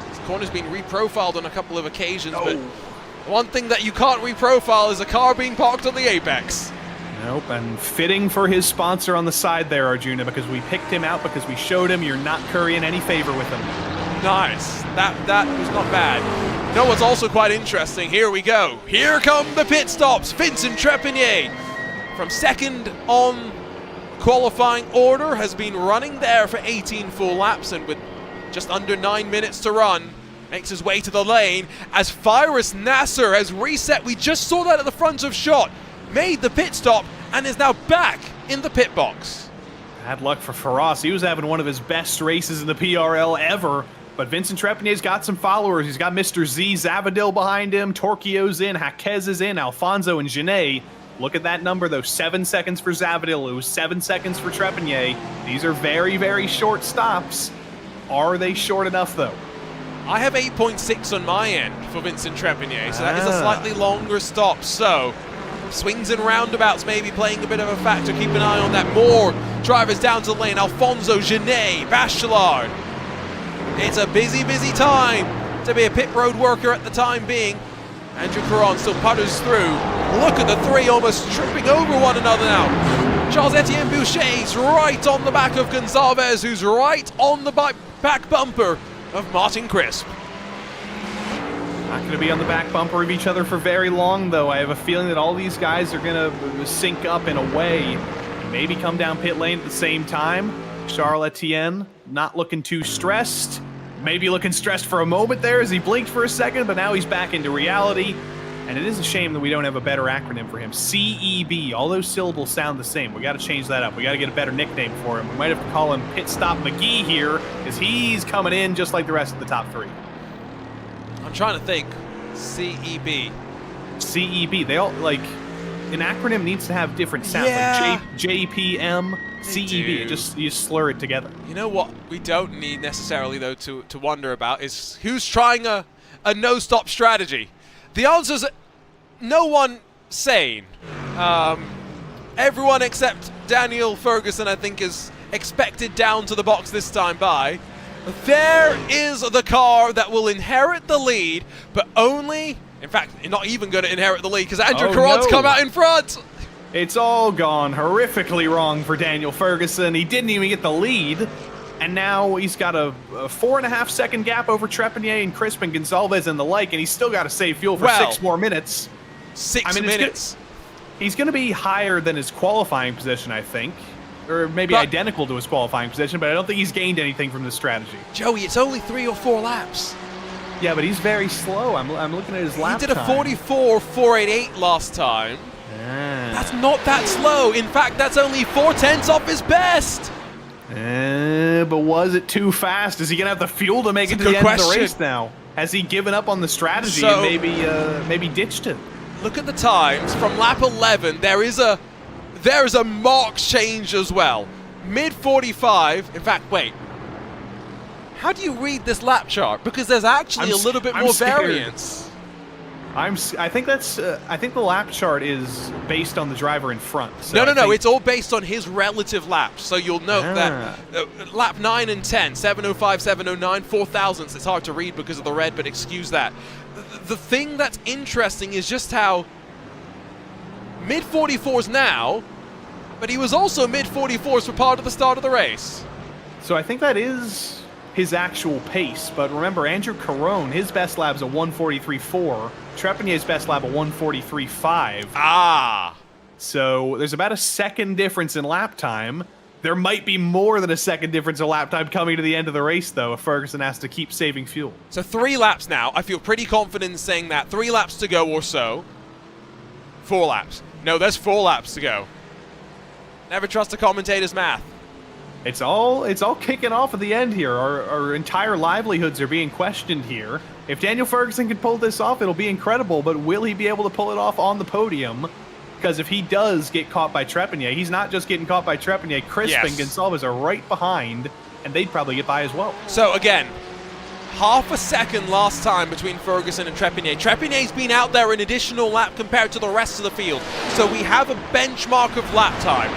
This corner's been reprofiled on a couple of occasions, but one thing that you can't reprofile is a car being parked on the apex. Nope, and fitting for his sponsor on the side there, Arjuna, because we picked him out because we showed him you're not currying any favor with him. Nice. That was not bad. You know what's also quite interesting? Here we go. Here come the pit stops. Vincent Trepanier, from second on qualifying order, has been running there for 18 full laps, and with just under 9 minutes to run, makes his way to the lane as Firas Nasser has reset. We just saw that at the front of shot. Made the pit stop and is now back in the pit box. Bad luck for Faraz. He was having one of his best races in the PRL ever. But Vincent Trepanier's got some followers. He's got Mr. Z Zavadil behind him. Torquio's in. Jaquez is in. Alfonso and Genet. Look at that number, though. 7 seconds for Zavadil. It was 7 seconds for Trepanier. These are very, very short stops. Are they short enough, though? I have 8.6 on my end for Vincent Trepanier, so that is a slightly longer stop. So swings and roundabouts maybe playing a bit of a factor. Keep an eye on that. More drivers down to the lane. Alfonso, Genet, Bachelard. It's a busy, busy time to be a pit road worker at the time being. Andrew Caron still putters through. Look at the three almost tripping over one another now. Charles-Etienne Boucher's right on the back of Gonçalves, who's right on the back bumper of Martin Crisp. Not going to be on the back bumper of each other for very long, though. I have a feeling that all these guys are going to sync up in a way. Maybe come down pit lane at the same time. Charles-Etienne not looking too stressed. Maybe looking stressed for a moment there as he blinked for a second, but now he's back into reality. And it is a shame that we don't have a better acronym for him. CEB. All those syllables sound the same. We got to change that up. We got to get a better nickname for him. We might have to call him Pit Stop McGee here, because he's coming in just like the rest of the top three. I'm trying to think. CEB. CEB. They all, like, an acronym needs to have different sounds. Yeah. Like JPM, CEB. Just you slur it together. You know what we don't need necessarily, though, to wonder about is who's trying a no-stop strategy. The answer's no one sane. Everyone except Daniel Ferguson, I think, is expected down to the box this time by. There is the car that will inherit the lead, but only, in fact, not even going to inherit the lead because Andrew Caron's come out in front. It's all gone horrifically wrong for Daniel Ferguson. He didn't even get the lead. And now he's got a 4.5 second gap over Trepanier and Crisp and Gonçalves and the like, and he's still got to save fuel for 6 more minutes. 6 minutes. He's going to be higher than his qualifying position, I think. Or maybe identical to his qualifying position, but I don't think he's gained anything from this strategy. Joey, it's only 3 or 4 laps. Yeah, but he's very slow. I'm looking at his lap time. He did a 44.488 last time. That's not that slow. In fact, that's only 4/10 off his best. But was it too fast? Is he going to have the fuel to make it to the end of the race now? Has he given up on the strategy and maybe ditched it? Look at the times from lap 11. There is a marked change as well. Mid 45. In fact, wait. How do you read this lap chart? Because there's actually a little bit I'm more scared. variance. I think that's. I think the lap chart is based on the driver in front. So No. It's all based on his relative laps. So you'll note that lap 9 and 10, 705, 709, 4,000ths. It's hard to read because of the red, but excuse that. The thing that's interesting is just how mid-44s now, but he was also mid-44s for part of the start of the race. So I think that is his actual pace. But remember, Andrew Carone, his best lab's a 143.4. Trepinier's best lap a 143.5. Ah. So there's about a second difference in lap time. There might be more than a second difference in lap time coming to the end of the race, though, if Ferguson has to keep saving fuel. So 3 laps now. I feel pretty confident in saying that. 3 laps to go or so. 4 laps. No, there's 4 laps to go. Never trust a commentator's math. It's all kicking off at the end here. Our entire livelihoods are being questioned here. If Daniel Ferguson can pull this off, it'll be incredible, but will he be able to pull it off on the podium? Because if he does get caught by Trepanier, he's not just getting caught by Trepanier. Crisp and Gonsalves are right behind, and they'd probably get by as well. So again, half a second last time between Ferguson and Trepanier. Trepinier's been out there an additional lap compared to the rest of the field. So we have a benchmark of lap time.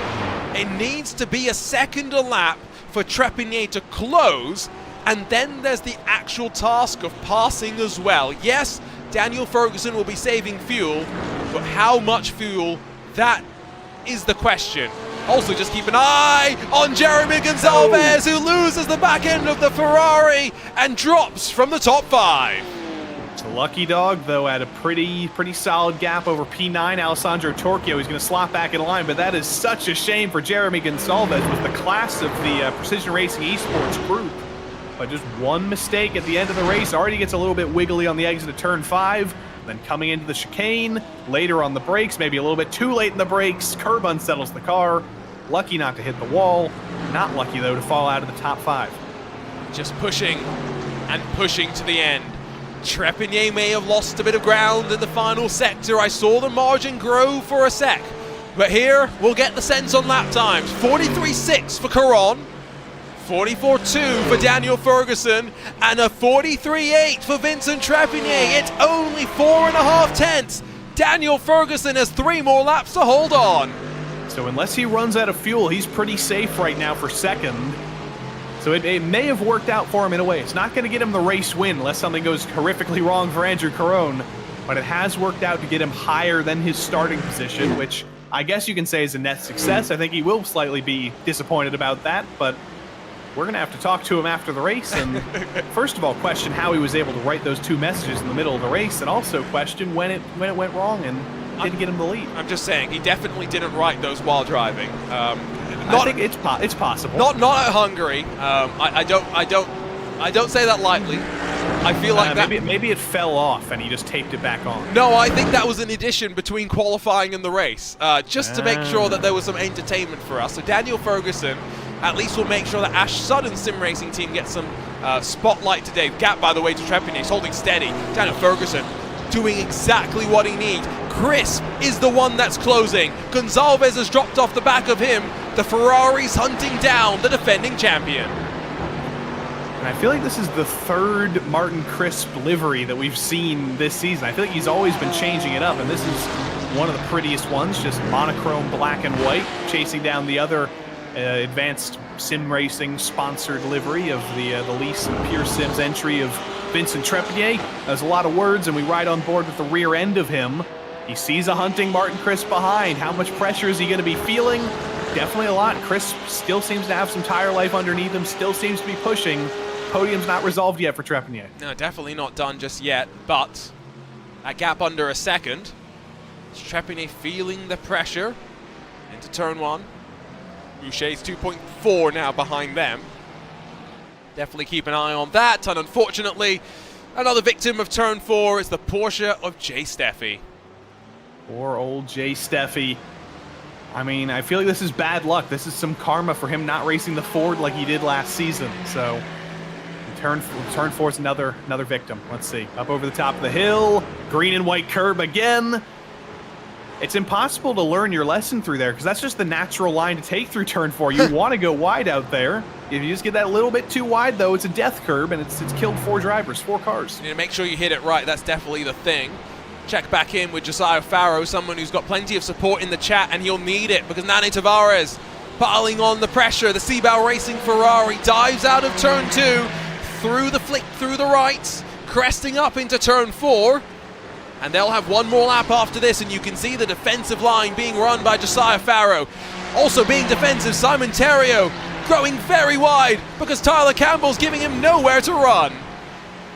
It needs to be a second a lap for Trepanier to close, and then there's the actual task of passing as well. Yes, Daniel Ferguson will be saving fuel, but how much fuel? That is the question. Also, just keep an eye on Jeremy Gonsalves, who loses the back end of the Ferrari and drops from the top 5. It's a lucky dog, though, at a pretty solid gap over P9. Alessandro Torchio, he's going to slot back in line, but that is such a shame for Jeremy Gonsalves with the class of the Precision Racing Esports group. But just one mistake at the end of the race, already gets a little bit wiggly on the exit of turn 5, then coming into the chicane, later on the brakes, maybe a little bit too late in the brakes, curb unsettles the car. Lucky not to hit the wall, not lucky, though, to fall out of the top 5. Just pushing and pushing to the end. Trepanier may have lost a bit of ground in the final sector. I saw the margin grow for a sec. But here, we'll get the sense on lap times. 43.6 for Caron, 44.2 for Daniel Ferguson, and a 43.8 for Vincent Trepanier. It's only 4.5 tenths. Daniel Ferguson has 3 more laps to hold on. So unless he runs out of fuel, he's pretty safe right now for second. So it may have worked out for him in a way. It's not going to get him the race win unless something goes horrifically wrong for Andrew Carone, but it has worked out to get him higher than his starting position, which I guess you can say is a net success. I think he will slightly be disappointed about that, but we're going to have to talk to him after the race and first of all question how he was able to write those 2 messages in the middle of the race, and also question when it went wrong and didn't get him the lead. I'm just saying, he definitely didn't write those while driving. I think it's possible. Not at Hungary. I don't say that lightly. I feel like that maybe it fell off and he just taped it back on. No, I think that was an addition between qualifying and the race, just to make sure that there was some entertainment for us. So Daniel Ferguson at least will make sure that Ash Sutton's sim racing team gets some spotlight today. Gap, by the way, to Trepanier. He's holding steady. Daniel Ferguson doing exactly what he needs. Crisp is the one that's closing. Gonsalves has dropped off the back of him. The Ferrari's hunting down the defending champion. And I feel like this is the 3rd Martin Crisp livery that we've seen this season. I feel like he's always been changing it up, and this is one of the prettiest ones, just monochrome black and white, chasing down the other advanced sim racing sponsored livery of the Lease and Pure Sims entry of Vincent Trepanier. There's a lot of words, and we ride on board with the rear end of him. He sees a hunting Martin Crisp behind. How much pressure is he going to be feeling? Definitely a lot. Crisp still seems to have some tire life underneath him, still seems to be pushing. Podium's not resolved yet for Trepanier. No, definitely not done just yet, but that gap under a second. Is Trepanier feeling the pressure into turn 1? Boucher's 2.4 now behind them. Definitely keep an eye on that, and unfortunately, another victim of turn 4 is the Porsche of Jay Steffi. Poor old Jay Steffi. I mean, I feel like this is bad luck. This is some karma for him not racing the Ford like he did last season. So, turn 4 is another victim. Let's see. Up over the top of the hill. Green and white curb again. it's impossible to learn your lesson through there because that's just the natural line to take through turn 4. You want to go wide out there. If you just get that little bit too wide, though, it's a death curb, and it's killed 4 drivers, 4 cars. You need to make sure you hit it right. That's definitely the thing. Check back in with Josiah Farrow, someone who's got plenty of support in the chat, and he'll need it because Nane Tavares piling on the pressure. The Seabao Racing Ferrari dives out of turn 2, through the flick, through the right, cresting up into turn 4. And they'll have one more lap after this, and you can see the defensive line being run by Josiah Farrow. Also being defensive, Simon Terrio growing very wide because Tyler Campbell's giving him nowhere to run.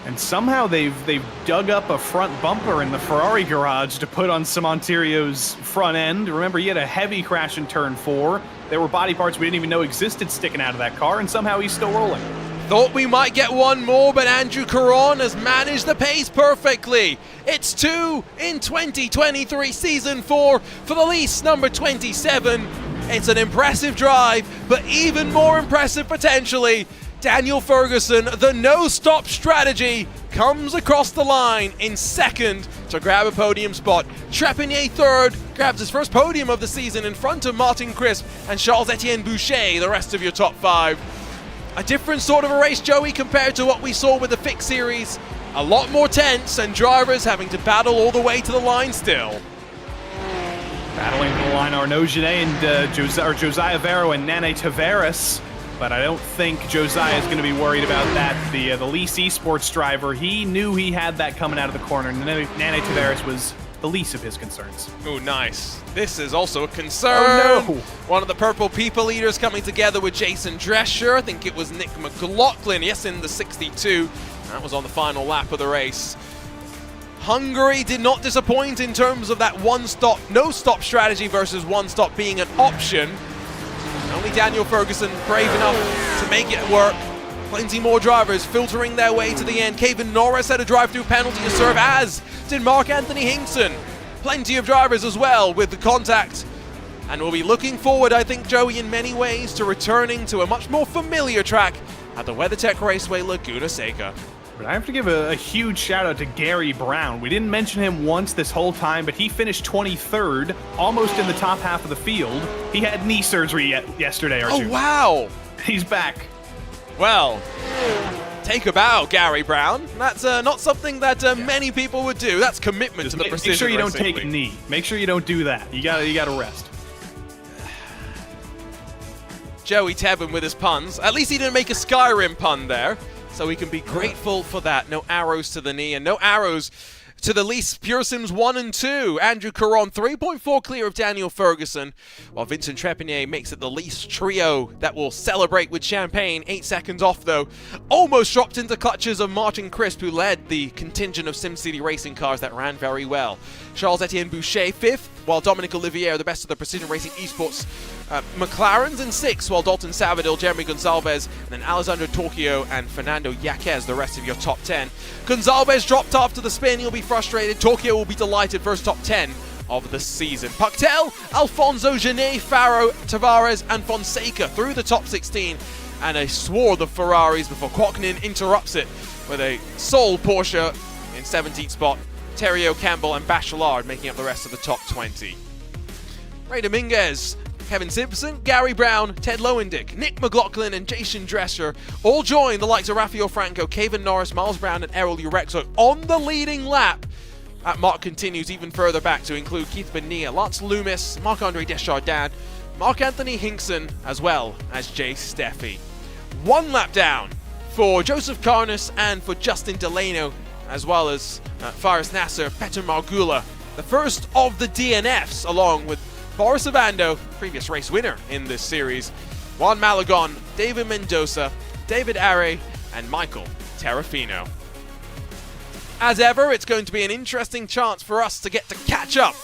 And somehow they've dug up a front bumper in the Ferrari garage to put on Simon Terrio's front end. Remember, he had a heavy crash in turn 4. There were body parts we didn't even know existed sticking out of that car, and somehow he's still rolling. Thought we might get one more, but Andrew Caron has managed the pace perfectly. It's 2 in 2023 Season 4 for the lease number 27. It's an impressive drive, but even more impressive potentially. Daniel Ferguson, the no-stop strategy, comes across the line in second to grab a podium spot. Trepigny third, grabs his first podium of the season in front of Martin Crisp and Charles-Etienne Boucher, the rest of your top 5. A different sort of a race, Joey, compared to what we saw with the Fixed Series. A lot more tense, and drivers having to battle all the way to the line still. Battling to the line, Arnaud Genet and Josiah Farrow and Nane Tavares. But I don't think Josiah is going to be worried about that. The Lease Esports driver, he knew he had that coming out of the corner, and Nane Tavares was the least of his concerns. Oh, nice. This is also a concern. Oh, no. One of the Purple People Eaters coming together with Jason Drescher. I think it was Nick McLaughlin, yes, in the 62. That was on the final lap of the race. Hungary did not disappoint in terms of that one-stop, no-stop strategy versus one-stop being an option. Only Daniel Ferguson brave enough to make it work. Plenty more drivers filtering their way to the end. Kevin Norris had a drive-through penalty to serve, as did Mark Anthony Hinkson. Plenty of drivers as well with the contact. And we'll be looking forward, I think, Joey, in many ways, to returning to a much more familiar track at the WeatherTech Raceway Laguna Seca. But I have to give a huge shout out to Gary Brown. We didn't mention him once this whole time, but he finished 23rd, almost in the top half of the field. He had knee surgery yesterday, Arjun. Oh, wow. He's back. Well, take a bow, Gary Brown. That's not something that many people would do. That's commitment to the precision. Make sure you don't racing take a league. knee. Make sure you don't do that. You gotta rest. Joey Tebben with his puns. At least he didn't make a Skyrim pun there, so we can be grateful for that. No arrows to the knee and no arrows to the least Pure Sims 1 and 2. Andrew Caron 3.4 clear of Daniel Ferguson, while Vincent Trepigny makes it the least trio that will celebrate with champagne. 8 seconds off though. Almost dropped into clutches of Martin Crisp, who led the contingent of SimCity racing cars that ran very well. Charles-Etienne Boucher 5th, while Dominic Olivier, the best of the Precision Racing Esports McLarens, in 6th, while Dalton Savadil, Jeremy Gonzalez, and then Alessandro Torchio and Fernando Yaquez, the rest of your top 10. Gonzalez dropped after the spin, he'll be frustrated. Torchio will be delighted, first top 10 of the season. Puctel, Alfonso, Genet, Farrow, Tavares, and Fonseca through the top 16, and a swarth of Ferraris before Quoknin interrupts it with a sole Porsche in 17th spot. Terrio, Campbell, and Bachelard making up the rest of the top 20. Ray Dominguez, Kevin Simpson, Gary Brown, Ted Lowendick, Nick McLaughlin, and Jason Drescher all join the likes of Rafael Franco, Kevin Norris, Miles Brown, and Errol Urexo on the leading lap. That mark continues even further back to include Keith Bonilla, Lance Loomis, Marc-Andre Deschardin, Mark Anthony Hinkson, as well as Jay Steffi. 1 lap down for Joseph Carnes and for Justin Delano, as well as Faris Nasser, Peter Margula, the first of the DNFs, along with Boris Ovando, previous race winner in this series, Juan Malagon, David Mendoza, David Are, and Michael Terrafino. As ever, it's going to be an interesting chance for us to get to catch up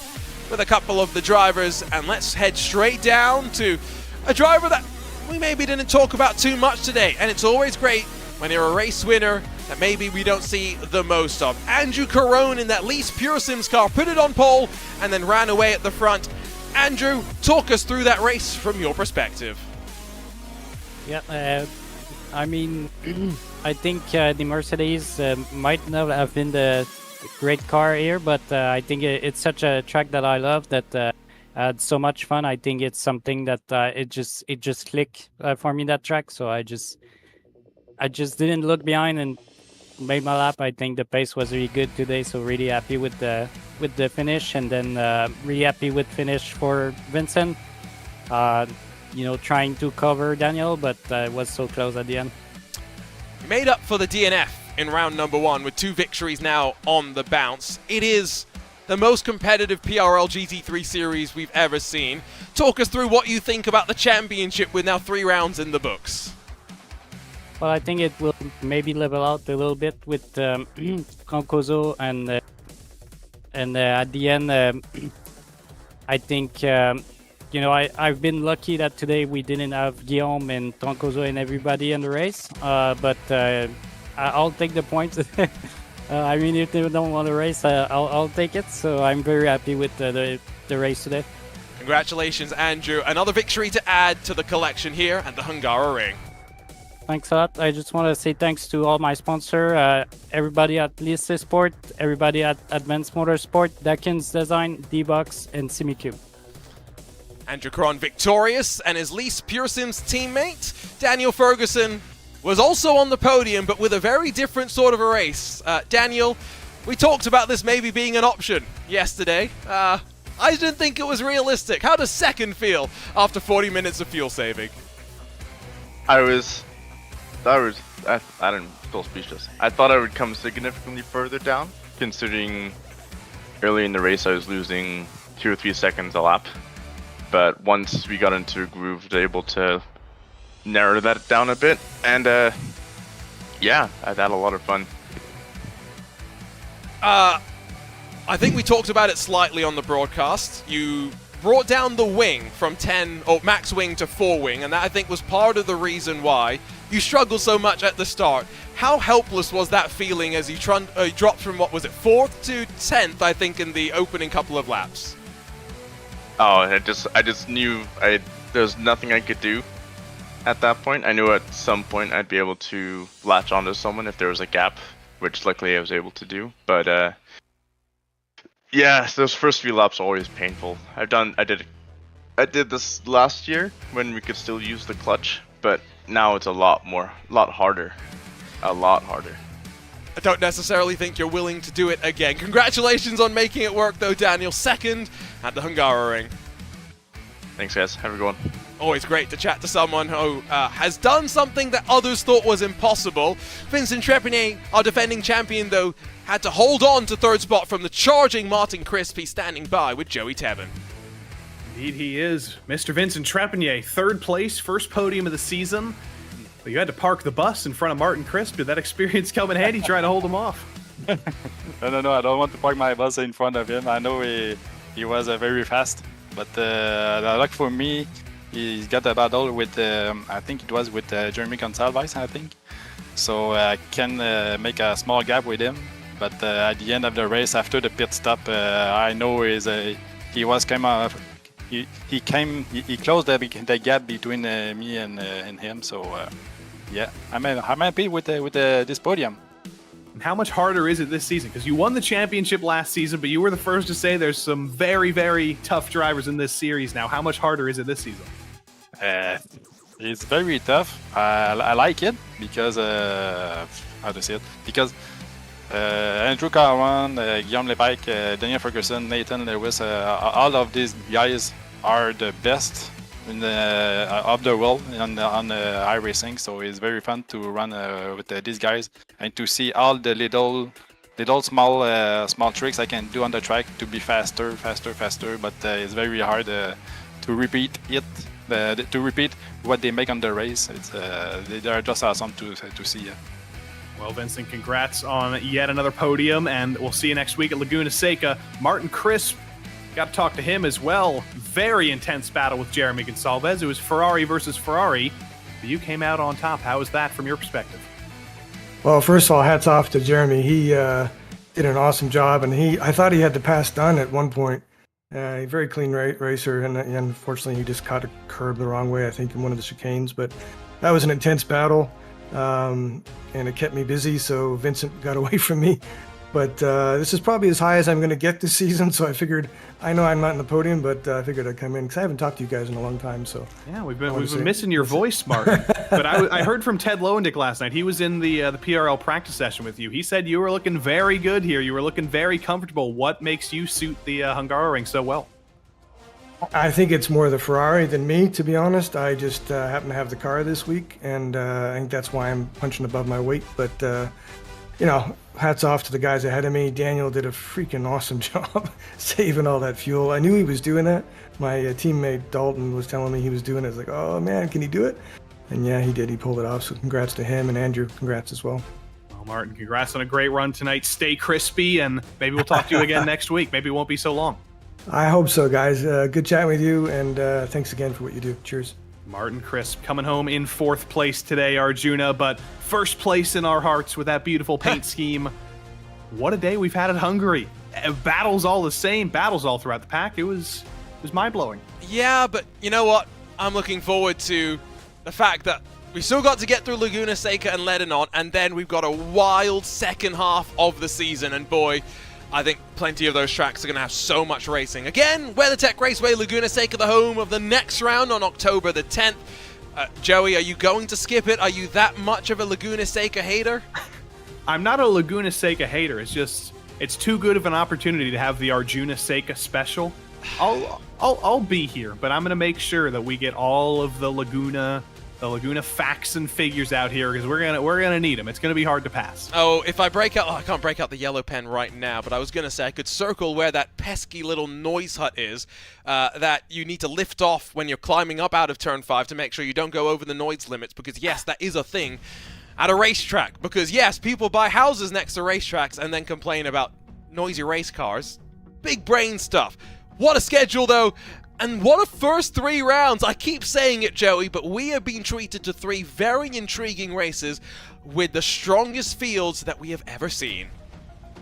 with a couple of the drivers, and let's head straight down to a driver that we maybe didn't talk about too much today, and it's always great when you're a race winner that maybe we don't see the most of. Andrew Caron in that least Pure Sims car, put it on pole, and then ran away at the front. Andrew, talk us through that race from your perspective. Yeah, I mean, I think the Mercedes might not have been the great car here, but I think it's such a track that I love that I had so much fun. I think it's something that it just clicked for me, that track. So I just didn't look behind and made my lap. I think the pace was really good today, so really happy with the finish, and then really happy with finish for Vincent. Trying to cover Daniel, but it was so close at the end. He made up for the DNF in round number 1 with 2 victories now on the bounce. It is the most competitive PRL GT3 series we've ever seen. Talk us through what you think about the championship with now 3 rounds in the books. Well, I think it will maybe level out a little bit with Troncoso, and at the end, I think I've been lucky that today we didn't have Guillaume and Troncoso and everybody in the race, but I'll take the points. I mean, if they don't want to race, I'll take it. So I'm very happy with the race today. Congratulations, Andrew. Another victory to add to the collection here at the Hungaroring. Thanks a lot. I just want to say thanks to all my sponsor, everybody at RaceSpot, everybody at Advanced Motorsport, Dakins Design, D-Box, and Simicube. Andrew Cron victorious, and his Lise Pearson's teammate, Daniel Ferguson, was also on the podium, but with a very different sort of a race. Daniel, we talked about this maybe being an option yesterday. I didn't think it was realistic. How does second feel after 40 minutes of fuel saving? I didn't feel speechless. I thought I would come significantly further down, considering early in the race I was losing 2 or 3 seconds a lap. But once we got into a groove, I was able to narrow that down a bit, and yeah, I had a lot of fun. I think we talked about it slightly on the broadcast. You brought down the wing from 10 or max wing to 4 wing, and that I think was part of the reason why you struggled so much at the start. How helpless was that feeling as you dropped from, what was it, 4th to 10th, I think, in the opening couple of laps? Oh, I just knew there was nothing I could do at that point. I knew at some point I'd be able to latch onto someone if there was a gap, which luckily I was able to do. But yeah, those first few laps are always painful. I did this last year when we could still use the clutch, but now it's a lot harder. A lot harder. I don't necessarily think you're willing to do it again. Congratulations on making it work, though, Daniel. Second at the Hungaroring. Thanks, guys. Have a good one. Always great to chat to someone who has done something that others thought was impossible. Vincent Trepanier, our defending champion, though, had to hold on to 3rd spot from the charging Martin Crisp. He's standing by with Joey Tebben. Indeed he is. Mr. Vincent Trepanier, 3rd place, first podium of the season. But you had to park the bus in front of Martin Crisp. Did that experience come in handy trying to hold him off? No, I don't want to park my bus in front of him. I know he was very fast, but luck for me, he got a battle with, I think it was with Jeremy Gonsalves, I think. So I can make a small gap with him, but at the end of the race, after the pit stop, I know he was kind of, he closed the gap between me and him. So yeah, I'm happy with this podium. And how much harder is it this season? Because you won the championship last season, but you were the first to say there's some very, very tough drivers in this series now. How much harder is it this season? It's very tough. I like it because how to say it? Because Andrew Caron, Guillaume Lepike, Daniel Ferguson, Nathan Lewis, all of these guys are the best in of the world on iRacing. So it's very fun to run with these guys and to see all the little small tricks I can do on the track to be faster. But it's very hard to repeat it. To repeat what they make on the race. They are just awesome to see. Well, Vincent, congrats on yet another podium, and we'll see you next week at Laguna Seca. Martin Crisp, got to talk to him as well. Very intense battle with Jeremy Gonsalves. It was Ferrari versus Ferrari, but you came out on top. How was that from your perspective? Well, first of all, hats off to Jeremy. He did an awesome job, and I thought he had to pass Dunn at one point. A very clean racer, and unfortunately he just caught a curb the wrong way, I think, in one of the chicanes. But that was an intense battle, and it kept me busy, so Vincent got away from me. But this is probably as high as I'm going to get this season, so I figured, I know I'm not in the podium, but I figured I'd come in, because I haven't talked to you guys in a long time, so. Yeah, we've been missing your voice, Martin. But I heard from Ted Lowendick last night. He was in the PRL practice session with you. He said you were looking very good here. You were looking very comfortable. What makes you suit the Hungaroring so well? I think it's more the Ferrari than me, to be honest. I just happen to have the car this week, and I think that's why I'm punching above my weight. But, you know, hats off to the guys ahead of me. Daniel did a freaking awesome job saving all that fuel. I knew he was doing that. My teammate Dalton was telling me he was doing it. I was like, oh man, can he do it? And yeah, he did. He pulled it off. So congrats to him, and Andrew, congrats as well. Well, Martin, congrats on a great run tonight. Stay crispy, and maybe we'll talk to you again next week. Maybe it won't be so long. I hope so, guys. Good chatting with you, and thanks again for what you do. Cheers. Martin Crisp coming home in 4th place today, Arjuna, but first place in our hearts with that beautiful paint scheme. What a day we've had at Hungary. Battles all the same, battles all throughout the pack. It was mind-blowing. Yeah, but you know what? I'm looking forward to the fact that we still got to get through Laguna Seca and Lebanon, and then we've got a wild second half of the season, and boy, I think plenty of those tracks are going to have so much racing. Again, WeatherTech Raceway Laguna Seca, the home of the next round on October the 10th. Joey, are you going to skip it? Are you that much of a Laguna Seca hater? I'm not a Laguna Seca hater. It's just, it's too good of an opportunity to have the Arjuna Seca special. I'll be here, but I'm going to make sure that we get all of the Laguna facts and figures out here, because we're gonna need them. It's gonna be hard to pass. Oh, if I break out, I can't break out the yellow pen right now, but I was gonna say I could circle where that pesky little noise hut is that you need to lift off when you're climbing up out of turn 5 to make sure you don't go over the noise limits, because yes, that is a thing at a racetrack. Because yes, people buy houses next to racetracks and then complain about noisy race cars. Big brain stuff. What a schedule though. And what a first 3 rounds. I keep saying it, Joey, but we have been treated to 3 very intriguing races with the strongest fields that we have ever seen.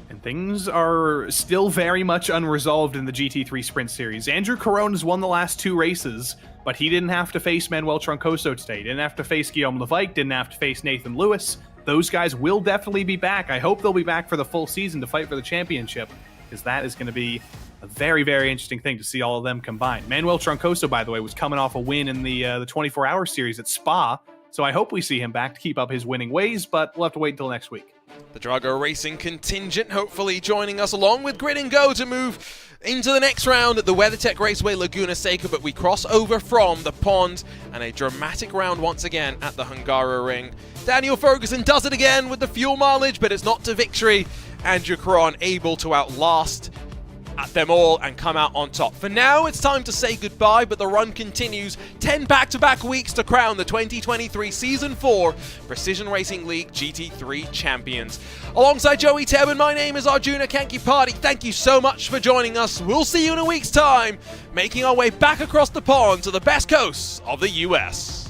And things are still very much unresolved in the GT3 Sprint Series. Andrew Corona's won the last 2 races, but he didn't have to face Manuel Troncoso today. Didn't have to face Guillaume Levike, didn't have to face Nathan Lewis. Those guys will definitely be back. I hope they'll be back for the full season to fight for the championship, because that is going to be a very, very interesting thing to see all of them combined. Manuel Troncoso, by the way, was coming off a win in the 24-hour series at Spa, so I hope we see him back to keep up his winning ways, but we'll have to wait until next week. The Drago Racing contingent hopefully joining us along with Grid and Go to move into the next round at the WeatherTech Raceway Laguna Seca, but we cross over from the pond and a dramatic round once again at the Hungaroring. Daniel Ferguson does it again with the fuel mileage, but it's not to victory. Andrew Caron able to outlast at them all and come out on top. For now, it's time to say goodbye, but the run continues. 10 back-to-back weeks to crown the 2023 Season 4 Precision Racing League GT3 champions. Alongside Joey Tebben, my name is Arjuna Kankipati. Thank you so much for joining us. We'll see you in a week's time, making our way back across the pond to the best coasts of the US.